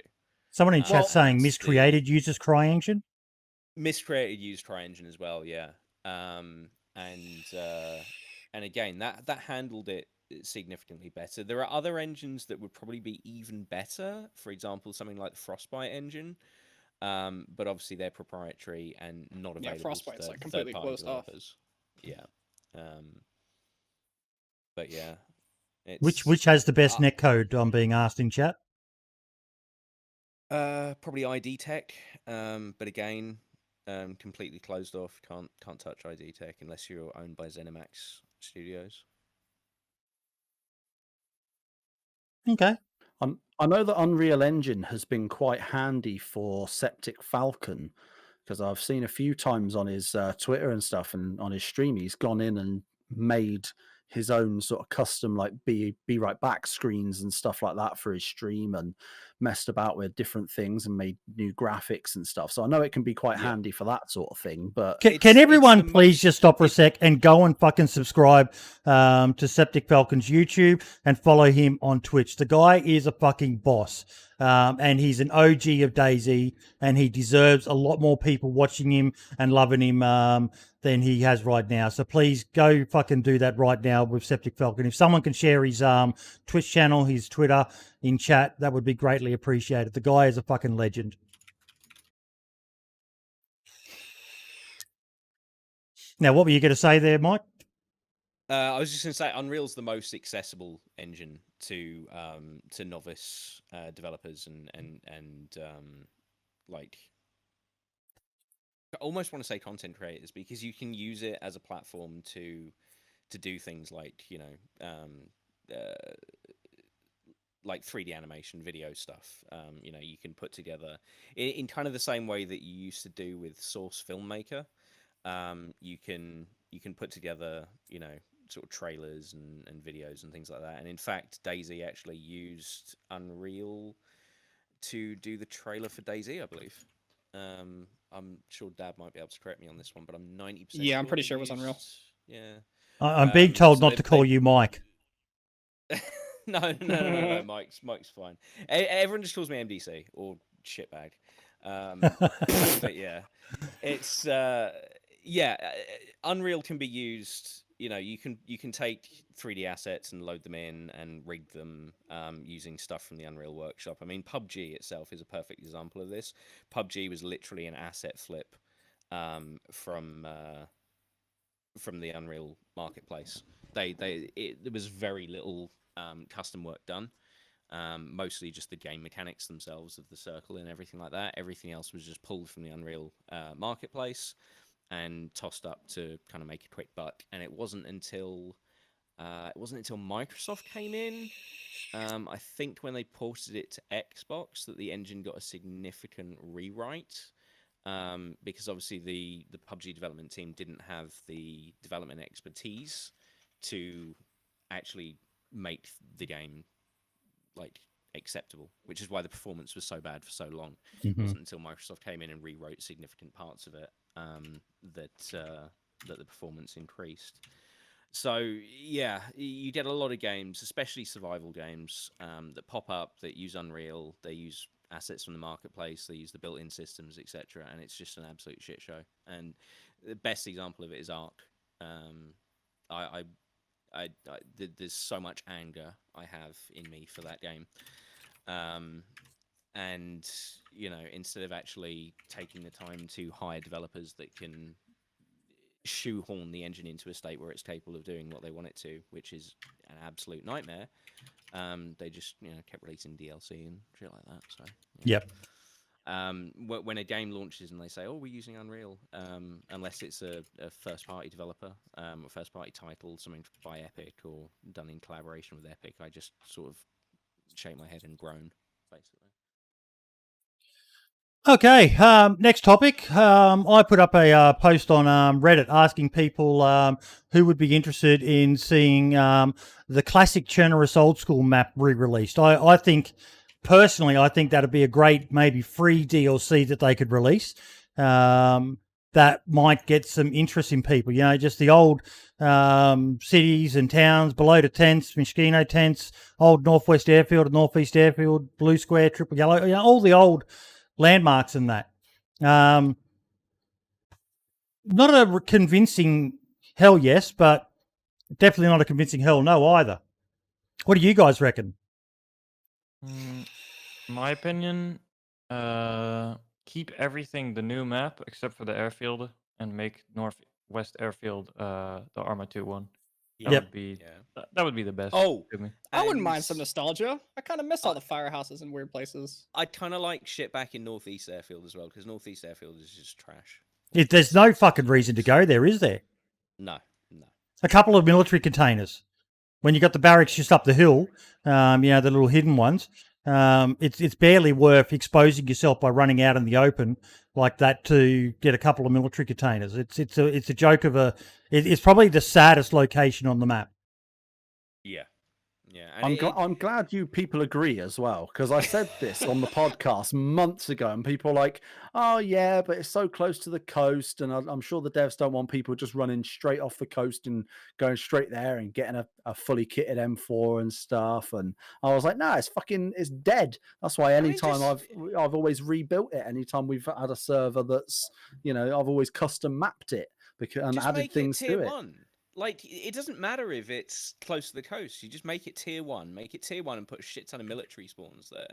Someone in chat saying that's miscreated uses CryEngine. Miscreated used CryEngine as well, yeah. And again, that handled it significantly better. There are other engines that would probably be even better. For example, something like the Frostbite engine, but obviously they're proprietary and not available. Yeah, Frostbite's to like completely third-party closed off. developers. Yeah. But yeah, Which has the best netcode? I'm being asked in chat. Probably ID Tech, but again, completely closed off. Can't touch ID Tech unless you're owned by ZeniMax Studios. Okay. I know that Unreal Engine has been quite handy for Septic Falcon, because I've seen a few times on his Twitter and stuff, and on his stream, he's gone in and made his own sort of custom like be right back screens and stuff like that for his stream, and messed about with different things and made new graphics and stuff. So I know it can be quite handy for that sort of thing. But can everyone please just stop for a sec and go and fucking subscribe to Septic Falcon's YouTube and follow him on Twitch. The guy is a fucking boss. And he's an OG of DayZ, and he deserves a lot more people watching him and loving him than he has right now. So please go fucking do that right now with Septic Falcon. If someone can share his Twitch channel, his Twitter in chat, that would be greatly appreciated. The guy is a fucking legend. Now, what were you going to say there, Mike? I was just going to say Unreal's the most accessible engine to novice developers and like I almost want to say content creators, because you can use it as a platform to do things like, you know, like 3D animation, video stuff. You know, you can put together in kind of the same way that you used to do with Source Filmmaker. You can put together, you know, sort of trailers and videos and things like that. And in fact, DayZ actually used Unreal to do the trailer for DayZ, I believe. I'm sure Dab might be able to correct me on this one, but I'm 90%. Yeah, I'm pretty sure it was Unreal. Yeah. I'm being told not to call you Mike. No, Mike's fine. Everyone just calls me MDC or shitbag. But yeah, it's Unreal can be used. You know, you can take 3D assets and load them in and rig them using stuff from the Unreal Workshop. I mean, PUBG itself is a perfect example of this. PUBG was literally an asset flip from the Unreal Marketplace. There was very little custom work done. Mostly just the game mechanics themselves of the circle and everything like that. Everything else was just pulled from the Unreal Marketplace and tossed up to kind of make a quick buck. And it wasn't until Microsoft came in, I think when they ported it to Xbox, that the engine got a significant rewrite. Because obviously the PUBG development team didn't have the development expertise to actually make the game like acceptable, which is why the performance was so bad for so long. It wasn't until Microsoft came in and rewrote significant parts of it that the performance increased. So yeah, you get a lot of games, especially survival games, that pop up that use Unreal. They use assets from the marketplace. They use the built-in systems, etc., and it's just an absolute shit show. And the best example of it is Ark. There's so much anger I have in me for that game. And, you know, instead of actually taking the time to hire developers that can shoehorn the engine into a state where it's capable of doing what they want it to, which is an absolute nightmare, they just, you know, kept releasing DLC and shit like that. So yeah. Yep. When a game launches and they say, "Oh, we're using Unreal," unless it's a first-party developer, a first-party title, something by Epic or done in collaboration with Epic, I just sort of shake my head and groan, basically. Okay, next topic. I put up a post on Reddit asking people who would be interested in seeing the classic Chernerus Old School map re-released. I think personally, I think that'd be a great maybe free DLC that they could release. That might get some interest in people. You know, just the old cities and towns, below the tents, Mosquito tents, old Northwest Airfield, Northeast Airfield, Blue Square, Triple Yellow, you know, all the old landmarks and that. Not a convincing hell yes, but definitely not a convincing hell no either. What do you guys reckon? My opinion, keep everything the new map except for the airfield and make Northwest Airfield the Arma 2 one. That Yep. would be that would be the best. Oh, to me. I wouldn't mind and some nostalgia. I kind of miss all the firehouses in weird places. I'd kind of like shit back in Northeast Airfield as well, because Northeast Airfield is just trash. There's no fucking reason to go there, is there? No. A couple of military containers. When you got the barracks just up the hill, you know, the little hidden ones, it's barely worth exposing yourself by running out in the open like that to get a couple of military containers. It's a joke of a. It's probably the saddest location on the map. Yeah. And I'm glad you people agree as well, because I said this on the podcast months ago, and people are like, "Oh yeah, but it's so close to the coast," and I'm sure the devs don't want people just running straight off the coast and going straight there and getting a fully kitted M4 and stuff. And I was like, "No, it's dead." That's why anytime I've always rebuilt it. Anytime we've had a server that's, you know, I've always custom mapped it and just added make things it tier to it. 1. Like, it doesn't matter if it's close to the coast. You just make it tier 1. Make it tier 1 and put a shit ton of military spawns there.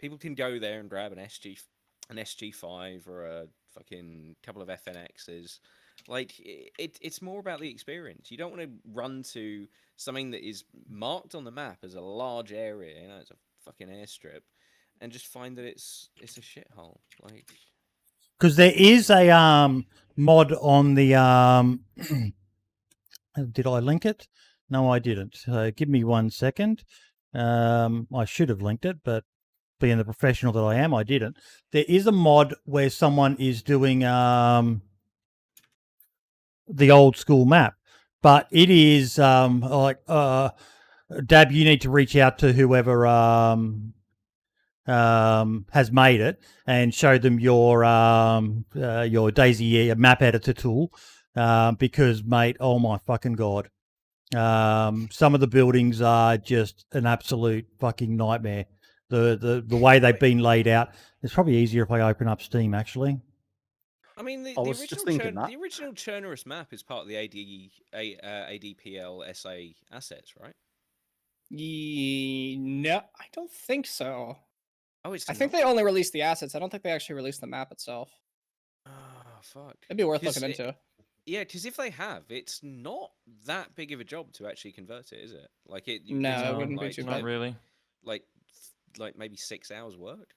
People can go there and grab an SG5 or a fucking couple of FNXs. Like, it's more about the experience. You don't want to run to something that is marked on the map as a large area, you know, it's a fucking airstrip, and just find that it's a shithole. Like, Because there is a mod on the did I link it? No, I didn't. Give me 1 second. I should have linked it, but being the professional that I am, I didn't. There is a mod where someone is doing the old school map, but it is like Dab, you need to reach out to whoever has made it and show them your DayZ map editor tool, because mate, oh my fucking god, some of the buildings are just an absolute fucking nightmare. The way they've been laid out. It's probably easier if I open up Steam actually. I mean, the was just thinking that. the original Churnerus map is part of the ADPL SA assets, right? No, I don't think so. Oh, it's. I think they only released the assets. I don't think they actually released the map itself. Oh, fuck. It'd be worth 'Cause looking into. Yeah, because if they have, it's not that big of a job to actually convert it, is it? Like it. No, it's it not wouldn't be like, too Not bad. really. Like maybe 6 hours work.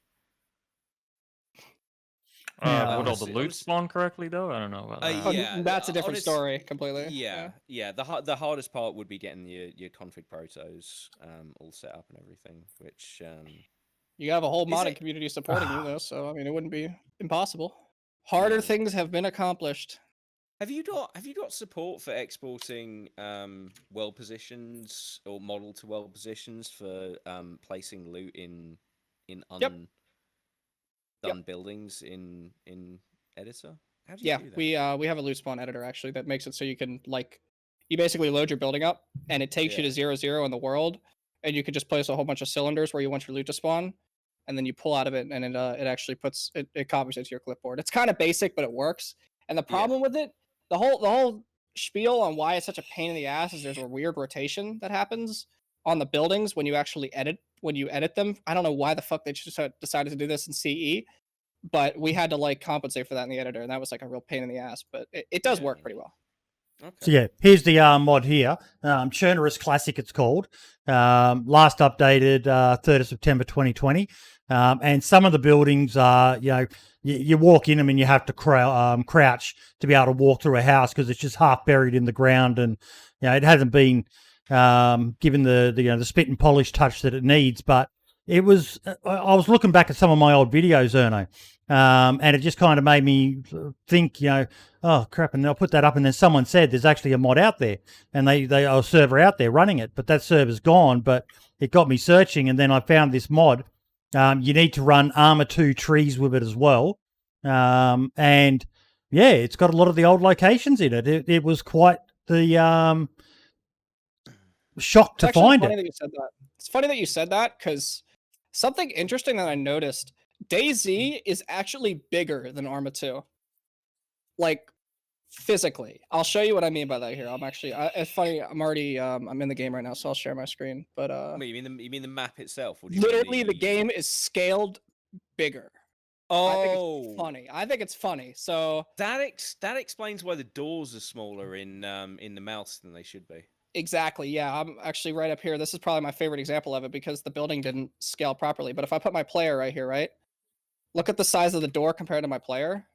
Yeah, Would all the honestly- loot spawn correctly though? I don't know about that. Oh, yeah, that's a different honest- story completely. Yeah. The hardest part would be getting your config protos all set up and everything, which You have a whole Is modding it- community supporting you though, so I mean it wouldn't be impossible. Harder Yeah. things have been accomplished. Have you got support for exporting world positions or model to world positions for placing loot in undone buildings in editor? How do you Yeah, do that? we have a loot spawn editor actually that makes it so you can you basically load your building up and it takes you to 0-0 in the world, and you could just place a whole bunch of cylinders where you want your loot to spawn, and then you pull out of it and it actually puts it copies it to your clipboard. It's kind of basic, but it works. And the problem with it, the whole spiel on why it's such a pain in the ass is there's a weird rotation that happens on the buildings when you actually edit them. I don't know why the fuck they just decided to do this in CE, but we had to compensate for that in the editor, and that was a real pain in the ass. But it does work pretty well. Okay. So yeah, here's the mod here. Churnerus Classic, it's called. Last updated 3rd of September 2020. And some of the buildings are, you walk in them and you have to crouch to be able to walk through a house because it's just half buried in the ground, and it hasn't been given the spit and polish touch that it needs. But it was. I was looking back at some of my old videos, 3rno, and it just kind of made me think, oh crap, and I'll put that up, and then someone said there's actually a mod out there, and they are a server out there running it, but that server's gone. But it got me searching, and then I found this mod. You need to run Armor 2 trees with it as well. And yeah, it's got a lot of the old locations in it. It was quite the shock to It's actually find funny it. that you said that. It's funny that you said that because something interesting that I noticed, DayZ is actually bigger than Arma 2. Like, physically. I'll show you what I mean by that here. I'm actually, it's funny, I'm already, I'm in the game right now, so I'll share my screen. But Wait, you mean the map itself? Or do you mean literally, the game is scaled bigger. Oh, I think it's funny. I think it's funny. So that explains why the doors are smaller in the mouse than they should be. exactly, yeah. I'm actually right up here. This is probably my favorite example of it because the building didn't scale properly. But if I put my player right here, right? Look at the size of the door compared to my player.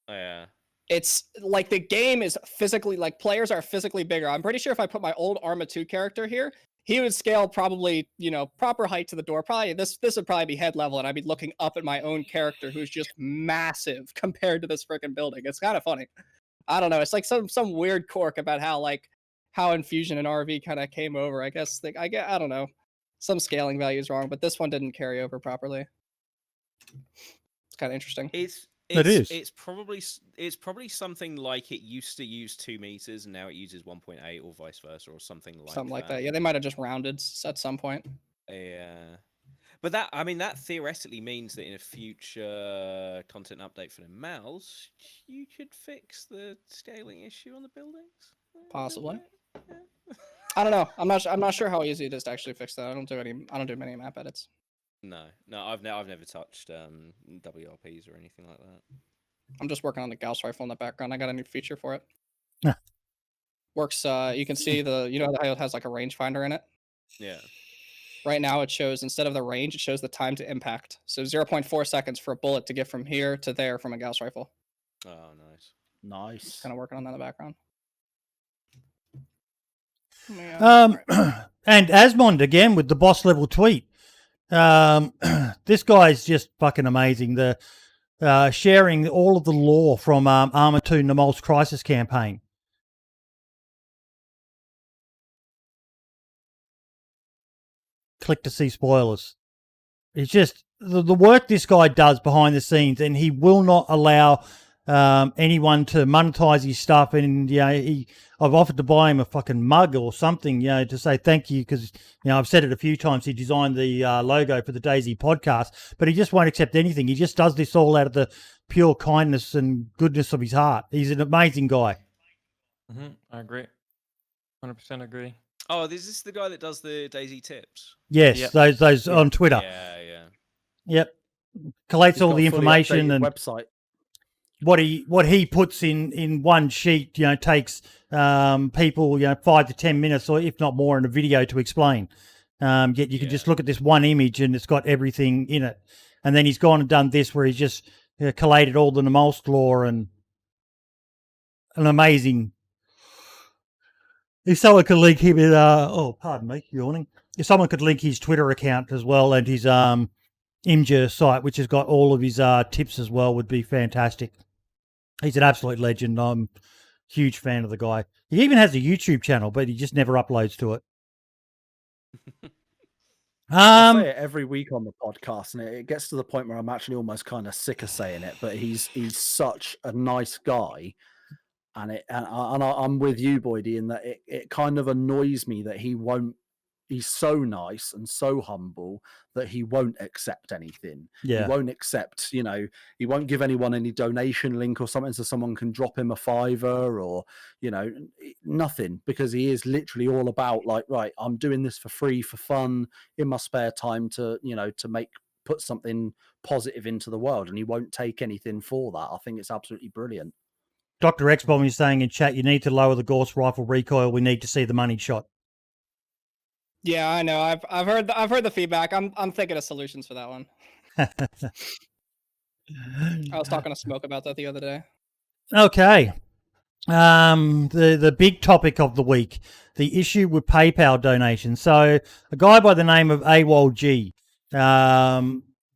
Oh, yeah. It's like the game is physically, like players are physically bigger. I'm pretty sure if I put my old Arma 2 character here, he would scale probably, you know, proper height to the door. Probably this would probably be head level, and I'd be looking up at my own character who's just massive compared to this freaking building. It's kind of funny. I don't know. It's like some weird quirk about how Infusion and RV kind of came over. I guess I don't know. Some scaling value is wrong, but this one didn't carry over properly. It's kind of interesting. It's probably something like it used to use 2 meters and now it uses 1.8 or vice versa or something like that. Yeah, they might have just rounded at some point. Yeah, but that theoretically means that in a future content update for the mouse, you could fix the scaling issue on the buildings. Possibly. Yeah. I don't know. I'm not sure how easy it is to actually fix that. I don't do many map edits. No, I've never touched WRPs or anything like that. I'm just working on the Gauss rifle in the background. I got a new feature for it. Yeah. Works. You can see how it has like a rangefinder in it. Yeah. Right now it shows, instead of the range, it shows the time to impact. So 0.4 seconds for a bullet to get from here to there from a Gauss rifle. Oh, nice. Nice. Kind of working on that in the background. And Asmond again with the boss level tweet. This guy's just fucking amazing. The sharing all of the lore from Arma 2 Namol's Crisis campaign. Click to see spoilers. It's just the work this guy does behind the scenes, and he will not allow anyone to monetize his stuff. And I've offered to buy him a fucking mug or something, to say thank you, because I've said it a few times. He designed the logo for the DayZ podcast, but he just won't accept anything. He just does this all out of the pure kindness and goodness of his heart. He's an amazing guy. I agree. 100% agree. Oh, is this the guy that does the DayZ tips? Yes, Yep. those on Twitter. Yeah. Yep, collates He's all got the a fully information updated and website. what he puts in one sheet, takes people 5 to 10 minutes or if not more in a video to explain. Yet you can just look at this one image and it's got everything in it. And then he's gone and done this where he's just collated all the Namolsk lore and an amazing. If someone could link him in, pardon me, yawning. If someone could link his Twitter account as well and his Imgur site, which has got all of his tips as well, would be fantastic. He's an absolute legend. I'm a huge fan of the guy. He even has a YouTube channel, but he just never uploads to it. I say it every week on the podcast, and it gets to the point where I'm actually almost kind of sick of saying it. But he's such a nice guy, and I'm with you, Boydie, in that it kind of annoys me that he won't. He's so nice and so humble that he won't accept anything. Yeah. He won't accept, he won't give anyone any donation link or something so someone can drop him a $5 or, nothing, because he is literally all about like, right, I'm doing this for free, for fun, in my spare time to, to put something positive into the world. And he won't take anything for that. I think it's absolutely brilliant. Dr. X-Bomb is saying in chat, you need to lower the Gauss rifle recoil. We need to see the money shot. Yeah, I know. I've heard the feedback. I'm thinking of solutions for that one. I was talking to Smoke about that the other day. Okay. The big topic of the week, the issue with PayPal donations. So a guy by the name of AWOLG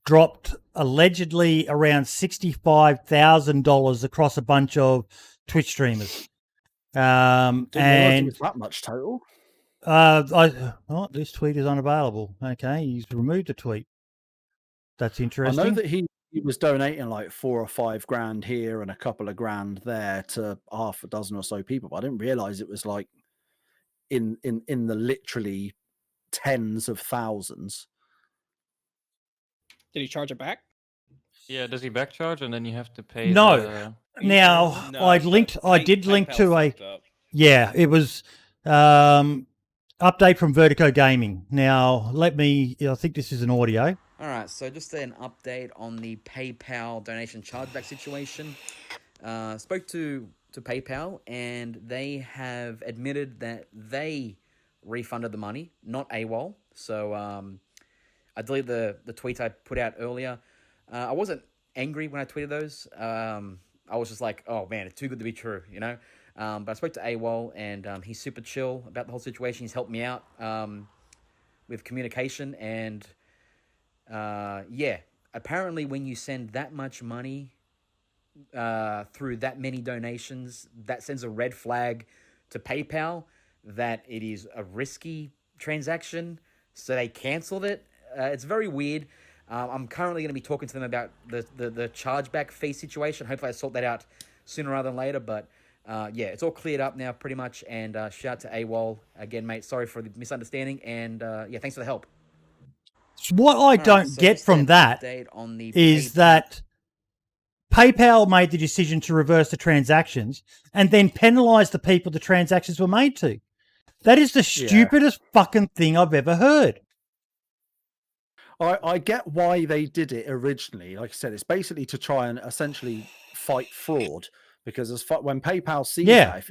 dropped allegedly around $65,000 across a bunch of Twitch streamers. Didn't realize it was that much total. This tweet is unavailable. Okay, he's removed the tweet. That's I interesting. know that he was donating like 4 or 5 grand here and a couple of grand there to half a dozen or so people. But I didn't realize it was like in the literally tens of thousands. Did he charge it back? Yeah, does he back charge and then you have to pay? No. Now No, I but did link PayPal to a fucked up. yeah. It was update from Vertigo Gaming. Now I think this is an audio. All right, so just an update on the PayPal donation chargeback situation. Spoke to PayPal, and they have admitted that they refunded the money, not AWOL. So I deleted the tweet I put out earlier. I wasn't angry when I tweeted those. I was just like, oh man, it's too good to be true, you know? But I spoke to AWOL, and he's super chill about the whole situation. He's helped me out with communication, and yeah, apparently when you send that much money through that many donations, that sends a red flag to PayPal that it is a risky transaction, so they canceled it. It's very weird. I'm currently going to be talking to them about the chargeback fee situation. Hopefully I sort that out sooner rather than later, but yeah, it's all cleared up now pretty much, and shout out to AWOL again, mate. Sorry for the misunderstanding, and yeah, thanks for the help. What I don't get from that is that PayPal made the decision to reverse the transactions and then penalise the people the transactions were made to. That is the stupidest fucking thing I've ever heard. I get why they did it originally. Like I said, it's basically to try and essentially fight fraud. Because when PayPal sees that,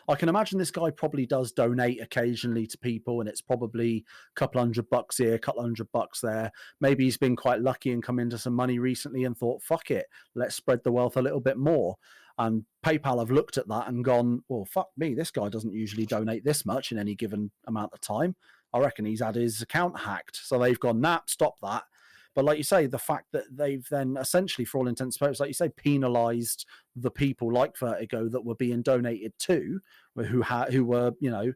I can imagine this guy probably does donate occasionally to people, and it's probably a couple $100 here, a couple $100 there. Maybe he's been quite lucky and come into some money recently and thought, fuck it, let's spread the wealth a little bit more. And PayPal have looked at that and gone, well, fuck me, this guy doesn't usually donate this much in any given amount of time. I reckon he's had his account hacked. So they've gone, nah, stop that. But like you say, the fact that they've then essentially, for all intents and purposes, like you say, penalised the people like Vertigo that were being donated to, who were, you know,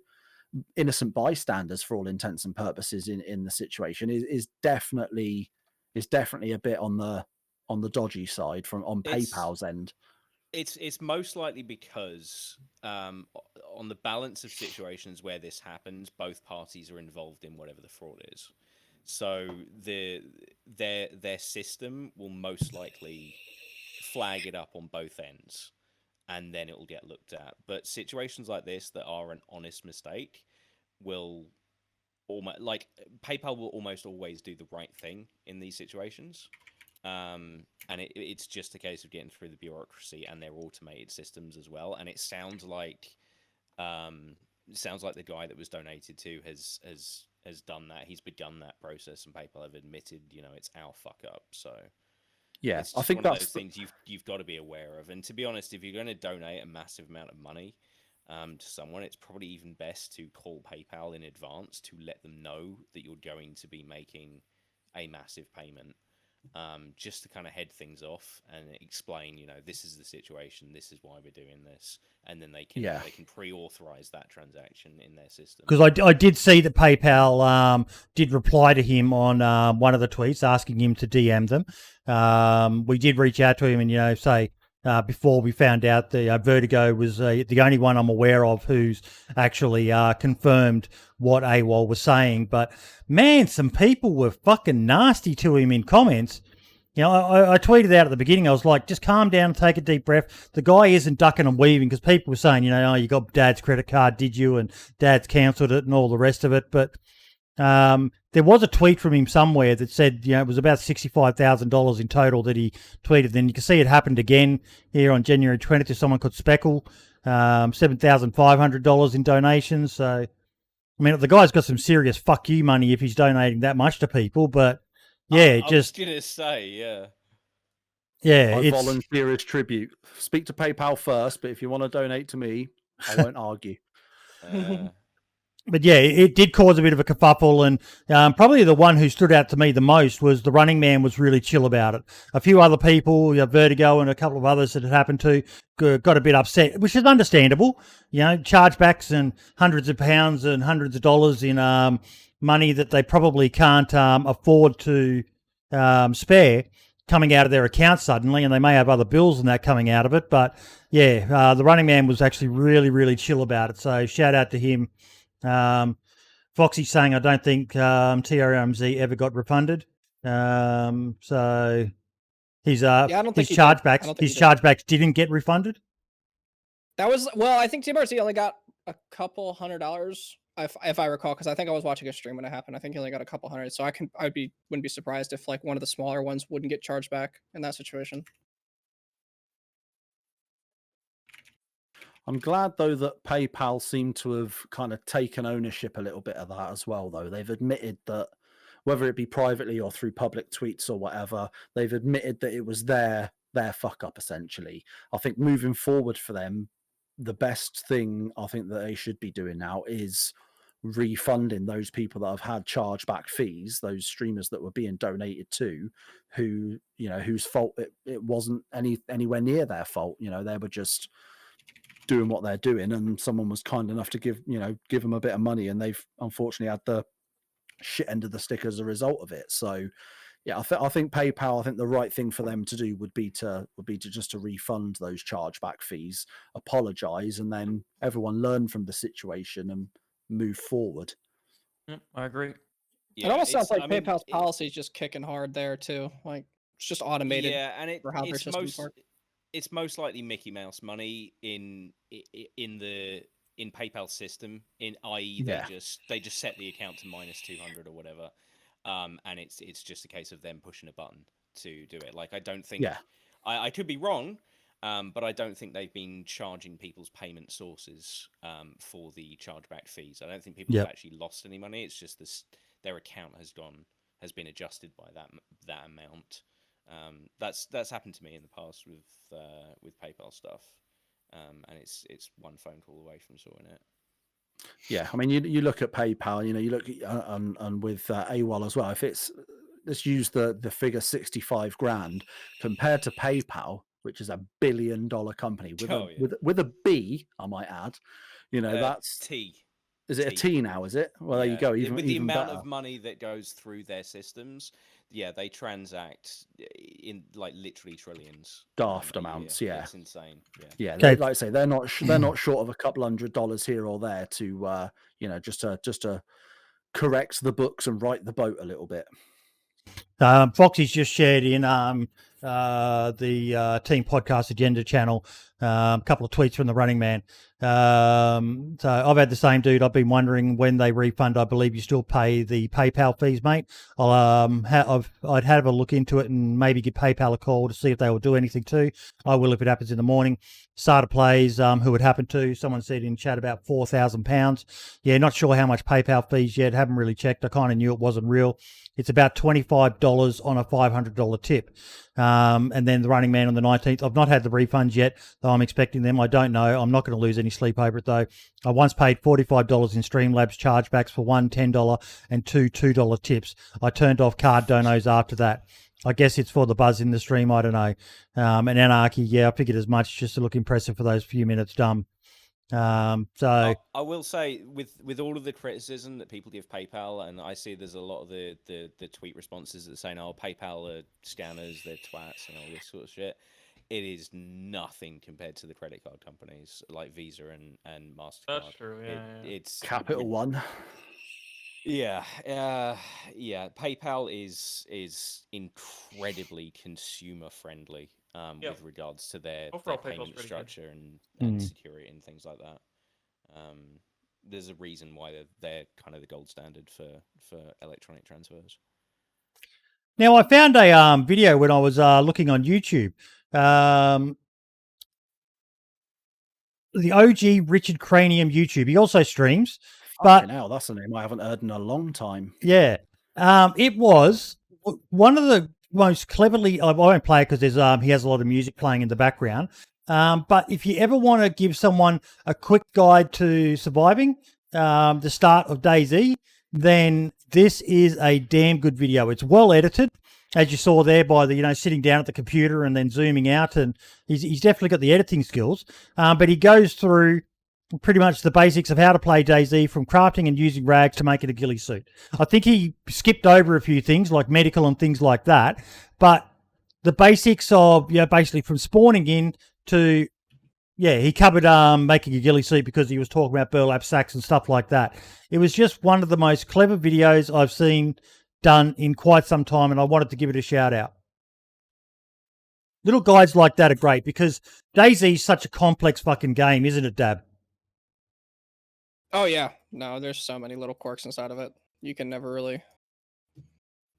innocent bystanders for all intents and purposes in the situation is definitely a bit on the dodgy side on PayPal's end. It's most likely because on the balance of situations where this happens, both parties are involved in whatever the fraud is. So their system will most likely flag it up on both ends, and then it will get looked at. But situations like this that are an honest mistake will PayPal will almost always do the right thing in these situations. And it's just a case of getting through the bureaucracy and their automated systems as well. And it sounds like the guy that was donated to has done that. He's begun that process, and PayPal have admitted, you know, it's our fuck up. So yeah, it's I think one that's of those things you've got to be aware of. And to be honest, if you're going to donate a massive amount of money to someone, it's probably even best to call PayPal in advance to let them know that you're going to be making a massive payment, just to kind of head things off and explain, you know, this is the situation, this is why we're doing this, and then they can pre-authorize that transaction in their system. Because I did see that PayPal did reply to him on one of the tweets asking him to DM them. We did reach out to him and, you know, say before we found out the Vertigo was the only one I'm aware of who's actually confirmed what AWOL was saying. But man, some people were fucking nasty to him in comments. You know, I tweeted out at the beginning, I was like, just calm down, take a deep breath. The guy isn't ducking and weaving, because people were saying, you know, oh, you got Dad's credit card, did you? And Dad's cancelled it and all the rest of it. But there was a tweet from him somewhere that said, you know, it was about $65,000 in total that he tweeted. Then you can see it happened again here on January 20th to someone called Speckle, $7,500 in donations. So, I mean, the guy's got some serious fuck you money if he's donating that much to people, but yeah, I was gonna say, yeah, I volunteer as tribute. Speak to PayPal first, but if you want to donate to me, I won't argue. But yeah, it did cause a bit of a kerfuffle, and probably the one who stood out to me the most was the Running Man was really chill about it. A few other people, you know, Vertigo and a couple of others that it happened to, got a bit upset, which is understandable. You know, chargebacks and hundreds of pounds and hundreds of dollars in money that they probably can't afford to spare coming out of their account suddenly, and they may have other bills and that coming out of it. But yeah, the running man was actually really, really chill about it. So shout out to him. Foxy's saying, I don't think TRMZ ever got refunded. So his I don't think his he did. I don't chargebacks think his he did. chargebacks didn't get refunded. That was, well, I think TMRC only got a couple $100, if I recall, because I think I was watching a stream when it happened. I think he only got a couple hundred. So wouldn't be surprised if like one of the smaller ones wouldn't get charged back in that situation. I'm glad though that PayPal seem to have kind of taken ownership a little bit of that as well, though. They've admitted that, whether it be privately or through public tweets or whatever, they've admitted that it was their fuck up, essentially. I think moving forward for them, the best thing I think that they should be doing now is refunding those people that have had chargeback fees, those streamers that were being donated to, who, you know, whose fault it wasn't anywhere near their fault. You know, they were just doing what they're doing, and someone was kind enough to give them a bit of money, and they've unfortunately had the shit end of the stick as a result of it. So yeah, I think PayPal, I think the right thing for them to do would be to just to refund those chargeback fees, apologize, and then everyone learn from the situation and move forward. Yep, I agree. It almost sounds like PayPal's policy is just kicking hard there too. Like it's just automated. Yeah, and for how their systems work. It's most likely Mickey Mouse money in PayPal's system, i.e. they just set the account to -200 or whatever, and it's just a case of them pushing a button to do it. Like I don't think I could be wrong, but I don't think they've been charging people's payment sources for the chargeback fees. I don't think people have actually lost any money. It's just their account has been adjusted by that amount. That's happened to me in the past with PayPal stuff, and it's one phone call away from sorting it. Yeah, I mean, you look at PayPal, you look at, and with AWOL as well. If it's, let's use the figure 65 grand compared to PayPal, which is $1 billion company with a B, I might add. That's T. Is it a T now? Is it? Well, there you go. With the amount better. of money that goes through their systems, they transact in like literally trillions. Daft amounts, yeah. It's insane. Yeah. Like I say, they're not short of a couple $100 here or there to just to correct the books and right the boat a little bit. Foxy's just shared in the Team Podcast Agenda channel a couple of tweets from the running man. So I've had the same, dude. I've been wondering when they refund. I believe you still pay the PayPal fees, mate. I'd have a look into it and maybe give PayPal a call to see if they will do anything too. I will if it happens in the morning. Starter plays, who it happened to. Someone said in chat about £4,000. Yeah, not sure how much PayPal fees yet. Haven't really checked. I kind of knew it wasn't real. It's about $25 on a $500 tip. And then the running man on the 19th. I've not had the refunds yet, though I'm expecting them. I don't know. I'm not going to lose any sleep over it, though. I once paid $45 in Streamlabs chargebacks for one $10 and two $2 tips. I turned off card donos after that. I guess it's for the buzz in the stream. I don't know. And Anarchy, I figured as much just to look impressive for those few minutes dumb. So I will say with all of the criticism that people give PayPal, and I see there's a lot of the tweet responses that are saying, "Oh, PayPal are scanners, they're twats," and all this sort of shit. It is nothing compared to the credit card companies like Visa and Mastercard. That's true. Yeah, it's Capital One. Yeah. PayPal is incredibly consumer friendly. With regards to their payment structure and security and things like that. There's a reason why they're kind of the gold standard for electronic transfers. now I found a video when I was looking on YouTube. The OG Richard Cranium YouTube. He also streams. But now that's a name I haven't heard in a long time. Yeah. It was one of the most cleverly, I won't play it because he has a lot of music playing in the background. But if you ever want to give someone a quick guide to surviving the start of DayZ, then this is a damn good video. It's well edited, as you saw there by the, sitting down at the computer and then zooming out, and he's definitely got the editing skills. But he goes through pretty much the basics of how to play DayZ, from crafting and using rags to making a ghillie suit. I think he skipped over a few things like medical and things like that, but the basics of, basically from spawning in to, he covered making a ghillie suit because he was talking about burlap sacks and stuff like that. It was just one of the most clever videos I've seen done in quite some time, and I wanted to give it a shout out. Little guides like that are great because DayZ is such a complex fucking game, isn't it, Dab? Oh yeah, no, there's so many little quirks inside of it. You can never really.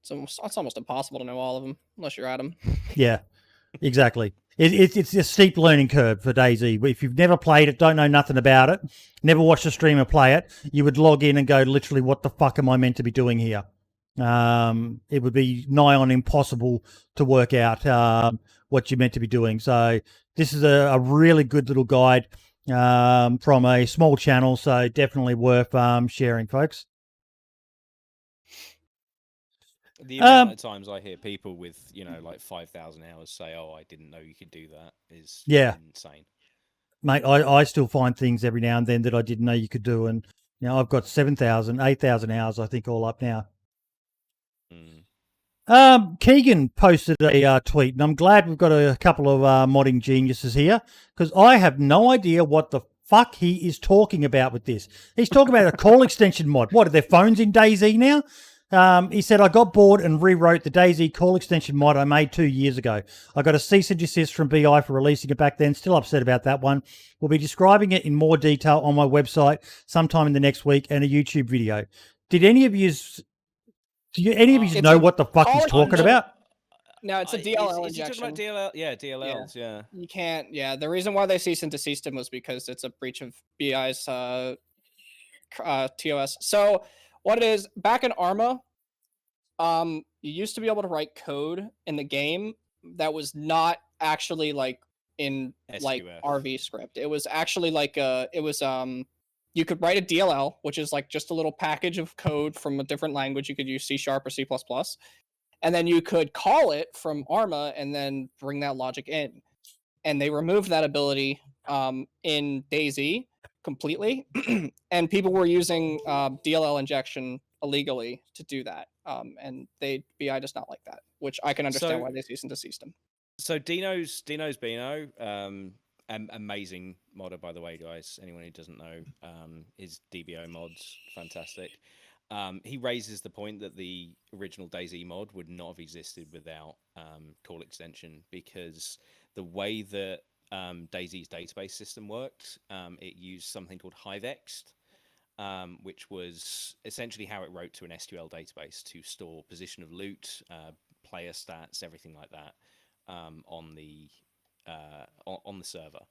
It's almost impossible to know all of them unless you're at them. Yeah, exactly. It's a steep learning curve for DayZ. If you've never played it, don't know nothing about it, never watched a streamer play it, you would log in and go, literally, what the fuck am I meant to be doing here? It would be nigh on impossible to work out what you're meant to be doing. So this is a really good little guide from a small channel, so definitely worth sharing, folks. The amount of times I hear people with, like 5,000 hours say, "Oh, I didn't know you could do that," is insane. Mate, I still find things every now and then that I didn't know you could do, and I've got 7,000, 8,000 hours, I think, all up now. Keegan posted a tweet, and I'm glad we've got a couple of modding geniuses here, because I have no idea what the fuck he is talking about with this. He's talking about a call extension mod. What, are their phones in DayZ now? He said, I got bored and rewrote the DayZ call extension mod I made 2 years ago. I got a cease and desist from BI for releasing it back then. Still upset about that one. We'll be describing it in more detail on my website sometime in the next week and a YouTube video. Did any of you know what the fuck he's talking about? No, it's a DLL is injection. Talking about DLLs, yeah. You can't, the reason why they cease and desist him was because it's a breach of BI's TOS. So what it is, back in Arma, you used to be able to write code in the game that was not actually like in SQF. Like RV script. It was actually like you could write a DLL, which is like just a little package of code from a different language. You could use C# or C++, and then you could call it from Arma and then bring that logic in. And they removed that ability in DayZ completely, and people were using DLL injection illegally to do that, and BI does not like that, which I can understand why they cease and desist them. So Dino's Bino, amazing modder, by the way, guys. Anyone who doesn't know, his DBO mod's fantastic. He raises the point that the original DayZ mod would not have existed without call extension, because the way that DayZ's database system worked, it used something called HiveExt, which was essentially how it wrote to an SQL database to store position of loot, player stats, everything like that on the server.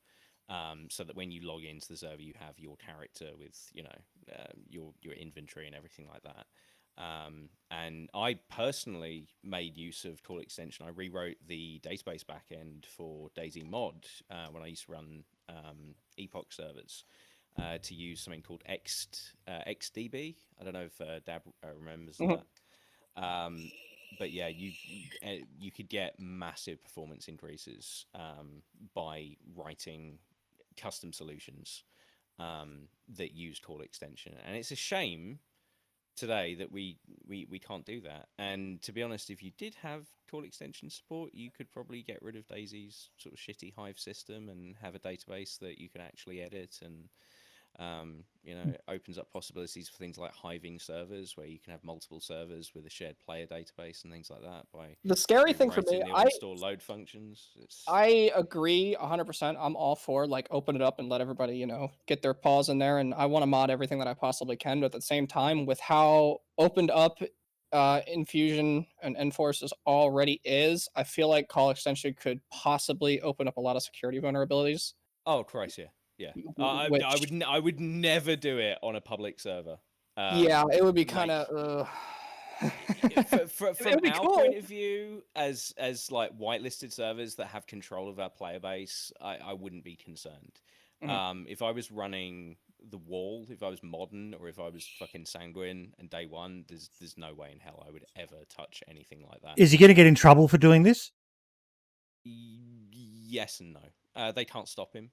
So that when you log into the server, you have your character with your inventory and everything like that. And I personally made use of call extension. I rewrote the database backend for DayZ mod when I used to run Epoch servers to use something called XDB. I don't know if Dab remembers that. But yeah, you could get massive performance increases by writing custom solutions that use call extension, and it's a shame today that we can't do that. And to be honest, if you did have call extension support, you could probably get rid of DayZ's sort of shitty Hive system and have a database that you can actually edit, and it opens up possibilities for things like hiving servers, where you can have multiple servers with a shared player database and things like that. The scary thing for me, I install load functions. I agree 100%. I'm all for open it up and let everybody get their paws in there, and I want to mod everything that I possibly can. But at the same time, with how opened up Infusion and Enforce already is, I feel like call extension could possibly open up a lot of security vulnerabilities. Oh Christ, yeah. Yeah, I would never do it on a public server. It would be kind of. From our point of view, as like whitelisted servers that have control of our player base, I wouldn't be concerned. If I was running the wall, if I was modern, or if I was fucking sanguine and day one, there's no way in hell I would ever touch anything like that. Is he going to get in trouble for doing this? Yes and no. They can't stop him.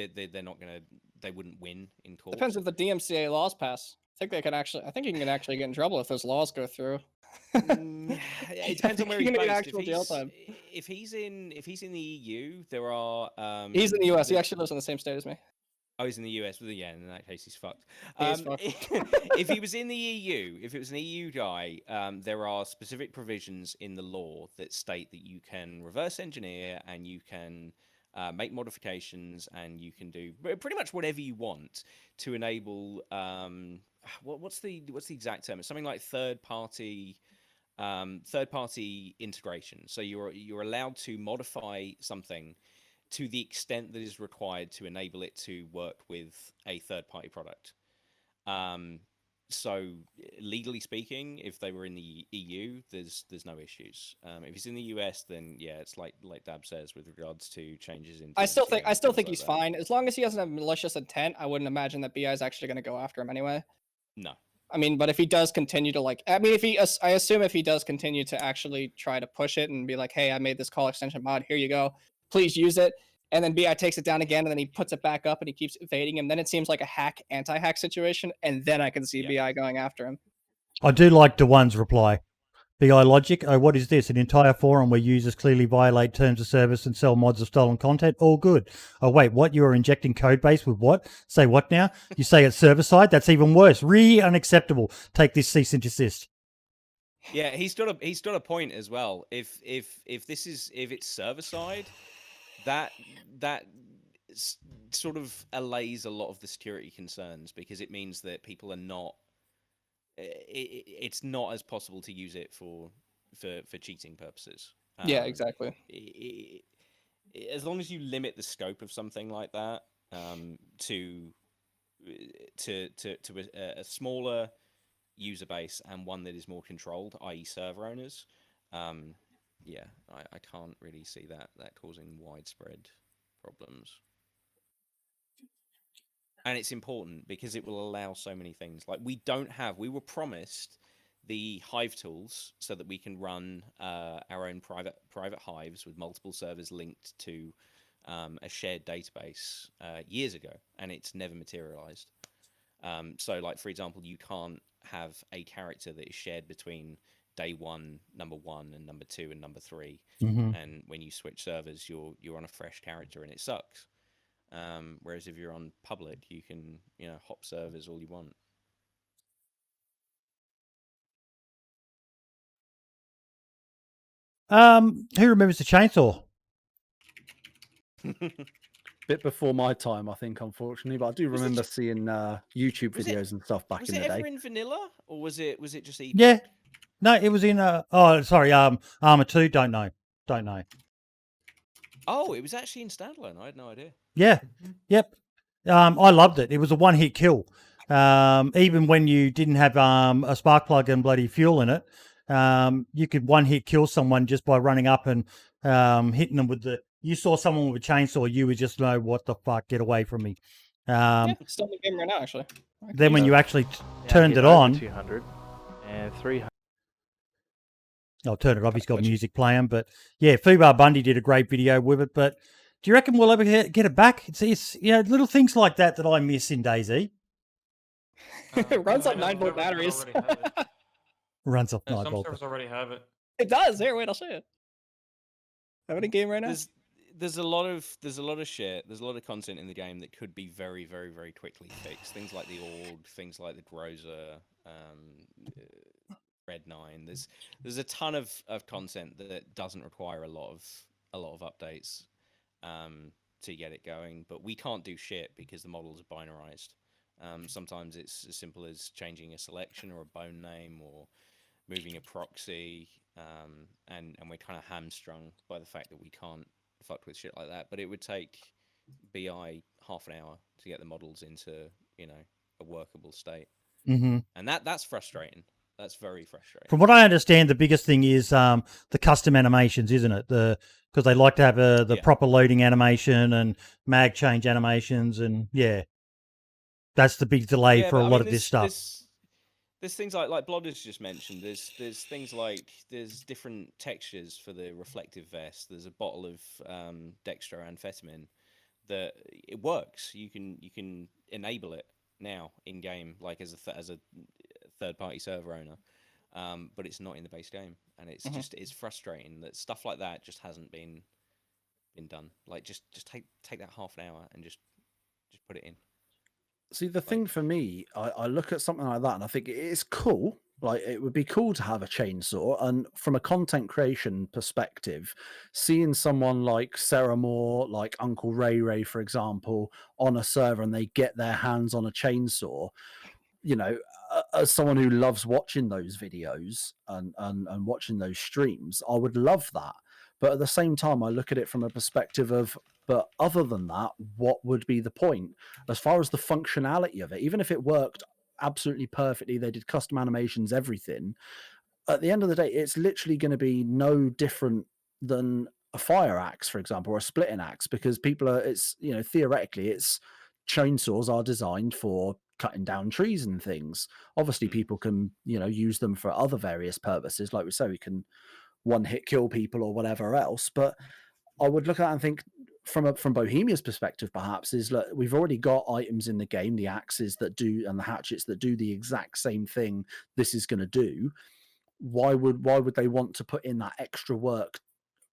they're not gonna, they wouldn't win in court. Depends if the DMCA laws pass. I think you can actually get in trouble if those laws go through. It depends on where he's You're gonna get based. actual jail time. If he's in the EU, there are. He's in the US. He actually lives in the same state as me. Oh, he's in the US. Well, yeah, in that case, he's fucked. He is fucked. If he was in the EU, if it was an EU guy, there are specific provisions in the law that state that you can reverse engineer and you can make modifications and you can do pretty much whatever you want to enable. What's the exact term? It's something like third party integration. So you're allowed to modify something to the extent that is required to enable it to work with a third-party product. So legally speaking, if they were in the EU, there's no issues. If he's in the US, then yeah, it's like Dab says with regards to changes in. I still think he's fine as long as he doesn't have malicious intent. I wouldn't imagine that BI is actually going to go after him anyway. No. I mean, but if he does continue to I assume if he does continue to actually try to push it and be like, hey, I made this call extension mod, here you go, please use it. And then BI takes it down again, and then he puts it back up, and he keeps evading him. Then it seems like a anti-hack situation, and then I can see BI going after him. I do like Daone's reply. BI logic. Oh, what is this? An entire forum where users clearly violate terms of service and sell mods of stolen content? All good. Oh, wait, what? You are injecting code base with what? Say what now? You say it's server side? That's even worse. Really unacceptable. Take this cease and desist. Yeah, he's got a point as well. If it's server side, that sort of allays a lot of the security concerns because it means that people are not. It's not as possible to use it for cheating purposes. Yeah, exactly. As long as you limit the scope of something like that to a smaller user base and one that is more controlled, i.e., server owners. Yeah, I can't really see that causing widespread problems. And it's important because it will allow so many things. Like we were promised the Hive tools so that we can run our own private hives with multiple servers linked to a shared database years ago, and it's never materialized. So, like for example, you can't have a character that is shared between day one, number 1, and number 2, and number 3. Mm-hmm. And when you switch servers, you're on a fresh character, and it sucks. Whereas if you're on public, you can hop servers all you want. Who remembers the chainsaw? Bit before my time, I think, unfortunately, but I do remember seeing YouTube videos and stuff back in the day. Was it ever in vanilla, or was it just Epoch? Yeah, no, it was in. Armor 2. Don't know. Oh, it was actually in standalone. I had no idea. Yeah, yep. I loved it. It was a one-hit kill. Even when you didn't have a spark plug and bloody fuel in it, you could one-hit kill someone just by running up and hitting them with the. You saw someone with a chainsaw, you would just know what the fuck, get away from me. Yeah, it's still in the game right now, actually. Then when you actually turned it on, 200 and 300. I'll turn it off. He's got music playing, but yeah, Fubar Bundy did a great video with it. But do you reckon we'll ever get it back? It's little things like that I miss in DayZ. It runs on 9-volt batteries. Runs off 9 Some volt. servers already have it. It does. Here, wait, I'll show you. Have it in game right now? There's a lot of shit. There's a lot of content in the game that could be very, very, very quickly fixed. Things like the org, things like the Groza, Red 9. There's a ton of content that doesn't require a lot of updates to get it going. But we can't do shit because the models are binarized. Sometimes it's as simple as changing a selection or a bone name or moving a proxy, and we're kind of hamstrung by the fact that we can't fuck with shit like that. But it would take BI half an hour to get the models into a workable state, Mm-hmm. and that's frustrating. That's very frustrating. From what I understand, the biggest thing is the custom animations, isn't it? Because they like to have the proper loading animation and mag change animations, and yeah, that's the big delay for a lot of this stuff. There's things like Blodders just mentioned. There's things like there's different textures for the reflective vest. There's a bottle of dextroamphetamine that it works. You can enable it now in game, like as a third-party server owner, but it's not in the base game, and it's just it's frustrating that stuff like that just hasn't been done. Like just take that half an hour and just put it in. See, the thing for me, I look at something like that and I think it's cool. Like, it would be cool to have a chainsaw. And from a content creation perspective, seeing someone like Sarah Moore, like Uncle Ray, for example, on a server and they get their hands on a chainsaw, you know, as someone who loves watching those videos and watching those streams, I would love that. But at the same time, I look at it from a perspective of, but other than that, what would be the point? As far as the functionality of it, even if it worked absolutely perfectly, they did custom animations, everything, at the end of the day, it's literally going to be no different than a fire axe, for example, or a splitting axe, because people are, it's, you know, theoretically, it's chainsaws are designed for cutting down trees and things. Obviously, people can, you know, use them for other various purposes. Like we say, we can one hit kill people or whatever else. But I would look at that and think, from Bohemia's perspective, perhaps, is that we've already got items in the game, the axes that do and the hatchets that do the exact same thing this is going to do. Why would they want to put in that extra work?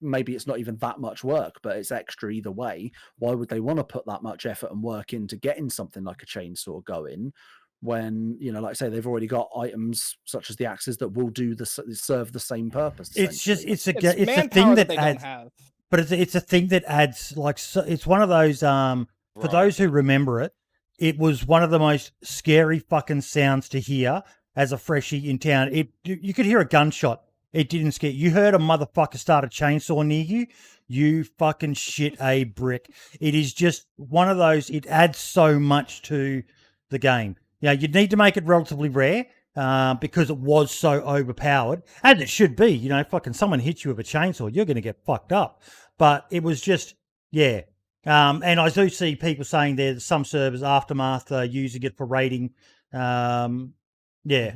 Maybe it's not even that much work, but it's extra either way. Why would they want to put that much effort and work into getting something like a chainsaw going when, you know, like I say, they've already got items such as the axes that will do serve the same purpose? It's just it's a manpower thing that they adds, don't have. but it's a thing that adds, like, so it's one of those for those who remember it, it was one of the most scary fucking sounds to hear as a freshie in town. You could hear a gunshot. It didn't scare you. You heard a motherfucker start a chainsaw near you, you fucking shit a brick. It is just one of those, it adds so much to the game. Yeah, you'd need to make it relatively rare because it was so overpowered. And it should be, you know, fucking someone hits you with a chainsaw, you're going to get fucked up. But it was just, yeah. And I do see people saying there's some servers, Aftermath, using it for raiding. Yeah.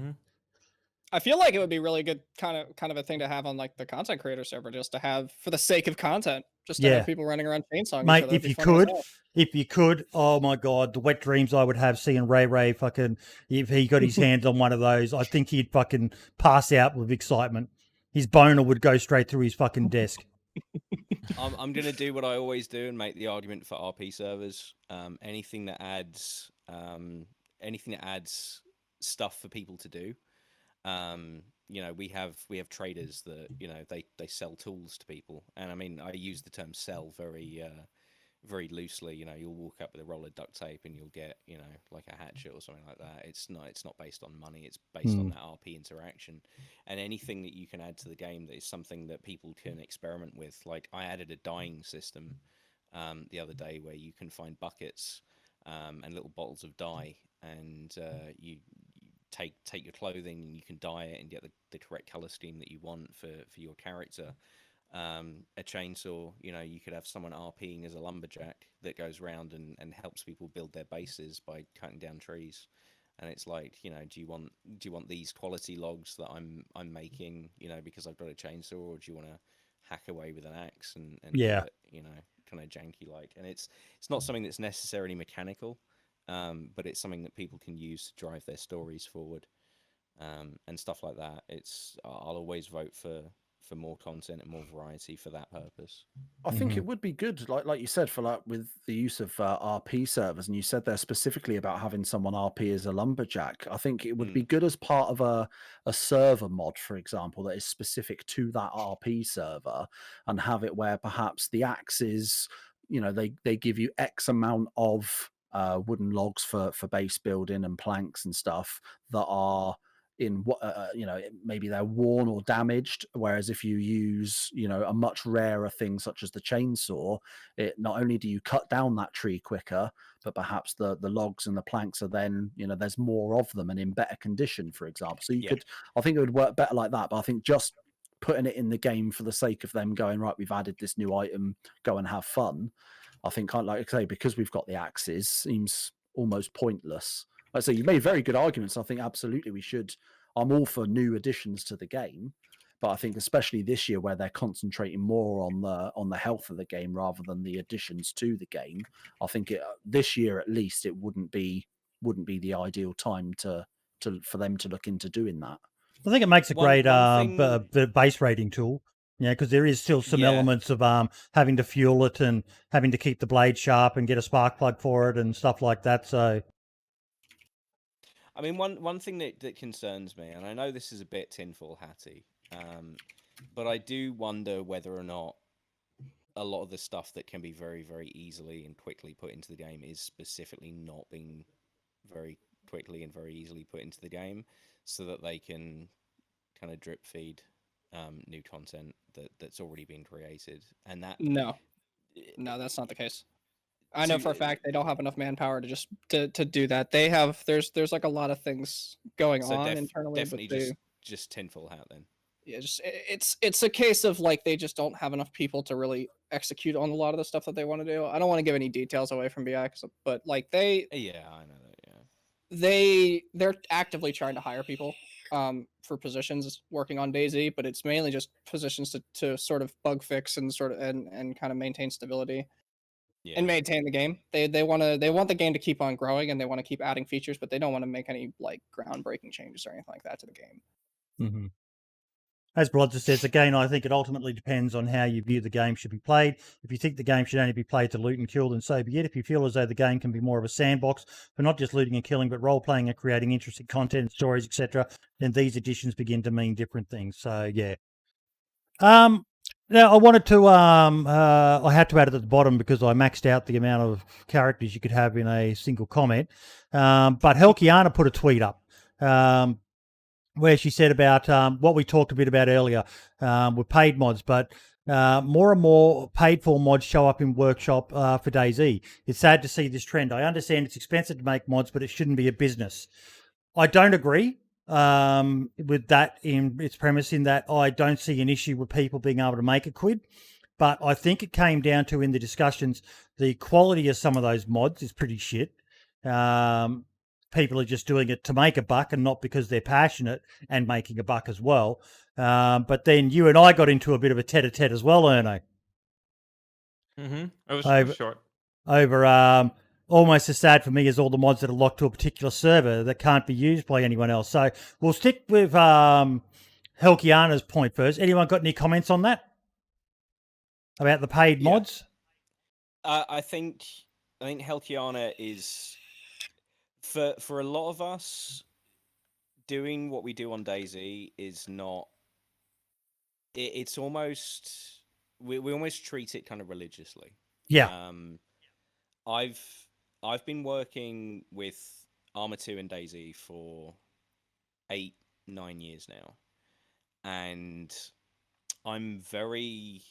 I feel like it would be really good kind of a thing to have on like the content creator server, just to have for the sake of content, just to have people running around chainsawing. Mate, if you could, oh my God, the wet dreams I would have seeing Ray fucking, if he got his hands on one of those, I think he'd fucking pass out with excitement. His boner would go straight through his fucking desk. I'm going to do what I always do and make the argument for RP servers. Anything that adds stuff for people to do. You know, we have traders that, you know, they sell tools to people, and I mean, I use the term sell very loosely. You know, you'll walk up with a roll of duct tape and you'll get, you know, like a hatchet or something like that. It's not based on money. It's based on that RP interaction, and anything that you can add to the game that is something that people can experiment with. Like, I added a dyeing system the other day where you can find buckets and little bottles of dye, and you take your clothing and you can dye it and get the correct color scheme that you want for your character. A chainsaw, you know, you could have someone RPing as a lumberjack that goes around and helps people build their bases by cutting down trees. And it's like, you know, do you want these quality logs that I'm making, you know, because I've got a chainsaw, or do you want to hack away with an axe and do it, you know, kind of janky like? And it's not something that's necessarily mechanical. But it's something that people can use to drive their stories forward, and stuff like that. I'll always vote for more content and more variety for that purpose. I think it would be good, like you said, for like with the use of RP servers, and you said there specifically about having someone RP as a lumberjack. I think it would be good as part of a server mod, for example, that is specific to that RP server, and have it where perhaps the axes, you know, they give you X amount of wooden logs for base building and planks and stuff that are in what you know, maybe they're worn or damaged, whereas if you use, you know, a much rarer thing such as the chainsaw, it not only do you cut down that tree quicker, but perhaps the logs and the planks are then, you know, there's more of them and in better condition, for example. So you could, I think it would work better like that. But I think just putting it in the game for the sake of them going, right, we've added this new item, go and have fun, I think, like I say, because we've got the axes, seems almost pointless. Like I say, you made very good arguments. I think absolutely we should. I'm all for new additions to the game, But I think especially this year, where they're concentrating more on the health of the game rather than the additions to the game, I think this year at least it wouldn't be the ideal time for them to look into doing that. I think it makes a great base rating tool. Yeah, because there is still some elements of having to fuel it and having to keep the blade sharp and get a spark plug for it and stuff like that. So, I mean, one thing that concerns me, and I know this is a bit tinfoil hatty, but I do wonder whether or not a lot of the stuff that can be very, very easily and quickly put into the game is specifically not being very quickly and very easily put into the game, so that they can kind of drip feed new content that's already been created. And that no, that's not the case. I know for a fact they don't have enough manpower to just to do that. They have there's like a lot of things going on internally. Definitely just tinfoil hat then. Yeah, just it's a case of like they just don't have enough people to really execute on a lot of the stuff that they want to do. I don't want to give any details away from BI, but like I know that. They're actively trying to hire people for positions working on DayZ, but it's mainly just positions to sort of bug fix and and kind of maintain stability. Yeah. And maintain the game. They want the game to keep on growing, and they want to keep adding features, but they don't want to make any like groundbreaking changes or anything like that to the game. Mm-hmm. As Blodger says, again, I think it ultimately depends on how you view the game should be played. If you think the game should only be played to loot and kill, then so be it. If you feel as though the game can be more of a sandbox for not just looting and killing, but role-playing and creating interesting content and stories, etc., then these additions begin to mean different things. So, yeah. Now, I wanted to, I had to add it at the bottom because I maxed out the amount of characters you could have in a single comment. But Helkiana put a tweet up where she said about what we talked a bit about earlier with paid mods, but more and more paid-for mods show up in Workshop for DayZ. It's sad to see this trend. I understand it's expensive to make mods, but it shouldn't be a business. I don't agree with that in its premise, in that I don't see an issue with people being able to make a quid, but I think it came down to, in the discussions, the quality of some of those mods is pretty shit. People are just doing it to make a buck and not because they're passionate and making a buck as well. But then you and I got into a bit of a tete-a-tete as well, Erno. Mm-hmm. It was short. Over almost as sad for me as all the mods that are locked to a particular server that can't be used by anyone else. So we'll stick with Helkiana's point first. Anyone got any comments on that? About the paid mods? I think Helkiana is, for a lot of us, doing what we do on DayZ is not. It's almost we almost treat it kind of religiously. Yeah. I've been working with Arma 2 and DayZ for 8-9 years now, and I'm very,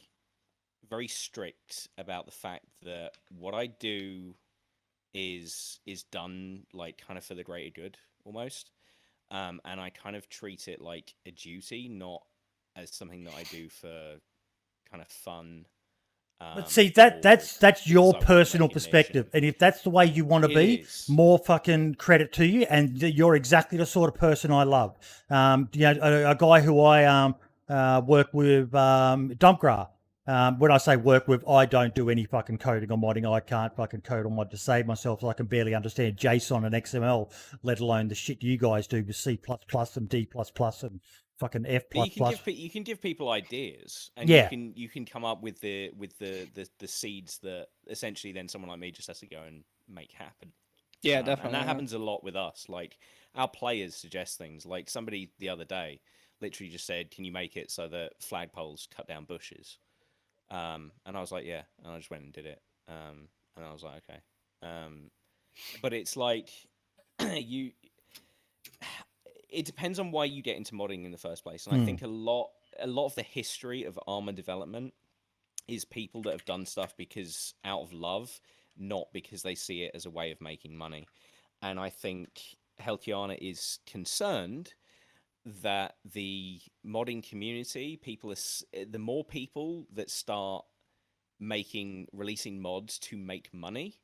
very strict about the fact that what I do is done like kind of for the greater good almost, and I kind of treat it like a duty, not as something that I do for kind of fun. But see, that's your personal perspective, and if that's the way you want to be, more fucking credit to you. And you're exactly the sort of person I love. A guy who I work with, Dumpgra. When I say work with, I don't do any fucking coding or modding. I can't fucking code or mod to save myself. So I can barely understand JSON and XML, let alone the shit you guys do with C++ and D++ and fucking F++. You can give people ideas, and you can come up with the seeds that essentially then someone like me just has to go and make happen. Yeah, definitely. And that happens a lot with us. Like, our players suggest things. Like, somebody the other day literally just said, "Can you make it so that flagpoles cut down bushes?" And I was like, "Yeah," and I just went and did it. And I was like, "Okay." But it's like it depends on why you get into modding in the first place. And I think a lot of the history of Arma development is people that have done stuff because out of love, not because they see it as a way of making money. And I think Helkiana is concerned that the modding community, the more people that start releasing mods to make money,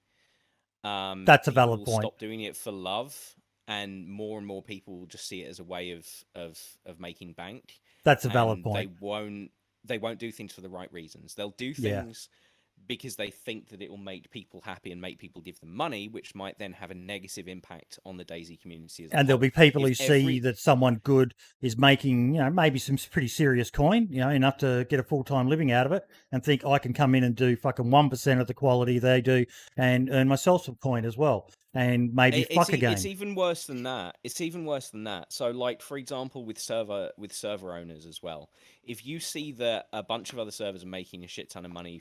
that's a valid point. Stop doing it for love. And more people will just see it as a way of making bank. That's a valid and point. they won't do things for the right reasons. They'll do Yeah. things because they think that it will make people happy and make people give them money, which might then have a negative impact on the DayZ community as a And there'll whole. be people If who see every- that someone good is making, maybe some pretty serious coin, enough to get a full-time living out of it, and think I can come in and do fucking 1% of the quality they do and earn myself some coin as well, and maybe fuck a game. It's even worse than that. It's even worse than that. So, like, for example, with server owners as well, if you see that a bunch of other servers are making a shit ton of money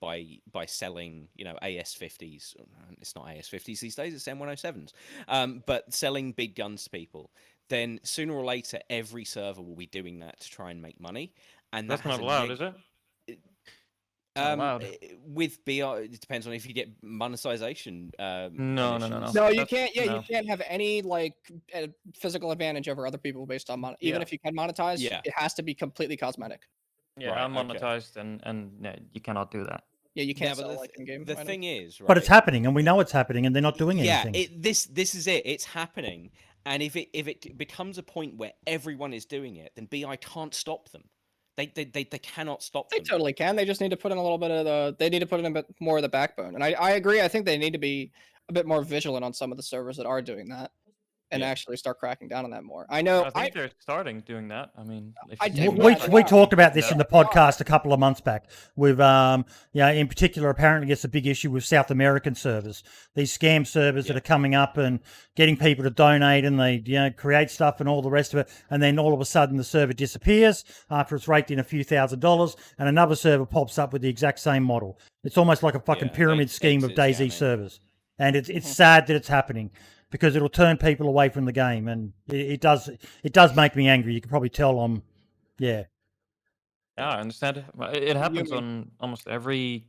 by selling, AS50s. It's not AS50s these days. It's M107s. But selling big guns to people, then sooner or later every server will be doing that to try and make money. And That's not allowed, is it? With BR, it depends on if you get monetization. No. No, you That's- can't. Yeah, no. you can't have any physical advantage over other people based on even if you can monetize. Yeah. It has to be completely cosmetic. Yeah, Right, unmonetized, and no, you cannot do that. Yeah, you can't but sell in game. the thing is, right? But it's happening, and we know it's happening, and they're not doing yeah, anything. this is it. It's happening, and if it becomes a point where everyone is doing it, then BI can't stop them. They cannot stop They them. totally can. They just need to put in a little bit of they need to put in a bit more of the backbone. And I agree. I think they need to be a bit more vigilant on some of the servers that are doing that, and actually start cracking down on that more. I know. I think they're starting doing that. I mean, if I you do- take We, one we side- talked about this in the Yeah. podcast a couple of months back. With in particular, apparently it's a big issue with South American servers. These scam servers that are coming up and getting people to donate, and they create stuff and all the rest of it, and then all of a sudden the server disappears after it's raked in a few $1,000s, and another server pops up with the exact same model. It's almost like a fucking Yeah, pyramid they scheme of exit DayZ scamming. servers, and it's sad that it's happening, because it'll turn people away from the game, and it does make me angry. You can probably tell I'm, Yeah, I understand. It happens mean- on almost every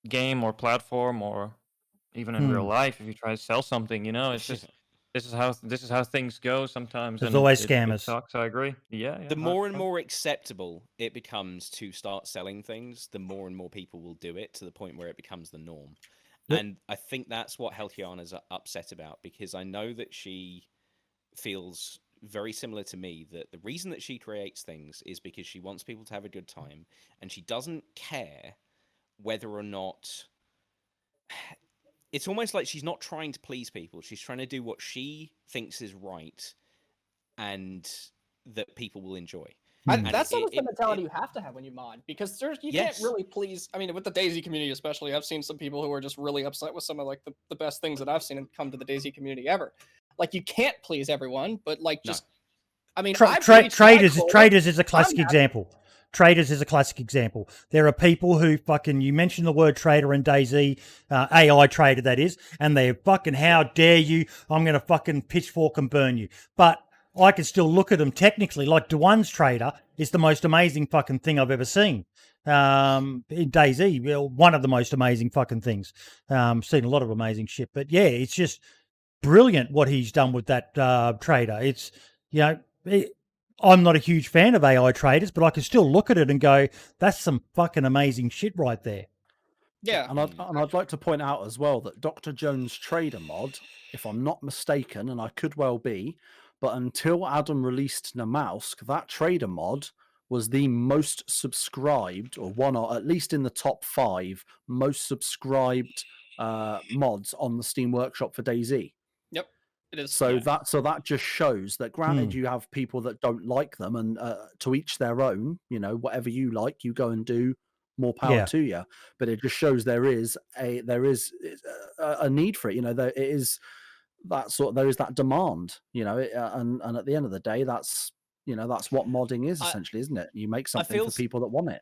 game or platform, or even in real life. If you try to sell something, it's just this is how things go sometimes. There's and always it scammers. sucks. I agree. Yeah. The more and more acceptable it becomes to start selling things, the more and more people will do it, to the point where it becomes the norm. Yep. And I think that's what Helkiana's upset about, because I know that she feels very similar to me, that the reason that she creates things is because she wants people to have a good time, and she doesn't care whether or not... It's almost like she's not trying to please people. She's trying to do what she thinks is right and that people will enjoy. That's almost the mentality you have to have when you mod, because you can't really please. I mean, with the DayZ community especially, I've seen some people who are just really upset with some of like the best things that I've seen come to the DayZ community ever. Like, you can't please everyone, but like just, I mean, Traders is a classic example. Traders is a classic example. There are people who fucking, you mentioned the word trader in DayZ, AI trader that is, and they're fucking, how dare you, I'm going to fucking pitchfork and burn you. But I can still look at them technically. Like Daone's trader is the most amazing fucking thing I've ever seen. In DayZ, one of the most amazing fucking things. Seen a lot of amazing shit, but yeah, it's just brilliant what he's done with that trader. It's, I'm not a huge fan of AI traders, but I can still look at it and go, that's some fucking amazing shit right there. Yeah. And I'd like to point out as well that Dr. Jones Trader mod, if I'm not mistaken, and I could well be, but until Adam released Namausk, that trader mod was the most subscribed, or one, or at least in the top 5 most subscribed mods on the Steam Workshop for DayZ. Yep, it is. So that just shows that, granted, you have people that don't like them, and to each their own. Whatever you like, you go and do. More power to you. But it just shows there is a need for it. There is that demand. And at the end of the day, that's what modding is essentially, isn't it? You make something for people that want it.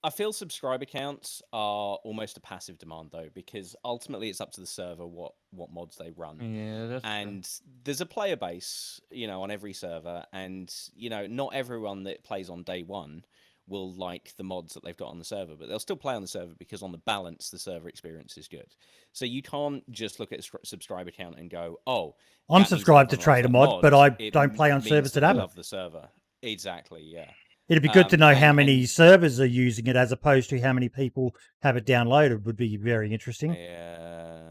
I feel subscriber counts are almost a passive demand, though, because ultimately it's up to the server what mods they run. Yeah, that's and there's a player base, on every server, and not everyone that plays on day one will like the mods that they've got on the server, but they'll still play on the server because on the balance the server experience is good. So you can't just look at subscriber count and go, oh, I'm subscribed to Trader Mod, but I don't play on servers that have it. Love the server. Exactly, yeah. It'd be good to know how many servers are using it, as opposed to how many people have it downloaded. Would be very interesting. Yeah.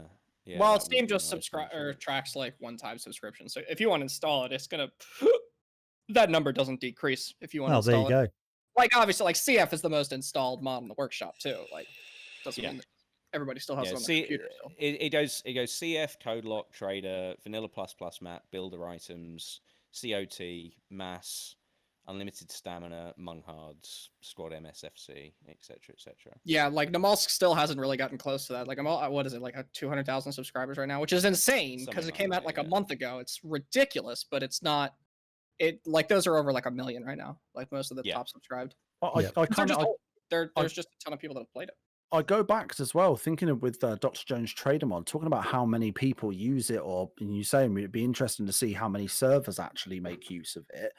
Well, Steam just tracks like one-time subscription. So if you want to install it, it's gonna that number doesn't decrease if you want to Oh, there you install it. go. Like obviously, like CF is the most installed mod in the workshop too. Like doesn't Yeah. mean that everybody still has Yeah, it on see, their computer still. it goes CF, code lock, trader, vanilla ++ map, builder items, COT, mass, unlimited stamina, Munghards, squad MSFC, etc., etc. Yeah, like Namalsk still hasn't really gotten close to that. Like I'm all, what is it, like 200,000 subscribers right now, which is insane because Something it like came out that, like yeah. a month ago. It's ridiculous, but it's not. It like those are over like 1 million right now. Like most of the Yeah. top subscribed. I They're kind just of old. There's just a ton of people that have played it. I go back as well, thinking of with Dr. Jones Trader Mod, talking about how many people use it, or you saying it'd be interesting to see how many servers actually make use of it.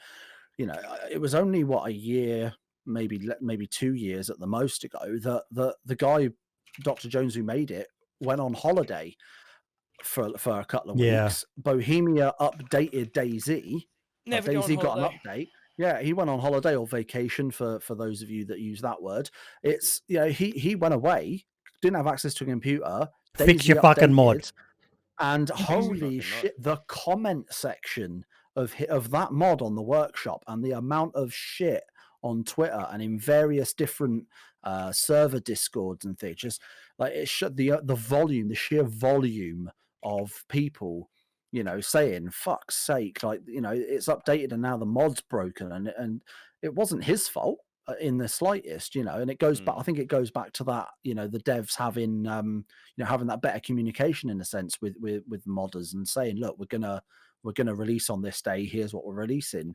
You know, it was only what, a year, maybe 2 years at the most ago that the guy, Dr. Jones, who made it, went on holiday for a couple of Yeah. weeks. Bohemia updated DayZ. Never go on DayZ got an holiday. update. Yeah, he went on holiday or vacation for those of you that use that word. It's, you know, he went away, didn't have access to a computer. Fix DayZ your fucking mod. updated, and holy fucking mod. shit, the comment section of that mod on the workshop and the amount of shit on Twitter and in various different server discords and things, just like it shut the volume, the sheer volume of people, you know, saying fuck's sake, like, you know, it's updated and now the mod's broken, and it wasn't his fault in the slightest, you know. And it goes back, I think it goes back to that, you know, the devs having you know, having that better communication in a sense with modders and saying, look, we're gonna release on this day, here's what we're releasing.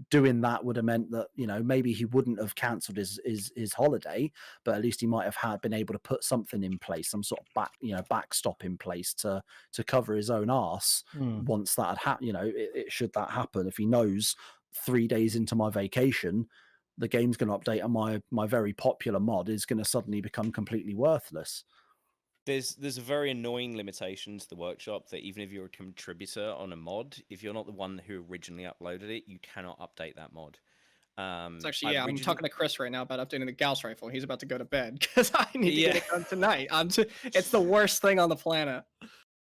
Doing that would have meant that, you know, maybe he wouldn't have cancelled his holiday, but at least he might have been able to put something in place, some sort of backstop in place to cover his own arse once that had happened. You know, it should that happen, if he knows 3 days into my vacation the game's going to update and my very popular mod is going to suddenly become completely worthless. There's a very annoying limitation to the workshop that even if you're a contributor on a mod, if you're not the one who originally uploaded it, you cannot update that mod. It's actually, I'm talking to Chris right now about updating the Gauss rifle. He's about to go to bed because I need to get it done tonight. It's the worst thing on the planet.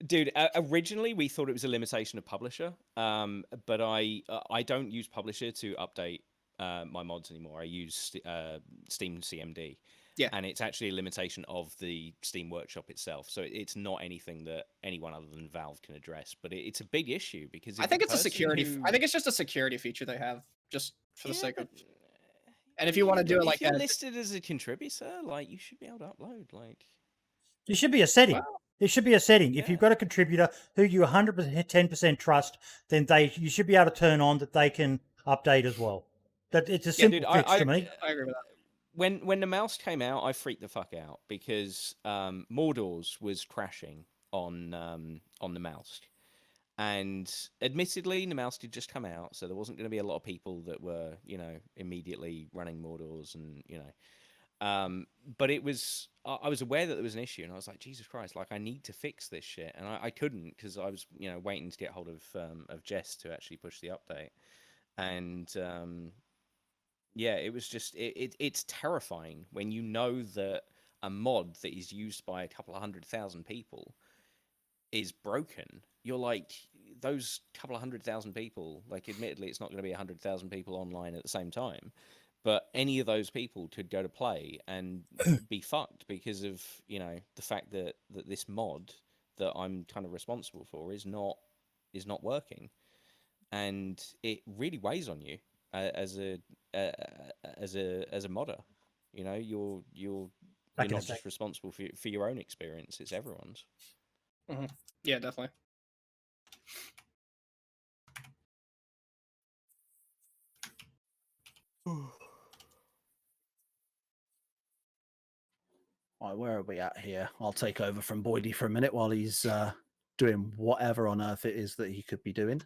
Dude, originally we thought it was a limitation of publisher, but I don't use publisher to update my mods anymore. I use Steam CMD. Yeah. And it's actually a limitation of the Steam Workshop itself. So it's not anything that anyone other than Valve can address. But it's a big issue because I think it's a security. I think it's just a security feature they have, just for the sake of. And if you want to do it like if you're listed as a contributor, like, you should be able to upload. Like, there should be a setting. Well, there should be a setting. yeah. If you've got a contributor who you 10% trust, then you should be able to turn on that they can update as well. That it's a simple fix to me. I agree with that. When the mouse came out, I freaked the fuck out because Mordor's was crashing on the mouse, and admittedly, the mouse did just come out, so there wasn't going to be a lot of people that were, you know, immediately running Mordor's, and you know, but it was I was aware that there was an issue, and I was like, Jesus Christ, like, I need to fix this shit, and I couldn't because I was, you know, waiting to get hold of Jess to actually push the update, and yeah, it was just it's terrifying when you know that a mod that is used by a couple of 100,000 people is broken. You're like, those couple of 100,000 people, like, admittedly, it's not going to be 100,000 people online at the same time, but any of those people could go to play and be fucked because of, you know, the fact that this mod that I'm kind of responsible for is not working, and it really weighs on you as a modder. You know, you're not just responsible for your own experience; it's everyone's. Mm-hmm. Yeah, definitely. Right, where are we at here? I'll take over from Boydie for a minute while he's doing whatever on earth it is that he could be doing.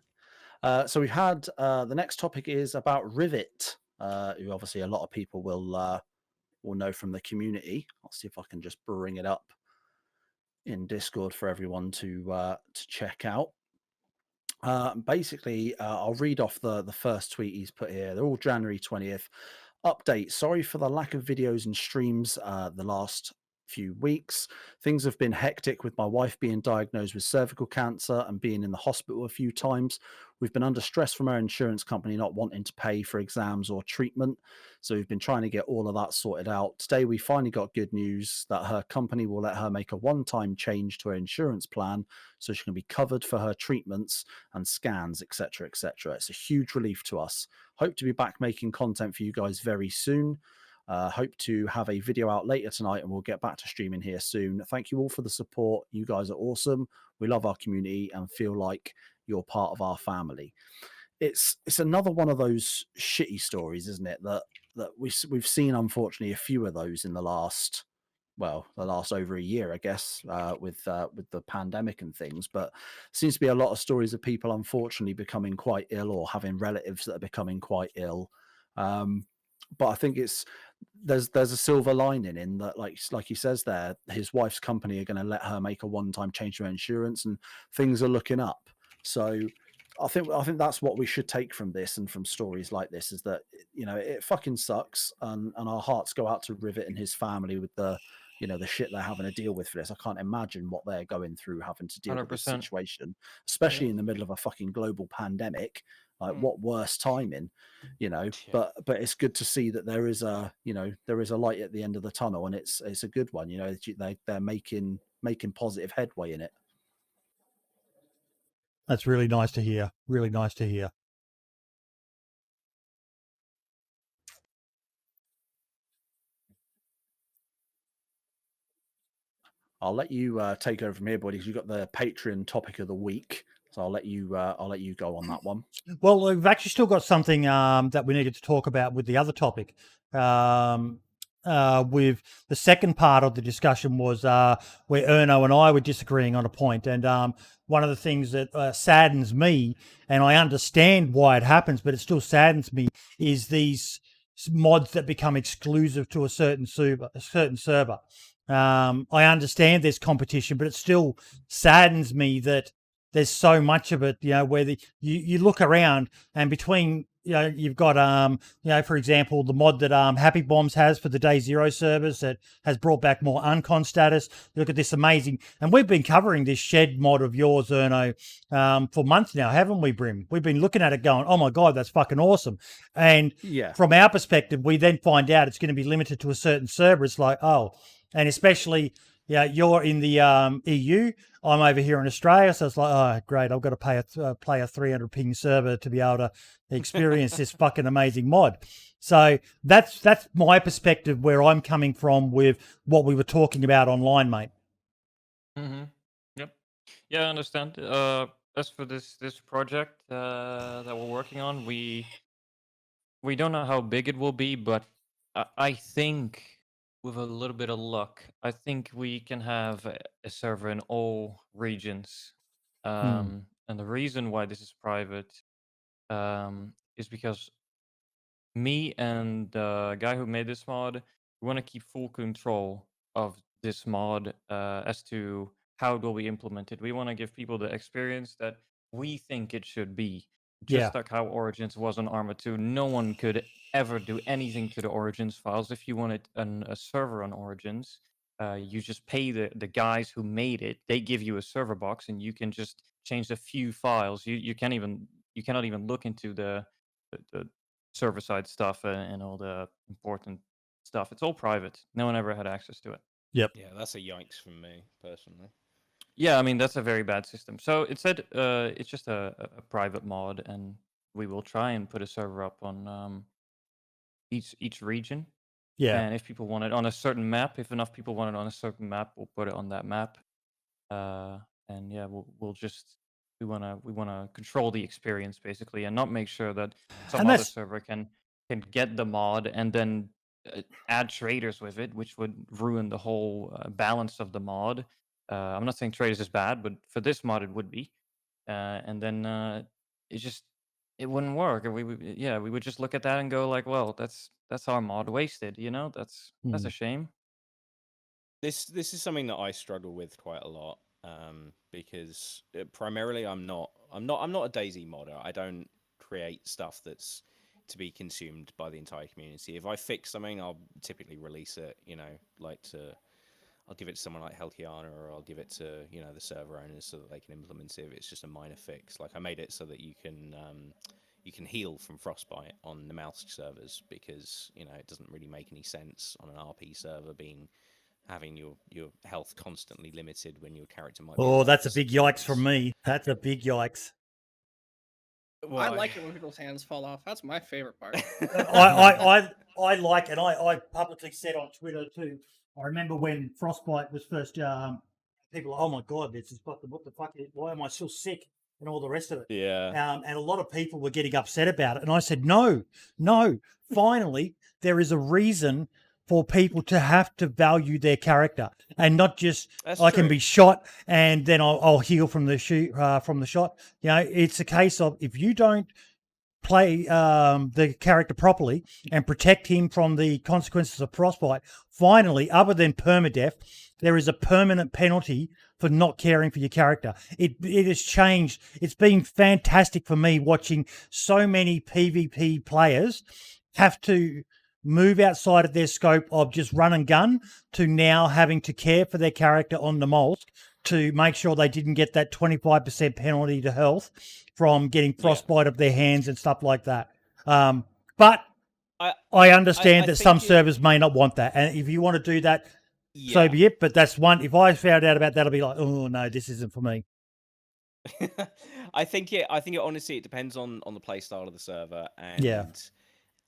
So we've had the next topic is about Rivet, who obviously a lot of people will know from the community. I'll see if I can just bring it up in Discord for everyone to check out. Basically, I'll read off the first tweet he's put here. They're all January 20th. Update. Sorry for the lack of videos and streams the last few weeks. Things have been hectic with my wife being diagnosed with cervical cancer and being in the hospital a few times. We've been under stress from our insurance company not wanting to pay for exams or treatment. So we've been trying to get all of that sorted out. Today, we finally got good news that her company will let her make a one-time change to her insurance plan so she can be covered for her treatments and scans, etc., etc. It's a huge relief to us. Hope to be back making content for you guys very soon. Hope to have a video out later tonight, and we'll get back to streaming here soon. Thank you all for the support. You guys are awesome. We love our community and feel like you're part of our family. It's another one of those shitty stories, isn't it? That we've seen, unfortunately, a few of those in the last over a year, I guess, with the pandemic and things. But seems to be a lot of stories of people unfortunately becoming quite ill or having relatives that are becoming quite ill. But I think there's a silver lining in that, like he says there, his wife's company are going to let her make a one-time change to her insurance, and things are looking up. So I think that's what we should take from this and from stories like this, is that, you know, it fucking sucks, and our hearts go out to Rivet and his family with the, you know, the shit they're having to deal with for this. I can't imagine what they're going through having to deal with this 100%. situation, especially in the middle of a fucking global pandemic. Like, what worse timing, you know? Yeah. But it's good to see that there is a light at the end of the tunnel, and it's a good one. You know, they're making positive headway in it. That's really nice to hear. Really nice to hear. I'll let you take over from here, buddy, because you've got the Patreon topic of the week. So I'll let you go on that one. Well, we've actually still got something that we needed to talk about with the other topic. With the second part of the discussion was where Erno and I were disagreeing on a point. And one of the things that saddens me, and I understand why it happens, but it still saddens me, is these mods that become exclusive to a certain server. I understand there's competition, but it still saddens me that there's so much of it, you know, where you look around, and between, you know, you've got, you know, for example, the mod that Happy Bombs has for the Day Zero servers that has brought back more uncon status. You look at this amazing, and we've been covering this shed mod of yours, Erno, for months now, haven't we, Brim? We've been looking at it going, oh my God, that's fucking awesome. And from our perspective, we then find out it's going to be limited to a certain server. It's like, oh, and especially, yeah, you're in the EU. I'm over here in Australia, so it's like, oh, great, I've got to play a 300 ping server to be able to experience this fucking amazing mod. So that's my perspective, where I'm coming from with what we were talking about online, mate. Mm-hmm. Yep. Yeah, I understand. As for this project that we're working on, we don't know how big it will be, but I think with a little bit of luck, I think we can have a server in all regions. And the reason why this is private is because me and the guy who made this mod, we want to keep full control of this mod as to how it will be implemented. We want to give people the experience that we think it should be. Just like how Origins was on Arma 2, no one could ever do anything to the Origins files. If you wanted a server on Origins, you just pay the guys who made it. They give you a server box, and you can just change a few files. You cannot even look into the server side stuff and all the important stuff. It's all private. No one ever had access to it. Yep. Yeah, that's a yikes from me personally. Yeah, I mean, that's a very bad system. So it said it's just a private mod, and we will try and put a server up on each region. Yeah. And if people want it on a certain map, if enough people want it on a certain map, we'll put it on that map. And yeah, we'll just we wanna control the experience basically, and not make sure that some other server can get the mod and then add traders with it, which would ruin the whole balance of the mod. I'm not saying traders is bad, but for this mod it would be. And then it wouldn't work. We would just look at that and go like, well, that's our mod wasted, you know? That's a shame. This is something that I struggle with quite a lot, because primarily I'm not a DayZ modder. I don't create stuff that's to be consumed by the entire community. If I fix something, I'll typically release it. You know, I'll give it to someone like Helkiana, or I'll give it to the server owners so that they can implement it if it's just a minor fix. Like I made it so that you can heal from frostbite on the mouse servers, because it doesn't really make any sense on an RP server having your health constantly limited when your character might be. Oh, that's a big yikes from me. That's a big yikes. I like it when people's hands fall off. That's my favorite part. I like, and I publicly said on Twitter too. I remember when frostbite was first. People were, oh my god, this is what the fuck? Why am I still sick? And all the rest of it. Yeah. And a lot of people were getting upset about it, and I said, no. Finally, there is a reason for people to have to value their character, and not just can be shot and then I'll heal from the shot. It's a case of, if you don't play the character properly and protect him from the consequences of frostbite, finally, other than permadeath, there is a permanent penalty for not caring for your character. It has changed. It's been fantastic for me watching so many PvP players have to move outside of their scope of just run and gun to now having to care for their character on the molsk to make sure they didn't get that 25% penalty to health from getting frostbite of their hands and stuff like that. But I understand that some servers may not want that. And if you want to do that, so be it. But that's one. If I found out about that, I'd be like, oh, no, this isn't for me. I think it honestly, it depends on the play style of the server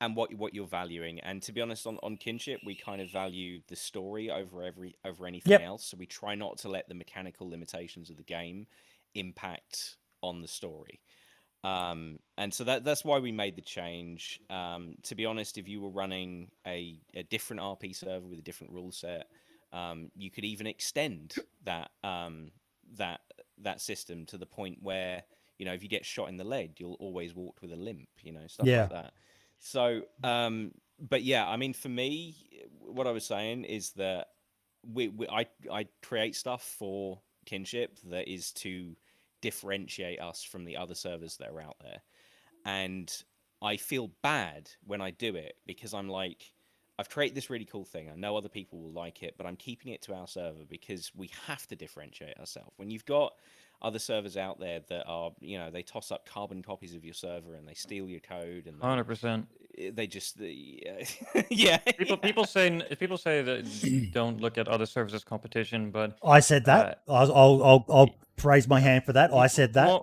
and what you're valuing. And to be honest, on kinship, we kind of value the story over anything else. So we try not to let the mechanical limitations of the game impact on the story. And so that's why we made the change. To be honest, if you were running a different RP server with a different rule set, you could even extend that system to the point where, if you get shot in the leg, you'll always walk with a limp, stuff like that. So, but yeah, I mean, for me, what I was saying is that I create stuff for kinship that is to differentiate us from the other servers that are out there. And I feel bad when I do it, because I'm like, I've created this really cool thing. I know other people will like it, but I'm keeping it to our server because we have to differentiate ourselves. When you've got other servers out there that are, they toss up carbon copies of your server and they steal your code, and 100%. They just, People say that don't look at other servers as competition, but I said that. I'll raise my hand for that. I said that.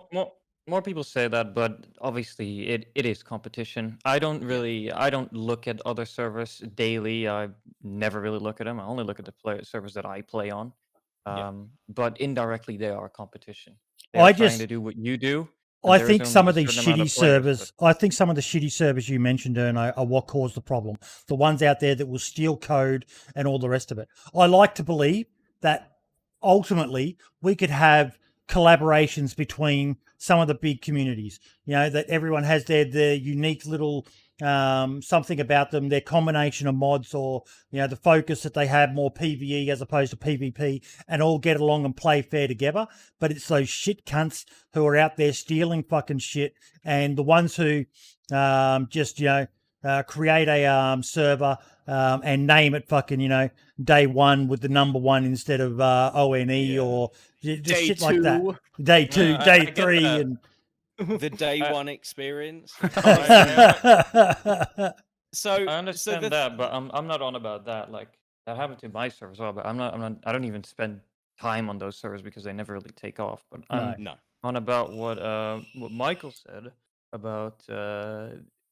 More people say that, but obviously it is competition. I don't look at other servers daily. I never really look at them. I only look at the servers that I play on. But indirectly, they are competition. They are trying to do what you do. I think some of these shitty servers, you mentioned, Erno, are what caused the problem. The ones out there that will steal code and all the rest of it. I like to believe that ultimately we could have collaborations between some of the big communities, that everyone has their unique little something about them, their combination of mods, or the focus that they have more PvE as opposed to PvP, and all get along and play fair together. But it's those shit cunts who are out there stealing fucking shit, and the ones who create a server and name it fucking day one with the number one instead of ONE or just day shit two. like that. Day two, day three, and the day one experience. So I understand that, but I'm not on about that. Like, that happened to my server as well, but I don't even spend time on those servers because they never really take off. But I'm on about what Michael said about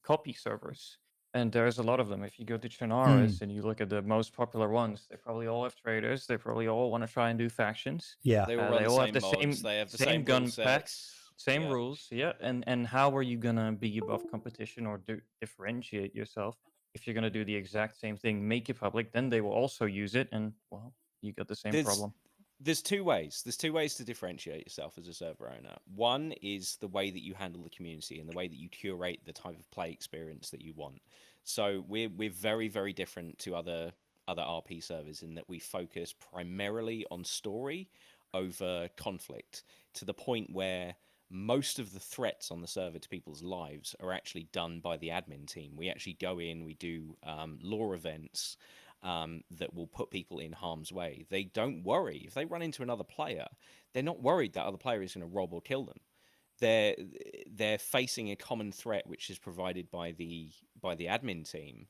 copy servers. And there's a lot of them. If you go to Chernarus and you look at the most popular ones, they probably all have traders. They probably all want to try and do factions. Yeah, they all have the same mods. They have the same gun packs, same rules. Yeah, and how are you gonna be above competition or differentiate yourself if you're gonna do the exact same thing, make it public? Then they will also use it, and well, you got the same problem. There's two ways. There's two ways to differentiate yourself as a server owner. One is the way that you handle the community and the way that you curate the type of play experience that you want. So we're very, very different to other RP servers in that we focus primarily on story over conflict, to the point where most of the threats on the server to people's lives are actually done by the admin team. We actually go in, we do lore events, that will put people in harm's way. They don't worry if they run into another player. They're not worried that other player is going to rob or kill them. They're facing a common threat, which is provided by the admin team,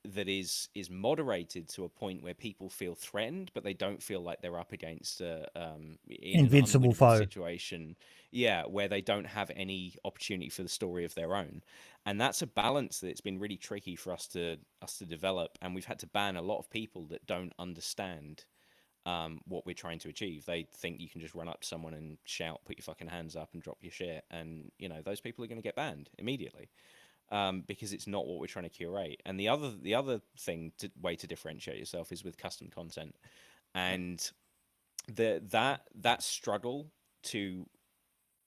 that is moderated to a point where people feel threatened, but they don't feel like they're up against Invincible an foe situation. Yeah, where they don't have any opportunity for the story of their own, and that's a balance that's been really tricky for us to develop. And we've had to ban a lot of people that don't understand what we're trying to achieve. They think you can just run up to someone and shout, "Put your fucking hands up," and drop your shit, and those people are going to get banned immediately. Because it's not what we're trying to curate. And the other way to differentiate yourself is with custom content, and that struggle to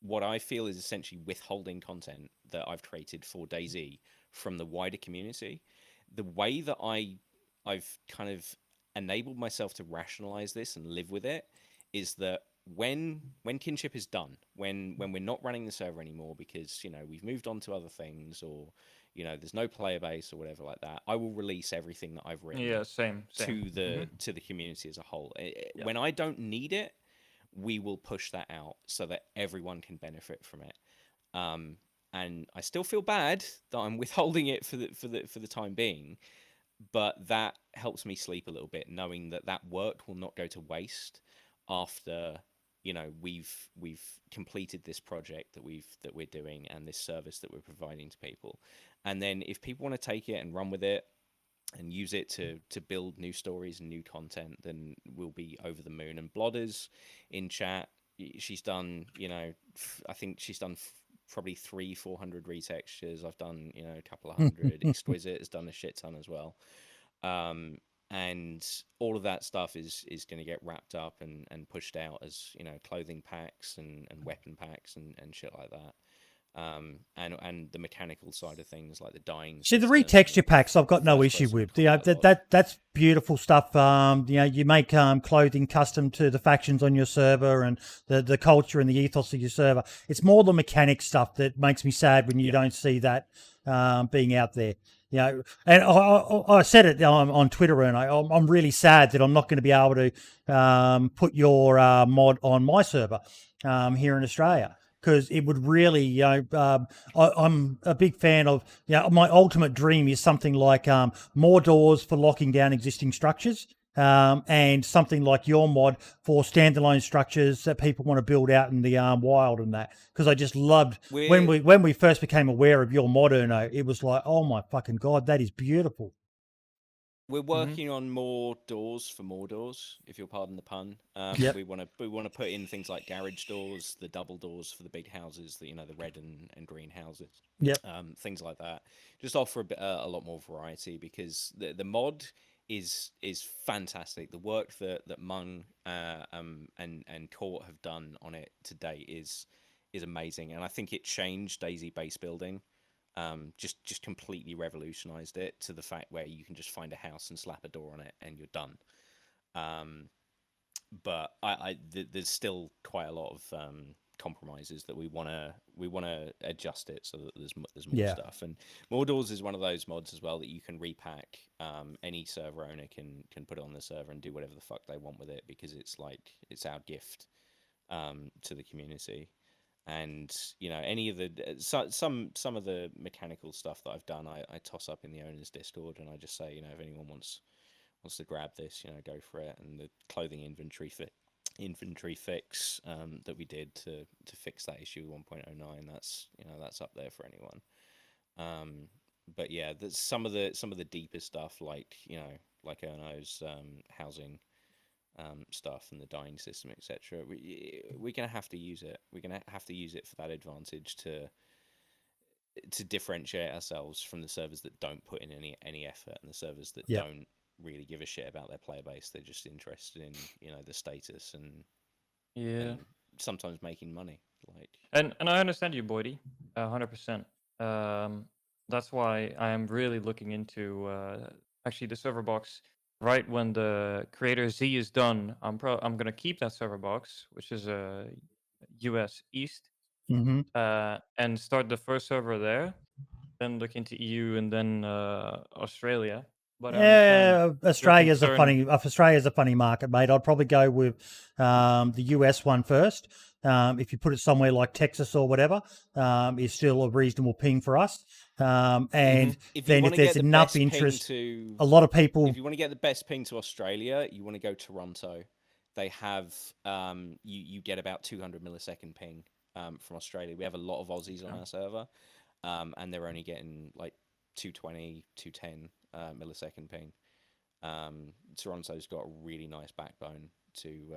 what I feel is essentially withholding content that I've created for DayZ from the wider community. The way that I've kind of enabled myself to rationalize this and live with it is that when kinship is done, when we're not running the server anymore because we've moved on to other things, or there's no player base or whatever like that, I will release everything that I've written same. to the community as a whole. When I don't need it, we will push that out so that everyone can benefit from it. And I still feel bad that I'm withholding it for the time being, but that helps me sleep a little bit, knowing that work will not go to waste after we've completed this project that we're doing and this service that we're providing to people. And then if people want to take it and run with it and use it to build new stories and new content, then we'll be over the moon. And Blodders in chat, she's done I think she's done probably 300-400 retextures. I've done a couple of hundred. Exquisite has done a shit ton as well. And all of that stuff is going to get wrapped up and pushed out as clothing packs and weapon packs and shit like that. And the mechanical side of things, like the dying. See, the retexture packs I've got no issue with. That's beautiful stuff. You make clothing custom to the factions on your server and the culture and the ethos of your server. It's more the mechanic stuff that makes me sad when you don't see that being out there. And I said it on Twitter, and I'm really sad that I'm not going to be able to put your mod on my server here in Australia, because it would really, I'm a big fan of, my ultimate dream is something like more doors for locking down existing structures, and something like your mod for standalone structures that people want to build out in the wild and that. Because I just loved when we first became aware of your mod, 3rno, it was like, oh my fucking God, that is beautiful. We're working on more doors for more doors, if you'll pardon the pun. We want to put in things like garage doors, the double doors for the big houses, the red and green houses. Things like that. Just offer a lot more variety, because the mod is fantastic. The work that Mung and Court have done on it to date is amazing, and I think it changed DayZ base building. Just completely revolutionized it to the fact where you can just find a house and slap a door on it and you're done. But there's still quite a lot of compromises that we want to adjust it so that there's more stuff. And more doors is one of those mods as well that you can repack. Any server owner can put it on the server and do whatever the fuck they want with it, because it's our gift to the community. And any of the some of the mechanical stuff that I've done, I toss up in the owners Discord, and I just say, if anyone wants to grab this, go for it. And the clothing inventory fix that we did to fix that issue 1.09, that's up there for anyone. But yeah, there's some of the deeper stuff, like 3rno's housing stuff and the dying system, etc. We're gonna have to use it. We're gonna have to use it for that advantage to differentiate ourselves from the servers that don't put in any effort, and the servers that don't really give a shit about their player base. They're just interested in the status and sometimes making money. And I understand you, Boydie, 100%. That's why I am really looking into actually the server box. Right when the creator Z is done, I'm gonna keep that server box, which is a US East, and start the first server there. Then look into EU and then Australia. But I understand your Australia's concern. Australia's a funny market, mate. I'd probably go with the US one first. If you put it somewhere like Texas or whatever, is still a reasonable ping for us. And If you then want if to there's get the enough best ping interest, to, a lot of people. if you want to get the best ping to Australia, you want to go Toronto. They have you get about 200 millisecond ping from Australia. We have a lot of Aussies on our server, and they're only getting like 220, 210 millisecond ping. Toronto's got a really nice backbone to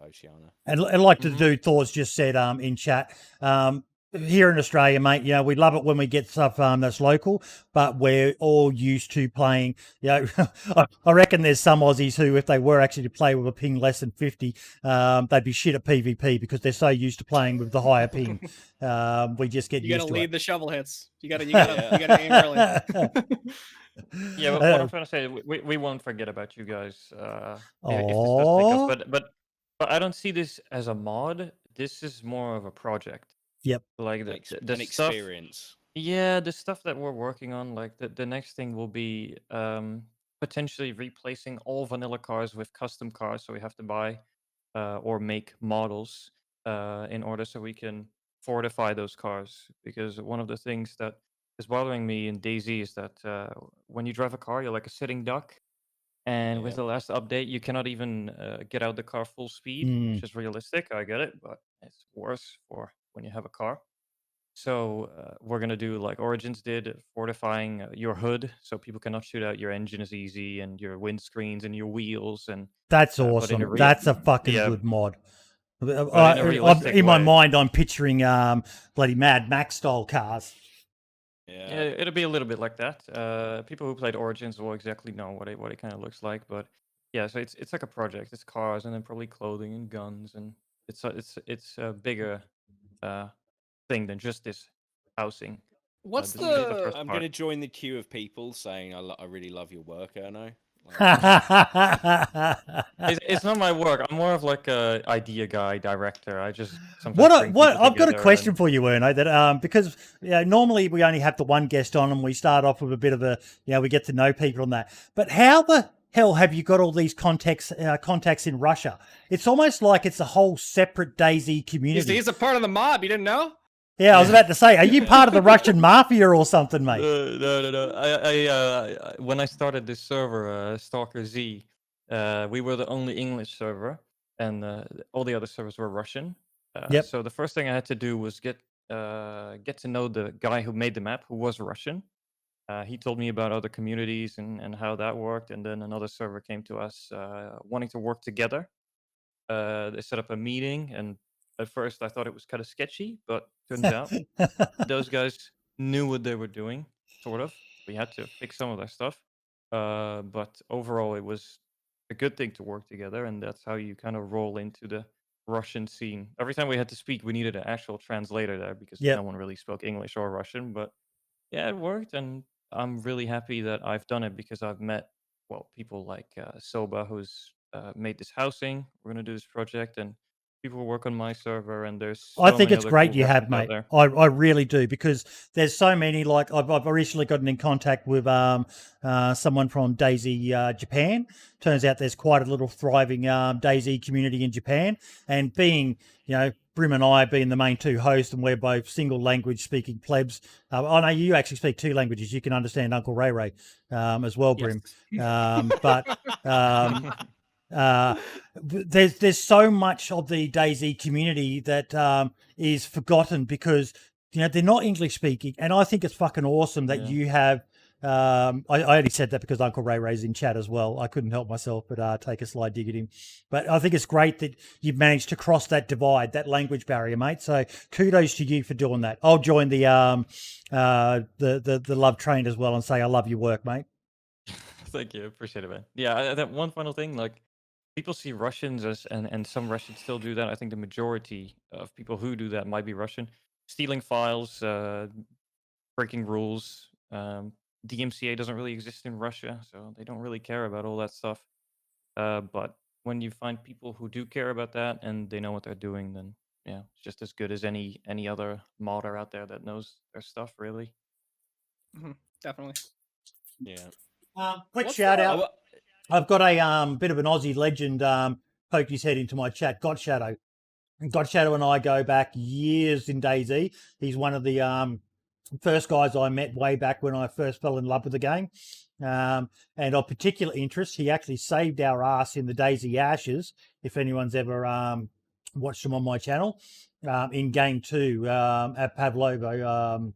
Oceania. And like the dude Thor's just said in chat, here in Australia, mate, you know, we love it when we get stuff that's local, but we're all used to playing, you know, I reckon there's some Aussies who, if they were actually to play with a ping less than 50, they'd be shit at PvP because they're so used to playing with the higher ping. We just get You used gotta to lead it. the shovel hits. You gotta aim early. Yeah, but what I'm trying to say, we won't forget about you guys if this does take off. But I don't see this as a mod. This is more of a project. Yep. Like An the stuff. experience. Yeah, the stuff that we're working on, like the next thing will be potentially replacing all vanilla cars with custom cars. So we have to buy or make models in order so we can fortify those cars. Because one of the things that is bothering me in DayZ is that when you drive a car, you're like a sitting duck. And with the last update, you cannot even get out the car full speed, which is realistic. I get it, but it's worse for when you have a car. So we're gonna do like Origins did, fortifying your hood, so people cannot shoot out your engine as easy, and your windscreens and your wheels, and That's but in a awesome. That's a fucking yeah, good mod. but in a realistic In my way. mind, I'm picturing bloody Mad Max style cars. Yeah, it'll be a little bit like that. People who played Origins will exactly know what it kind of looks like, but yeah, so it's like a project. It's cars and then probably clothing and guns, and it's a bigger thing than just this housing. What's This is just the the? first I'm part. going to join the queue of people saying I really love your work, Erno. It's not my work. I'm more of like a idea guy, director. I just sometimes bring people I've got a together question and for you, Erno. That because normally we only have the one guest on, and we start off with a bit of a we get to know people on that. But how the hell have you got all these contacts in Russia? It's almost like it's a whole separate DayZ community. He's a part of the mob. You didn't know? Yeah, I was about to say, are you part of the Russian mafia or something, mate? No. I when I started this server, Stalker Z, we were the only English server, and all the other servers were Russian. Yep. So the first thing I had to do was get to know the guy who made the map, who was Russian. He told me about other communities and how that worked, and then another server came to us wanting to work together. They set up a meeting, and at first I thought it was kind of sketchy, but turns out those guys knew what they were doing, sort of. We had to fix some of their stuff, but overall it was a good thing to work together, and that's how you kind of roll into the Russian scene. Every time we had to speak, we needed an actual translator there because no one really spoke English or Russian, but yeah, it worked, and I'm really happy that I've done it because I've met people like Soba, who's made this housing. We're gonna do this project, and people who work on my server, and there's so I think many it's other great cool you have, Russians out mate. there. I really do, because there's so many. Like I've recently gotten in contact with someone from DayZ Japan. Turns out there's quite a little thriving DayZ community in Japan, and being Brim and I being the main two hosts, and we're both single language speaking plebs. I know you actually speak two languages. You can understand Uncle Ray Ray as well, Brim. There's so much of the DayZ community that is forgotten because they're not English speaking, and I think it's fucking awesome that you have. I only said that because Uncle Ray Ray's in chat as well. I couldn't help myself but take a slide dig at him. But I think it's great that you've managed to cross that divide, that language barrier, mate. So kudos to you for doing that. I'll join the love train as well and say I love your work, mate. Thank you, appreciate it, man. Yeah, that one final thing, like people see Russians as, and some Russians still do that. I think the majority of people who do that might be Russian, stealing files, breaking rules. DMCA doesn't really exist in Russia, so they don't really care about all that stuff. But when you find people who do care about that and they know what they're doing, then it's just as good as any other modder out there that knows their stuff, really. Definitely. Yeah. Quick What's shout the- out. I've got a bit of an Aussie legend poked his head into my chat. Got Shadow. God Shadow and I go back years in DayZ. He's one of the first guys I met way back when I first fell in love with the game. And of particular interest, he actually saved our ass in the DayZ Ashes, if anyone's ever watched him on my channel, in Game 2 at Pavlovo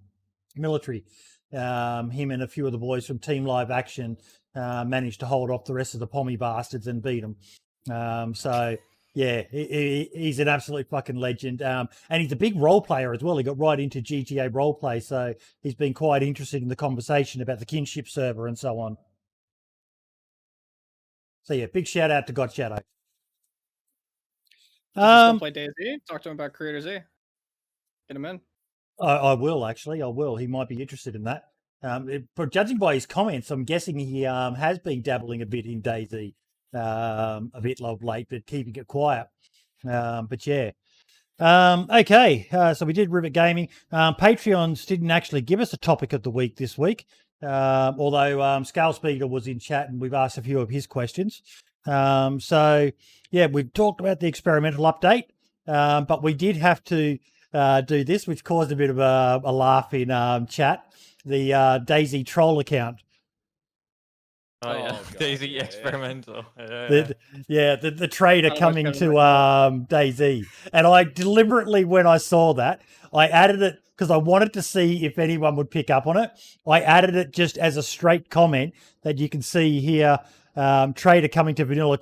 Military. Him and a few of the boys from Team Live Action managed to hold off the rest of the Pommy bastards and beat them. So... Yeah, he's an absolute fucking legend. And he's a big role player as well. He got right into GTA role play. So he's been quite interested in the conversation about the kinship server and so on. So yeah, big shout out to God Shadow. Still play DayZ? Talk to him about Creator Z. Get him in. I will, actually. I will. He might be interested in that. But judging by his comments, I'm guessing he has been dabbling a bit in DayZ. A bit of late, but keeping it quiet. But yeah. Okay, so we did Rivet Gaming. Patreons didn't actually give us a topic of the week this week, although Scale Speeder was in chat and we've asked a few of his questions. So yeah, we've talked about the experimental update, but we did have to do this, which caused a bit of a laugh in chat. The DayZ troll account. Oh, yeah. God, DayZ yeah. experimental. The trader Oh, coming that's to kinda DayZ. And I deliberately, when I saw that, I added it because I wanted to see if anyone would pick up on it. I added it just as a straight comment that you can see here. Trader coming to vanilla ?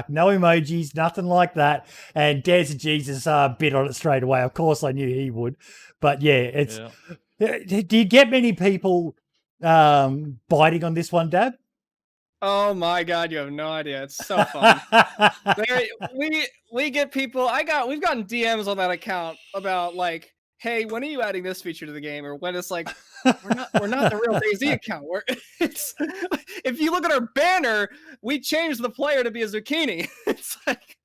No emojis, nothing like that. And DayZ Jesus bit on it straight away. Of course, I knew he would. But yeah, it's. Yeah. Do you get many people biting on this one, Dab? Oh my god, you have no idea. It's so fun. we get people. We've gotten DMs on that account about like, hey, when are you adding this feature to the game? Or when it's like, we're not the real DayZ account. It's if you look at our banner, we changed the player to be a zucchini. It's like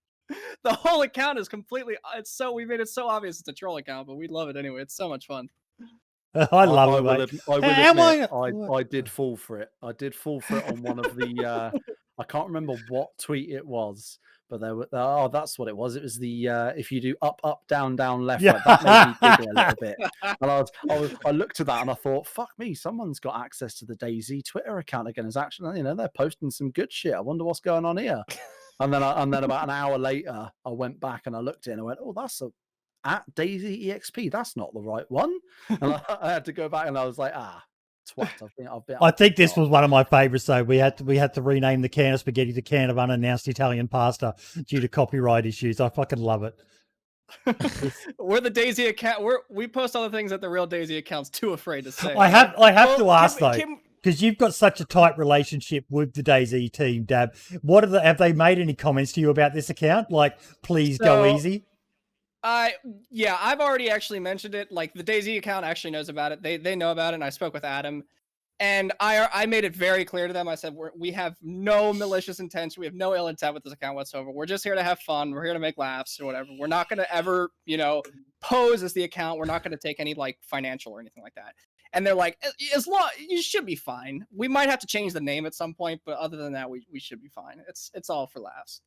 the whole account is completely. We made it so obvious it's a troll account, but we love it anyway. It's so much fun. I love it, mate. I will admit, I did fall for it. I did fall for it on one of the. I can't remember what tweet it was, but there were. Oh, that's what it was. It was the if you do up, up, down, down, left, right. That made me giggle a little bit. And I looked at that and I thought, fuck me, someone's got access to the DayZ Twitter account again. It's actually, they're posting some good shit. I wonder what's going on here. And then about an hour later, I went back and I looked at it and I went, oh, that's at DayZ EXP. That's not the right one. And I had to go back and I was like, twat. I think this was one of my favourites though. We had to rename the can of spaghetti the can of unannounced Italian pasta due to copyright issues. I fucking love it. We're the DayZ account. We post other things that the real DayZ account's too afraid to say. I have to ask though, because you've got such a tight relationship with the DayZ team, Dab. Have they made any comments to you about this account? Like, please go easy. Yeah, I've already actually mentioned it. Like the DayZ account actually knows about it. They know about it. And I spoke with Adam, and I made it very clear to them. I said we have no malicious intention. We have no ill intent with this account whatsoever. We're just here to have fun. We're here to make laughs or whatever. We're not going to ever, pose as the account. We're not going to take any like financial or anything like that. And they're like, as long you should be fine. We might have to change the name at some point, but other than that, we should be fine. It's all for laughs.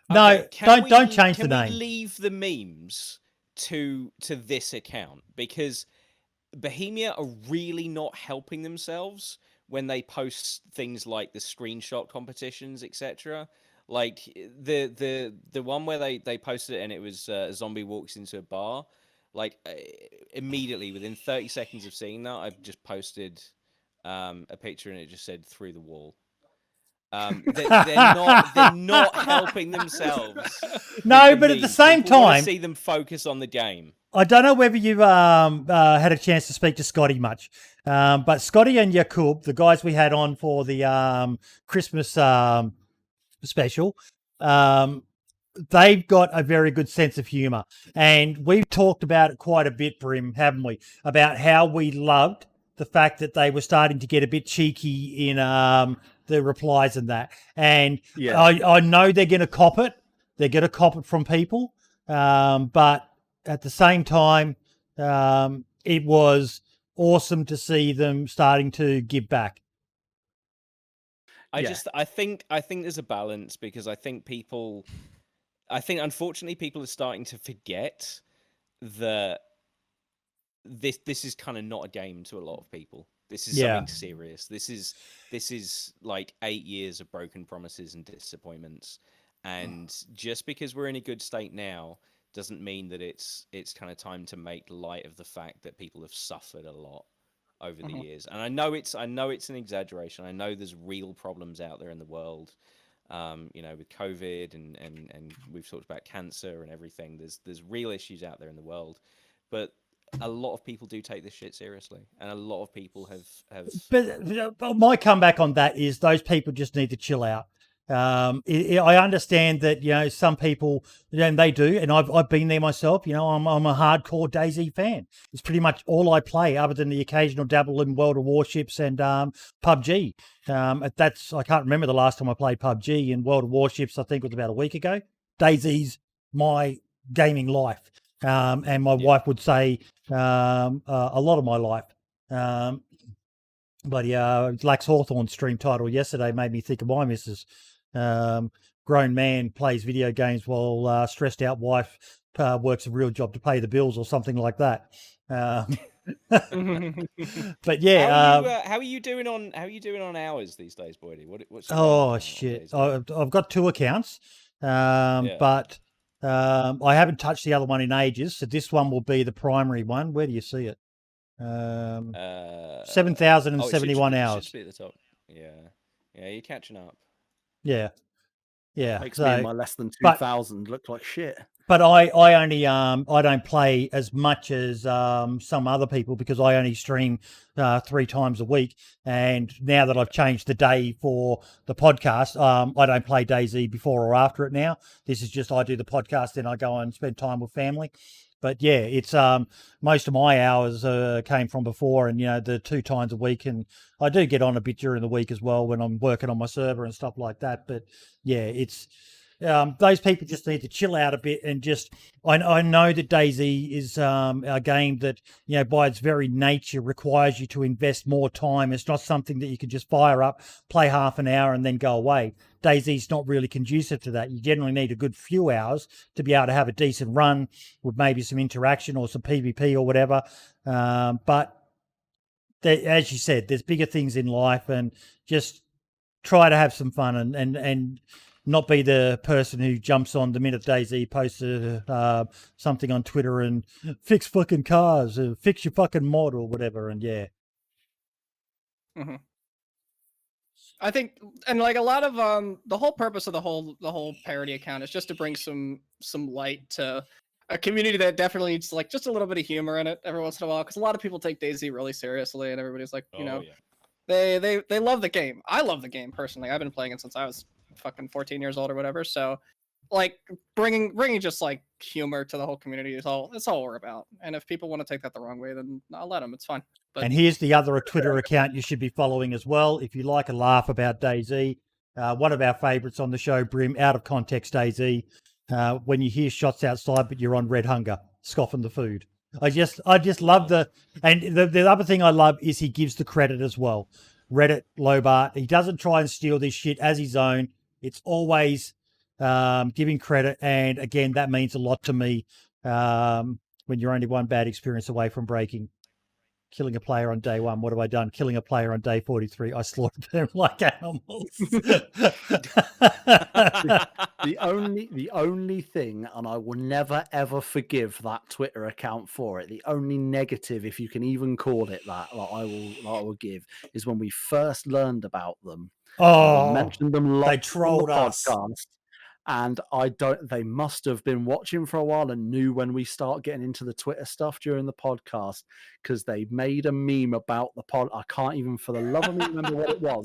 No, okay, don't change the name. name. Can we leave the memes to this account, because Bohemia are really not helping themselves when they post things like the screenshot competitions, etc. Like the one where they posted it and it was a zombie walks into a bar. Like immediately within 30 seconds of seeing that, I've just posted a picture and it just said through the wall. They're not helping themselves. No, but at the same time, see them focus on the game. I don't know whether you've had a chance to speak to Scotty much, but Scotty and Yakub, the guys we had on for the Christmas special, they've got a very good sense of humour, and we've talked about it quite a bit, Brim, haven't we? About how we loved the fact that they were starting to get a bit cheeky in the replies and that. And yeah. I know they're going to cop it. They're going to cop it from people. But at the same time, it was awesome to see them starting to give back. I think there's a balance, because I think unfortunately people are starting to forget that this is kind of not a game to a lot of people. This is something serious. This is like 8 years of broken promises and disappointments. And just because we're in a good state now doesn't mean that it's kind of time to make light of the fact that people have suffered a lot over the years. And I know it's an exaggeration. I know there's real problems out there in the world, with COVID and we've talked about cancer and everything. There's real issues out there in the world, but a lot of people do take this shit seriously, and a lot of people have. But my comeback on that is those people just need to chill out. I understand that some people, and they do, and I've been there myself. I'm a hardcore DayZ fan. It's pretty much all I play, other than the occasional dabble in World of Warships and PUBG. I can't remember the last time I played PUBG. And World of Warships, I think, was about a week ago. DayZ's my gaming life. And my wife would say a lot of my life. But Lax Hawthorne's stream title yesterday made me think of my missus. Grown man plays video games while stressed out wife works a real job to pay the bills, or something like that. But yeah, how are you doing on hours these days, Boydie? What's shit! I've got 2 accounts, but I haven't touched the other one in ages. So this one will be the primary one. Where do you see it? 7,071 hours. It should be at the top. Yeah, you're catching up. Yeah. Makes me and my less than 2,000 look like shit. But I only I don't play as much as some other people, because I only stream 3 times a week. And now that I've changed the day for the podcast, I don't play DayZ before or after it now. This is just I do the podcast, then I go and spend time with family. But yeah, it's most of my hours came from before, and the 2 times a week, and I do get on a bit during the week as well when I'm working on my server and stuff like that. But yeah, it's those people just need to chill out a bit and just. I know that DayZ is a game that by its very nature requires you to invest more time. It's not something that you can just fire up, play half an hour, and then go away. DayZ's not really conducive to that. You generally need a good few hours to be able to have a decent run with maybe some interaction or some PvP or whatever. But as you said, there's bigger things in life, and just try to have some fun and not be the person who jumps on the minute DayZ posted something on Twitter and fix fucking cars, fix your fucking mod or whatever. And yeah. Mm-hmm. I think, and like a lot of the whole purpose of the whole parody account is just to bring some light to a community that definitely needs like just a little bit of humor in it every once in a while, because a lot of people take DayZ really seriously, and everybody's like, they love the game. I love the game personally. I've been playing it since I was fucking 14 years old or whatever. So like bringing just like humor to the whole community is all we're about. And if people want to take that the wrong way, then I'll let them. It's fine. But... And here's the other Twitter account you should be following as well. If you like a laugh about DayZ, one of our favorites on the show, Brim, Out of Context DayZ. When you hear shots outside, but you're on red hunger, scoffing the food. I just love the other thing I love is he gives the credit as well. Reddit Lobart, he doesn't try and steal this shit as his own. It's always giving credit, and again, that means a lot to me when you're only one bad experience away from breaking. Killing a player on day 1. What have I done? Killing a player on day 43. I slaughtered them like animals. The only thing, and I will never ever forgive that Twitter account for it. The only negative, if you can even call it that I will give, is when we first learned about them. Oh, we mentioned them live they trolled on the us. podcast. And they must have been watching for a while and knew when we start getting into the Twitter stuff during the podcast, because they made a meme about the pod. I can't even for the love of me remember what it was,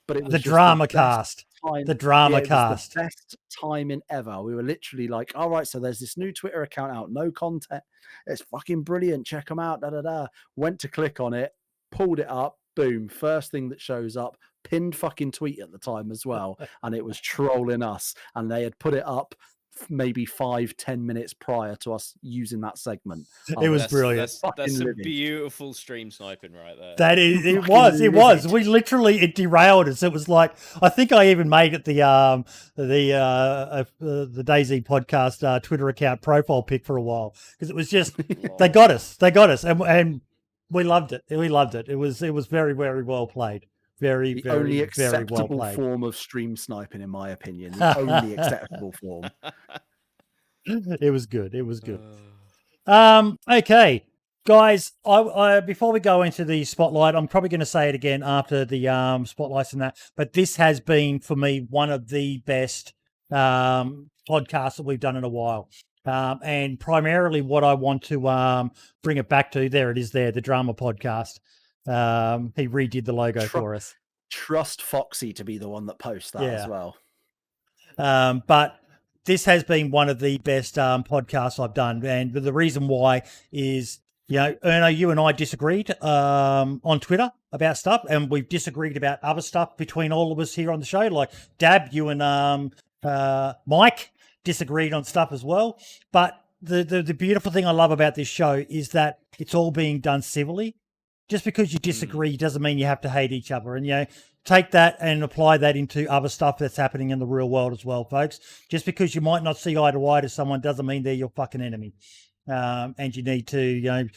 but it was the drama cast. The drama cast. The best timing ever. We were literally like, all right, so there's this new Twitter account out, no content. It's fucking brilliant. Check them out. Went to click on it, pulled it up. Boom. First thing that shows up, pinned fucking tweet at the time as well. And it was trolling us. And they had put it up maybe 5-10 minutes prior to us using that segment. It was That's, brilliant. That's Fucking some living. beautiful stream sniping right there. That is, it Fucking was. It was. livid. We literally it derailed us. It was like I think I even made it the DayZ podcast Twitter account profile pic for a while because it was just they got us, and we loved it. We loved it. It was very very well played. Very The very only very well acceptable played. form of stream sniping, in my opinion. The only acceptable form. It was good. It was good. Okay, guys. I before we go into the spotlight, I'm probably going to say it again after the spotlights and that. But this has been for me one of the best podcasts that we've done in a while. And primarily, what I want to bring it back to, there it is, there the drama podcast. He redid the logo for us. Trust Foxy to be the one that posts that as well. But this has been one of the best podcasts I've done. And the reason why is, Erno, you and I disagreed on Twitter about stuff, and we've disagreed about other stuff between all of us here on the show. Like Dab, you and Mike disagreed on stuff as well. But the beautiful thing I love about this show is that it's all being done civilly. Just because you disagree doesn't mean you have to hate each other. And, take that and apply that into other stuff that's happening in the real world as well, folks. Just because you might not see eye to eye to someone doesn't mean they're your fucking enemy. And you need to,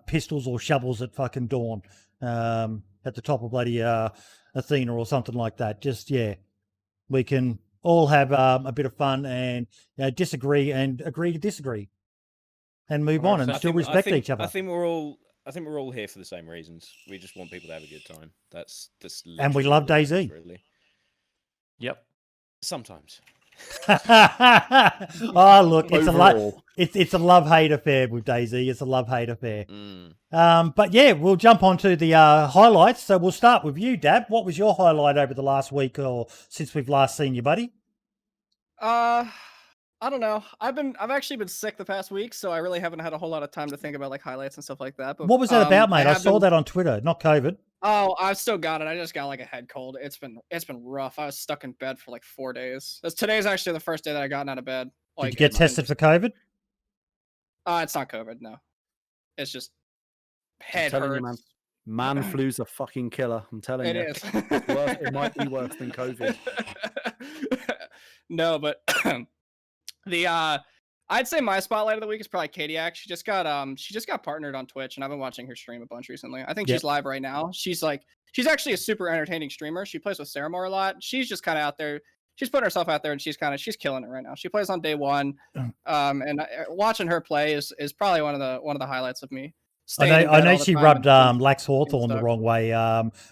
pistols or shovels at fucking dawn at the top of bloody Athena or something like that. Just, we can all have a bit of fun and disagree and agree to disagree and move on and still respect each other. I think we're all here for the same reasons. We just want people to have a good time. That's and we love DayZ. Really. Yep. Sometimes. Oh look, it's a love-hate affair with DayZ. It's a love-hate affair. But yeah, we'll jump on to the highlights. So we'll start with you, Dab. What was your highlight over the last week or since we've last seen you, buddy? I don't know. I've actually been sick the past week, so I really haven't had a whole lot of time to think about like highlights and stuff like that. But what was that about, mate? I saw that on Twitter. Not COVID. Oh, I've still got it. I just got like a head cold. It's been rough. I was stuck in bed for like 4 days. Today's actually the first day that I gotten out of bed. Did you get tested for COVID? It's not COVID. No, it's just head hurts. You, man flu's a fucking killer. I'm telling you. It is. It might be worse than COVID. No, but I'd say my spotlight of the week is probably Kadiak. She just got partnered on Twitch, and I've been watching her stream a bunch recently. I think she's live right now. She's actually a super entertaining streamer. She plays with Saramore a lot. She's just kind of out there. She's putting herself out there, and she's killing it right now. She plays on day one, and watching her play is probably one of the highlights of me. I know she rubbed Lax Hawthorne the wrong way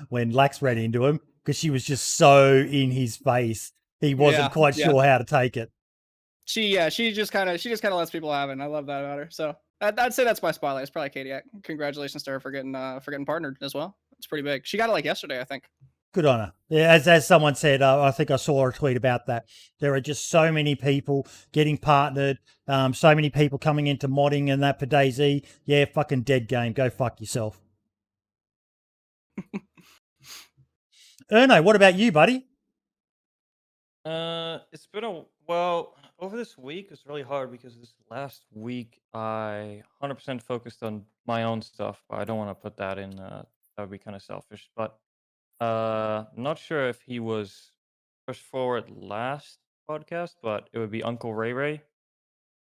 when Lax ran into him because she was just so in his face. He wasn't quite sure how to take it. She just kind of lets people have it, and I love that about her. So I'd say that's my spotlight. It's probably Kadiak. Congratulations to her for getting partnered as well. It's pretty big. She got it like yesterday, I think. Good on her. Yeah, as someone said, I think I saw a tweet about that. There are just so many people getting partnered, so many people coming into modding and that for DayZ. Yeah, fucking dead game. Go fuck yourself. Erno, what about you, buddy? It's been over this week. It's really hard because this last week I 100% focused on my own stuff. But I don't want to put that in. That would be kind of selfish. But not sure if he was pushed forward last podcast, but it would be Uncle Ray Ray,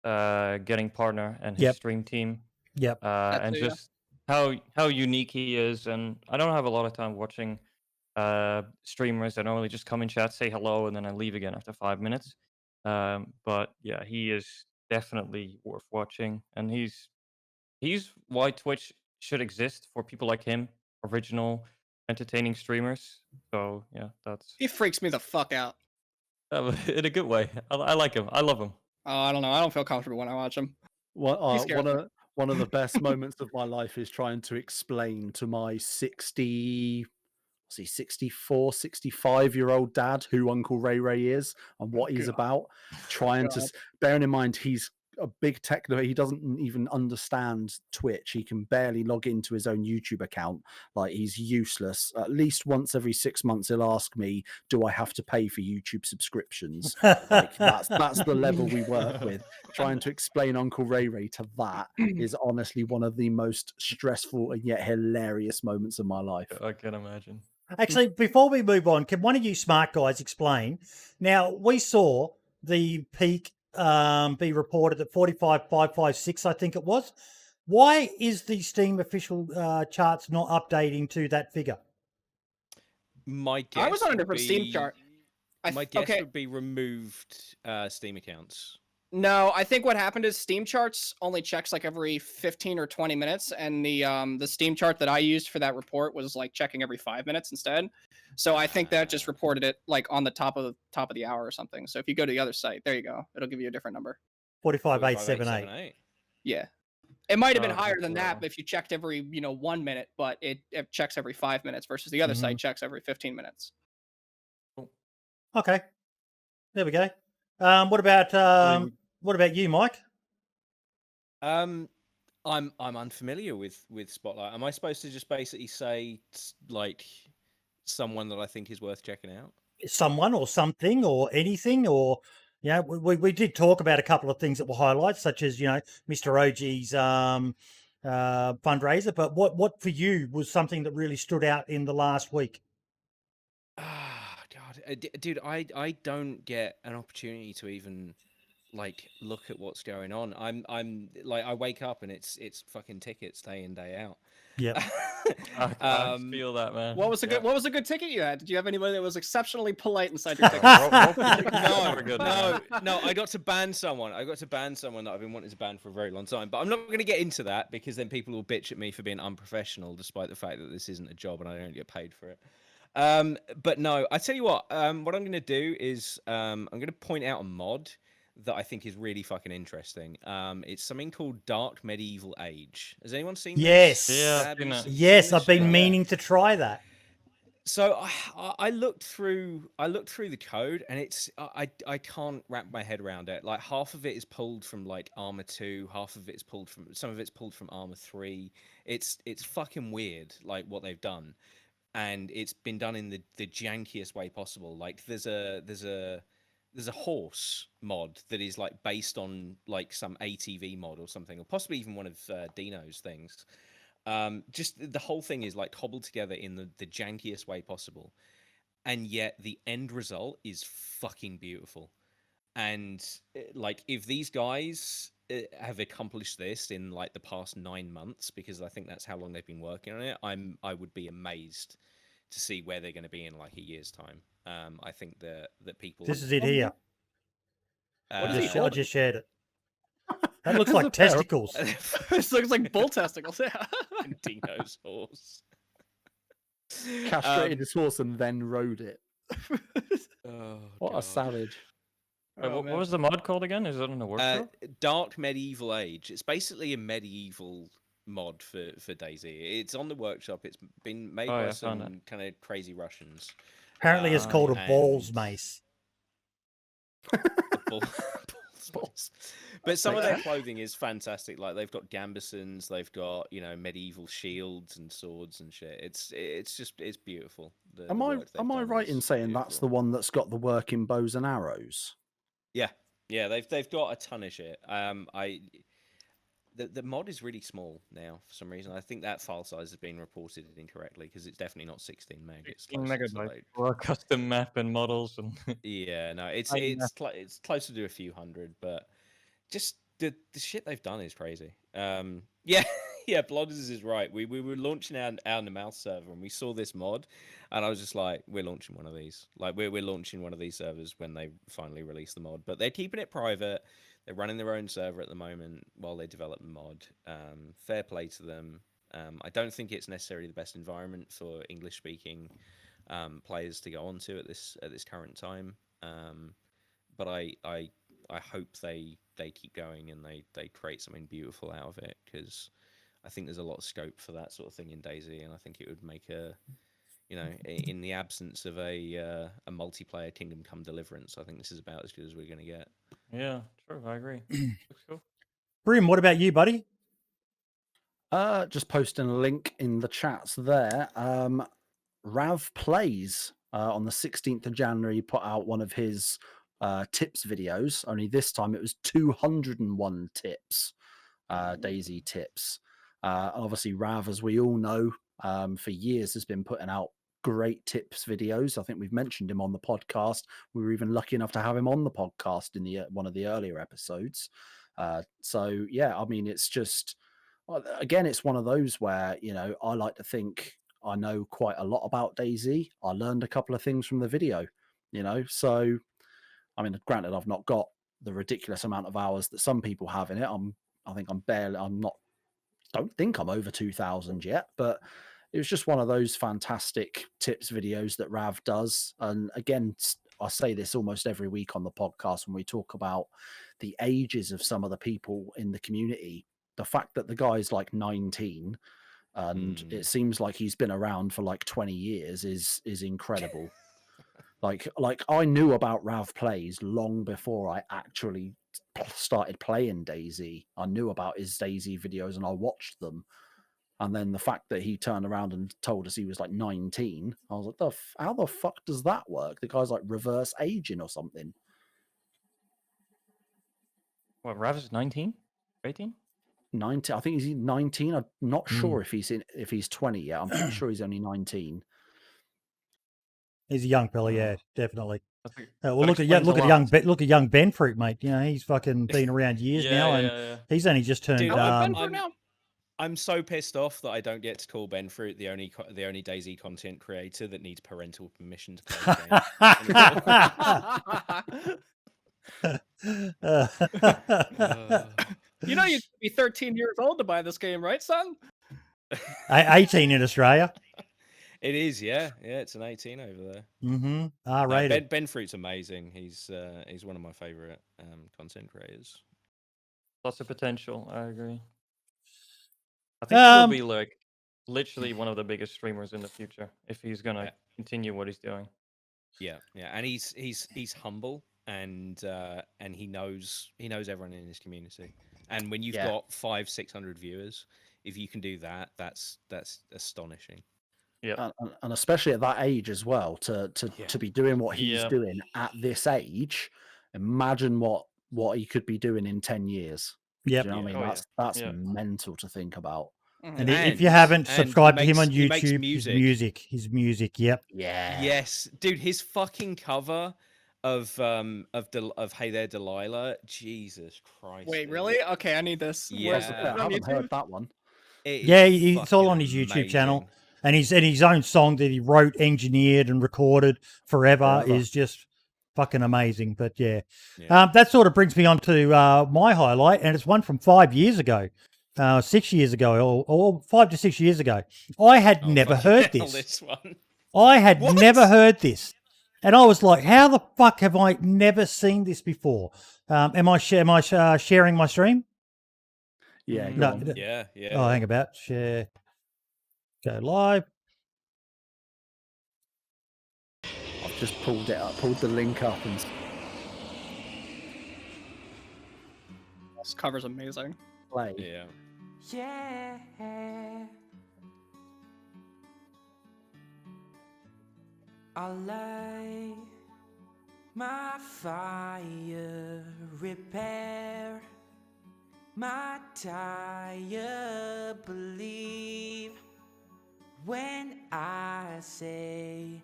getting partner and his stream team. Yep. And just how unique he is. And I don't have a lot of time watching streamers. I normally just come in chat, say hello, and then I leave again after 5 minutes. But yeah, he is definitely worth watching, and he's why Twitch should exist for people like him, original, entertaining streamers. So yeah, he freaks me the fuck out. In a good way. I like him. I love him. Oh, I don't know. I don't feel comfortable when I watch him. One of the best moments of my life is trying to explain to my 64, 65-year-old dad who Uncle Ray Ray is and what he's about. Bearing in mind he's a big techno. He doesn't even understand Twitch. He can barely log into his own YouTube account. Like, he's useless. At least once every 6 months, he'll ask me, "Do I have to pay for YouTube subscriptions?" Like, that's the level we work with. Trying to explain Uncle Ray Ray to that is honestly one of the most stressful and yet hilarious moments of my life. I can imagine. Actually, before we move on, can one of you smart guys explain? Now, we saw the peak be reported at 45,556, I think it was. Why is the Steam official charts not updating to that figure? My guess I was on a would different Steam be- chart. My guess would be removed Steam accounts. No, I think what happened is Steam charts only checks like every 15 or 20 minutes, and the Steam chart that I used for that report was like checking every 5 minutes instead. So I think that just reported it like on the top of the hour or something. So if you go to the other site, there you go. It'll give you a different number. 45,878. Yeah. It might have been Oh, higher that's than right. that if you checked every 1 minute, but it checks every 5 minutes versus the other site checks every 15 minutes. Okay. There we go. What about you, Mike? I'm unfamiliar with Spotlight. Am I supposed to just basically say like someone that I think is worth checking out? Someone or something or anything, or we did talk about a couple of things that were highlights, such as Mr. OG's fundraiser. But what for you was something that really stood out in the last week? Ah, God, dude, I don't get an opportunity to even like look at what's going on. I'm like, I wake up and it's fucking tickets day in day out. Yeah. I feel that, man. What was a good ticket you had? Did you have anybody that was exceptionally polite inside your ticket? No, I got to ban someone. I got to ban someone that I've been wanting to ban for a very long time. But I'm not going to get into that because then people will bitch at me for being unprofessional, despite the fact that this isn't a job and I don't get paid for it. But no, I tell you what. What I'm going to do is I'm going to point out a mod that I think is really fucking interesting. It's something called Dark Medieval Age. Has anyone seen Yes. this? Yeah, Yes, I've been meaning to try that. So I looked through the code and it's I can't wrap my head around it. Like, half of it is pulled from like Armor 2, half of it's pulled from Armor 3. It's fucking weird, like what they've done. And it's been done in the jankiest way possible. Like, there's a horse mod that is like based on like some ATV mod or something, or possibly even one of Dino's things. Just the whole thing is like cobbled together in the jankiest way possible, and yet the end result is fucking beautiful. And like, if these guys have accomplished this in like the past 9 months, because I think that's how long they've been working on it, I would be amazed to see where they're going to be in like a year's time. I think that people. This is it here. I I just shared it. That looks like testicles. This looks like bull testicles. Yeah. Dino's horse. Castrated his horse and then rode it. Oh, what God. a savage. What was the mod called again? Is it on the workshop? Dark Medieval Age. It's basically a medieval mod for DayZ. It's on the workshop. It's been made by some kind of crazy Russians. Apparently it's called a balls mace. Balls. But some of their clothing is fantastic. Like, they've got gambesons, they've got medieval shields and swords and shit. It's beautiful. Am I right in saying that's the one that's got the working bows and arrows? Yeah, they've got a ton of shit. The mod is really small now for some reason. I think that file size has been reported incorrectly, because it's definitely not 16 meg. It's 16 megabytes for custom map and models and. Yeah, no, it's closer to a few hundred, but just the shit they've done is crazy. Yeah, Blodders is right. We were launching our in the mouth server and we saw this mod, and I was just like, we're launching one of these. Like, we're launching one of these servers when they finally release the mod. But they're keeping it private. They're running their own server at the moment while they develop the mod. Fair play to them. I don't think it's necessarily the best environment for English-speaking players to go onto at this current time. But I hope they keep going and they create something beautiful out of it, because I think there's a lot of scope for that sort of thing in DayZ, and I think it would make in the absence of a multiplayer Kingdom Come Deliverance, I think this is about as good as we're going to get. Yeah, true. I agree. Looks cool. Brim, what about you, buddy? Just posting a link in the chats there. Rav Plays on the 16th of January put out one of his tips videos. Only this time it was 201 tips, DayZ tips. Obviously, Rav, as we all know, for years has been putting out great tips videos. I think we've mentioned him on the podcast. We were even lucky enough to have him on the podcast in the one of the earlier episodes. So yeah, I mean, it's just, again, it's one of those where, you know, I like to think I know quite a lot about DayZ. I learned a couple of things from the video, you know. So, I mean, granted, I've not got the ridiculous amount of hours that some people have in it. Don't think I'm over 2,000 yet, but it was just one of those fantastic tips videos that Rav does. And again, I say this almost every week on the podcast when we talk about the ages of some of the people in the community. The fact that the guy's like 19 and it seems like he's been around for like 20 years is incredible. like I knew about Rav Plays long before I actually started playing DayZ. I knew about his DayZ videos and I watched them. And then the fact that he turned around and told us he was like 19, I was like, how the fuck does that work? The guy's like reverse aging or something. What, Rav is 19? 18? 19. I think he's 19. I'm not sure if he's 20 yet. I'm pretty sure he's only 19. He's a young fella, yeah, definitely. Well, that look at explains a lot. young Ben Fruit, mate. You know, he's fucking been around years now, and he's only just turned. Dude, now. I'm so pissed off that I don't get to call Ben Fruit the only DayZ content creator that needs parental permission to play the game. You know, you'd be 13 years old to buy this game, right, son? 18 in Australia. It is, yeah. It's an 18 over there. Mm-hmm. R-rated. Ben Fruit's amazing. He's one of my favorite content creators. Lots of potential. I agree. I think he will be like literally one of the biggest streamers in the future if he's gonna continue what he's doing. Yeah, and he's humble and he knows everyone in his community. And when you've got 500-600 viewers, if you can do that, that's astonishing. Yeah, and especially at that age as well, to be doing what he's doing at this age. Imagine what he could be doing in 10 years. Yeah, you know what I mean? That's mental to think about. And if you haven't subscribed to him on YouTube, his music, yep. Yeah. Yes, dude, his fucking cover of Hey There Delilah, Jesus Christ. Wait, really? Okay, I need this. Yeah, I haven't heard that one. It's all on his YouTube channel, and his own song that he wrote, engineered, and recorded forever is just fucking amazing. But that sort of brings me on to my highlight, and it's one from 5 years ago. 6 years ago, or 5 to 6 years ago. I had never heard this. I had never heard this. And I was like, how the fuck have I never seen this before? Am I sharing my stream? Yeah. Yeah. Oh, hang about. Share. Go live. I've just pulled the link up and... This cover's amazing. Play. Yeah. I light my fire, repair my tire, believe when I say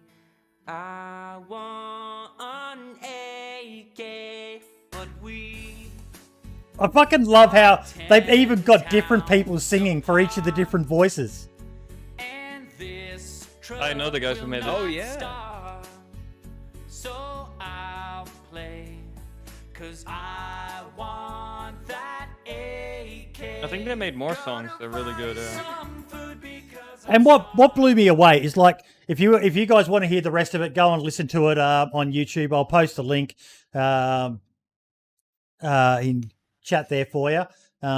I want an AK, but I fucking love how they've even got different people singing for each of the different voices. I know the guys who made it. Oh yeah. So I'll play, 'cause I want that AK. I think they made more songs. They're really good. And what blew me away is, like, if you guys want to hear the rest of it, go and listen to it on YouTube. I'll post a link in chat there for you,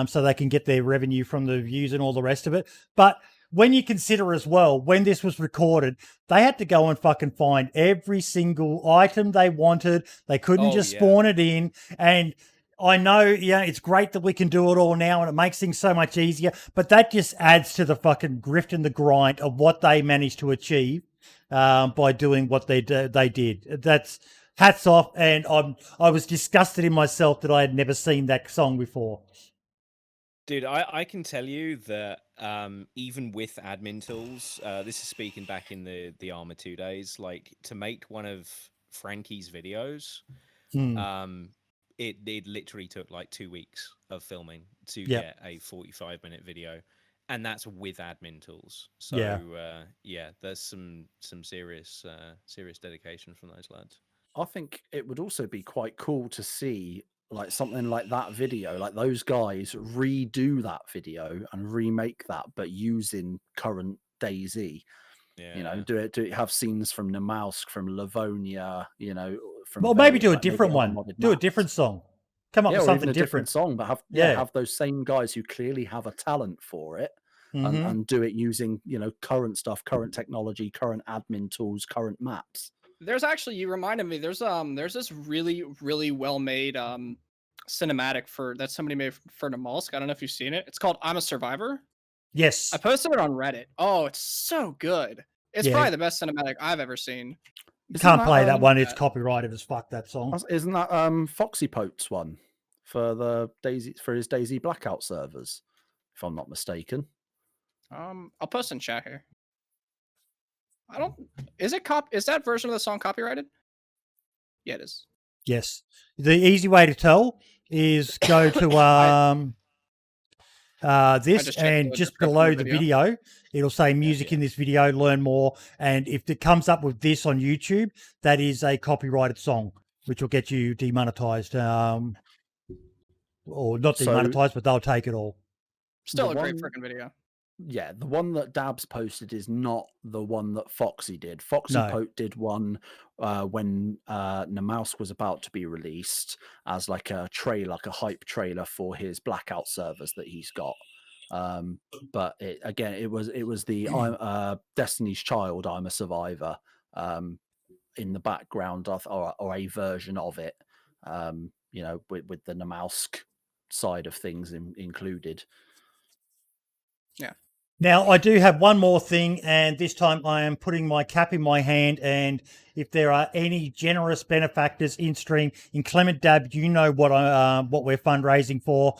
so they can get their revenue from the views and all the rest of it. But when you consider as well, when this was recorded, they had to go and fucking find every single item they wanted. They couldn't just spawn it in. And I know, it's great that we can do it all now and it makes things so much easier, but that just adds to the fucking grift and the grind of what they managed to achieve by doing what they did. That's hats off. And I was disgusted in myself that I had never seen that song before. Dude, I can tell you that even with admin tools, this is speaking back in the Arma 2 days, like to make one of Frankie's videos, it literally took like 2 weeks of filming to get a 45-minute video, and that's with admin tools. So there's some serious dedication from those lads. I think it would also be quite cool to see like something like that video, like those guys redo that video and remake that, but using current DayZ. Do it. Have scenes from Namalsk, from Livonia. From maybe do a different one. Do a different song. Come up with something a different song, but have those same guys who clearly have a talent for it, and do it using current stuff, current technology, current admin tools, current maps. There's actually, you reminded me, there's this really, really well-made cinematic that somebody made for Namalsk. I don't know if you've seen it. It's called I'm a Survivor. Yes. I posted it on Reddit. Oh, it's so good. It's probably the best cinematic I've ever seen. Can't play that one. It's copyrighted as fuck, that song. Isn't that Foxypote's one for his DayZ Blackout servers, if I'm not mistaken? I'll post in chat here. Is that version of the song copyrighted? Yeah, it is. Yes. The easy way to tell is go to this and just below the video, it'll say music in this video, learn more. And if it comes up with this on YouTube, that is a copyrighted song, which will get you demonetized. Or not demonetized, but they'll take it all. Still a great freaking video. Yeah, the one that Dabs posted is not the one that Foxy did. Foxypote did one when Namalsk was about to be released as like a trailer, like a hype trailer for his Blackout servers that he's got. But it was the Destiny's Child, I'm a Survivor, in the background or a version of it, with the Namalsk side of things included. Yeah. Now, I do have one more thing, and this time I am putting my cap in my hand, and if there are any generous benefactors in stream, InclementDab, you know what we're fundraising for.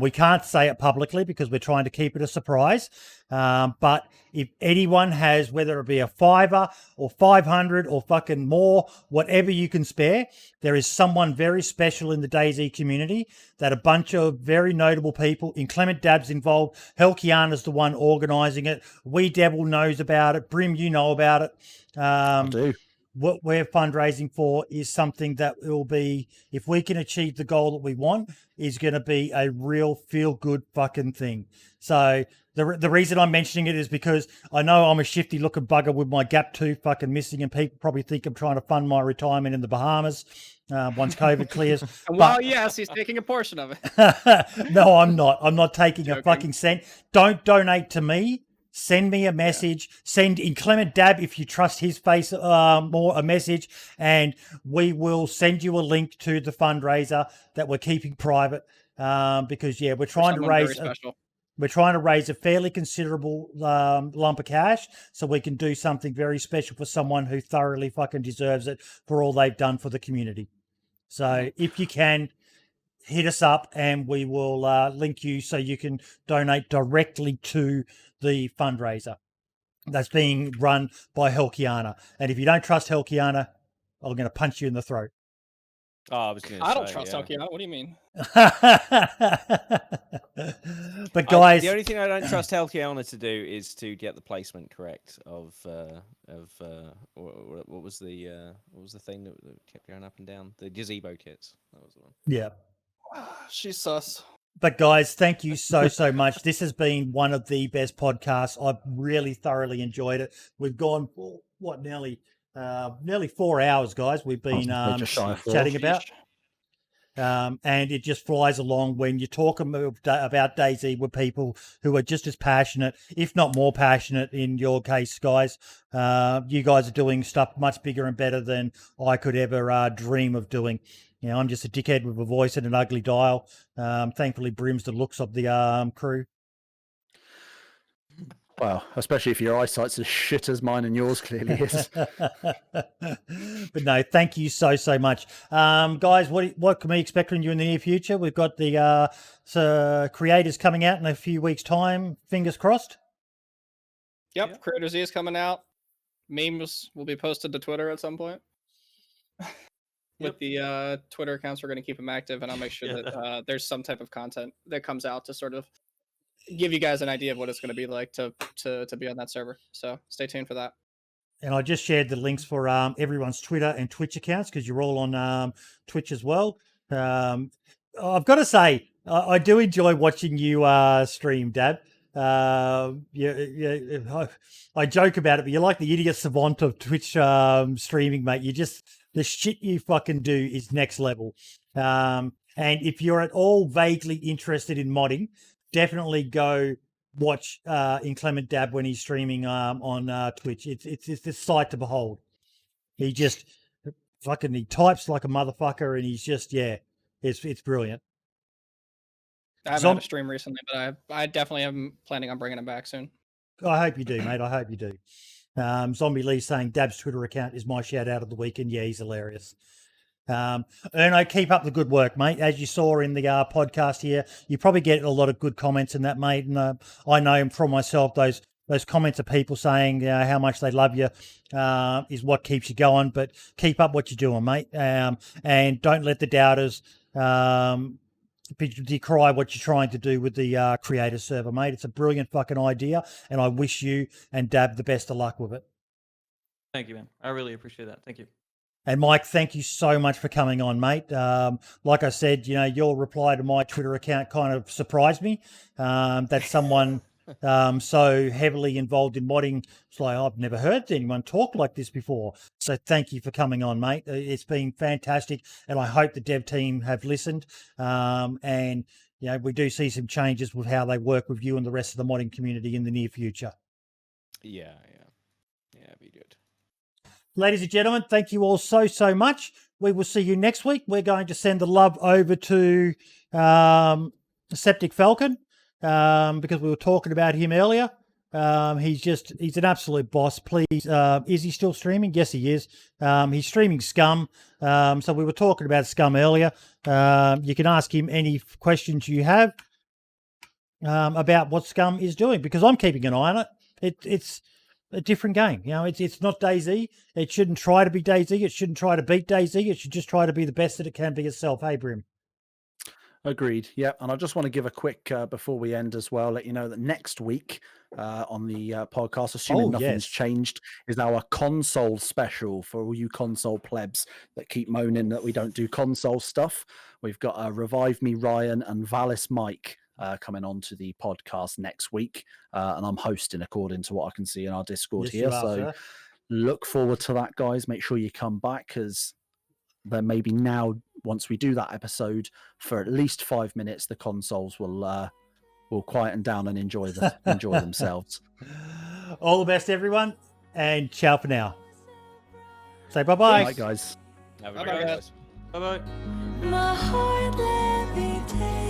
We can't say it publicly because we're trying to keep it a surprise. But if anyone has, whether it be a $5 or 500 or fucking more, whatever you can spare, there is someone very special in the DayZ community that a bunch of very notable people, InclementDab's involved, Helkiana's the one organising it, Wiidevil knows about it, Brim, you know about it. I do. What we're fundraising for is something that will be, if we can achieve the goal that we want, is going to be a real feel-good fucking thing. So the reason I'm mentioning it is because I know I'm a shifty looking bugger with my gap tooth fucking missing, and people probably think I'm trying to fund my retirement in the Bahamas once COVID clears. Well, yes, he's taking a portion of it. No, I'm not. I'm not taking a fucking cent. Don't donate to me. Send me a message. Send InclementDab, if you trust his face more, a message, and we will send you a link to the fundraiser that we're keeping private because we're trying to raise a fairly considerable lump of cash so we can do something very special for someone who thoroughly fucking deserves it for all they've done for the community. So if you can, hit us up and we will link you so you can donate directly to the fundraiser that's being run by Helkiana. And if you don't trust Helkiana, I'm going to punch you in the throat. Oh, I don't trust Helkiana. What do you mean? But guys, the only thing I don't trust Helkiana to do is to get the placement correct of what was the thing that kept going up and down? The gazebo kits. That was the one. Yeah. She's sus. But guys, thank you so much. This has been one of the best podcasts. I've really thoroughly enjoyed it. We've gone for nearly 4 hours, guys. We've been chatting about. And it just flies along when you talk about DayZ with people who are just as passionate, if not more passionate in your case, guys. You guys are doing stuff much bigger and better than I could ever dream of doing. You know, I'm just a dickhead with a voice and an ugly dial. Thankfully, Brims the looks of the crew. Well, especially if your eyesight's as shit as mine and yours clearly is. But no, thank you so much, guys. What can we expect from you in the near future? We've got the creators coming out in a few weeks' time. Fingers crossed. Yep, Creator Z is coming out. Memes will be posted to Twitter at some point. With the Twitter accounts, we're going to keep them active, and I'll make sure that there's some type of content that comes out to sort of give you guys an idea of what it's going to be like to be on that server. So stay tuned for that. And I just shared the links for everyone's Twitter and Twitch accounts because you're all on Twitch as well. I've got to say, I do enjoy watching you stream, Dab. I joke about it, but you're like the idiot savant of Twitch streaming, mate. The shit you fucking do is next level. And if you're at all vaguely interested in modding, definitely go watch InclementDab when he's streaming on Twitch. It's this sight to behold. He just he types like a motherfucker, and he's just it's brilliant. I haven't had a stream recently, but I definitely am planning on bringing him back soon. I hope you do, mate. I hope you do. Zombie Lee saying Dab's Twitter account is my shout out of the week, and yeah, he's hilarious. Erno, keep up the good work, mate. As you saw in the podcast here, you probably get a lot of good comments in that, mate. And I know from myself those comments of people saying how much they love you is what keeps you going. But keep up what you're doing, mate. And don't let the doubters decry what you're trying to do with the creator server, mate. It's a brilliant fucking idea, and I wish you and Dab the best of luck with it. Thank you, man. I really appreciate that. Thank you. And Mike, thank you so much for coming on, mate. Like I said, your reply to my Twitter account kind of surprised me. That someone so heavily involved in modding, it's like, I've never heard anyone talk like this before. So thank you for coming on, mate. It's been fantastic, and I hope the dev team have listened. And we do see some changes with how they work with you and the rest of the modding community in the near future. Yeah, be good. Ladies and gentlemen, thank you all so much. We will see you next week. We're going to send the love over to Septic Falcon because we were talking about him earlier. He's an absolute boss. Please, is he still streaming? Yes, he is. He's streaming Scum. So we were talking about Scum earlier. You can ask him any questions you have about what Scum is doing because I'm keeping an eye on it. It's a different game. It's not DayZ. It shouldn't try to be DayZ. It shouldn't try to beat DayZ. It should just try to be the best that it can be itself. Hey, Brim. Agreed. Yeah, and I just want to give a quick before we end as well, let you know that next week on the podcast, assuming nothing's changed, is our console special for all you console plebs that keep moaning that we don't do console stuff. We've got Revive Me Ryan and Valis Mike coming on to the podcast next week, and I'm hosting according to what I can see in our Discord here. So look forward to that, guys. Make sure you come back because then maybe now, once we do that episode for at least 5 minutes, the consoles will quieten down and enjoy themselves. All the best, everyone, and ciao for now. Say bye-bye. Bye, guys. Have a great day. Bye-bye. My heart levitates.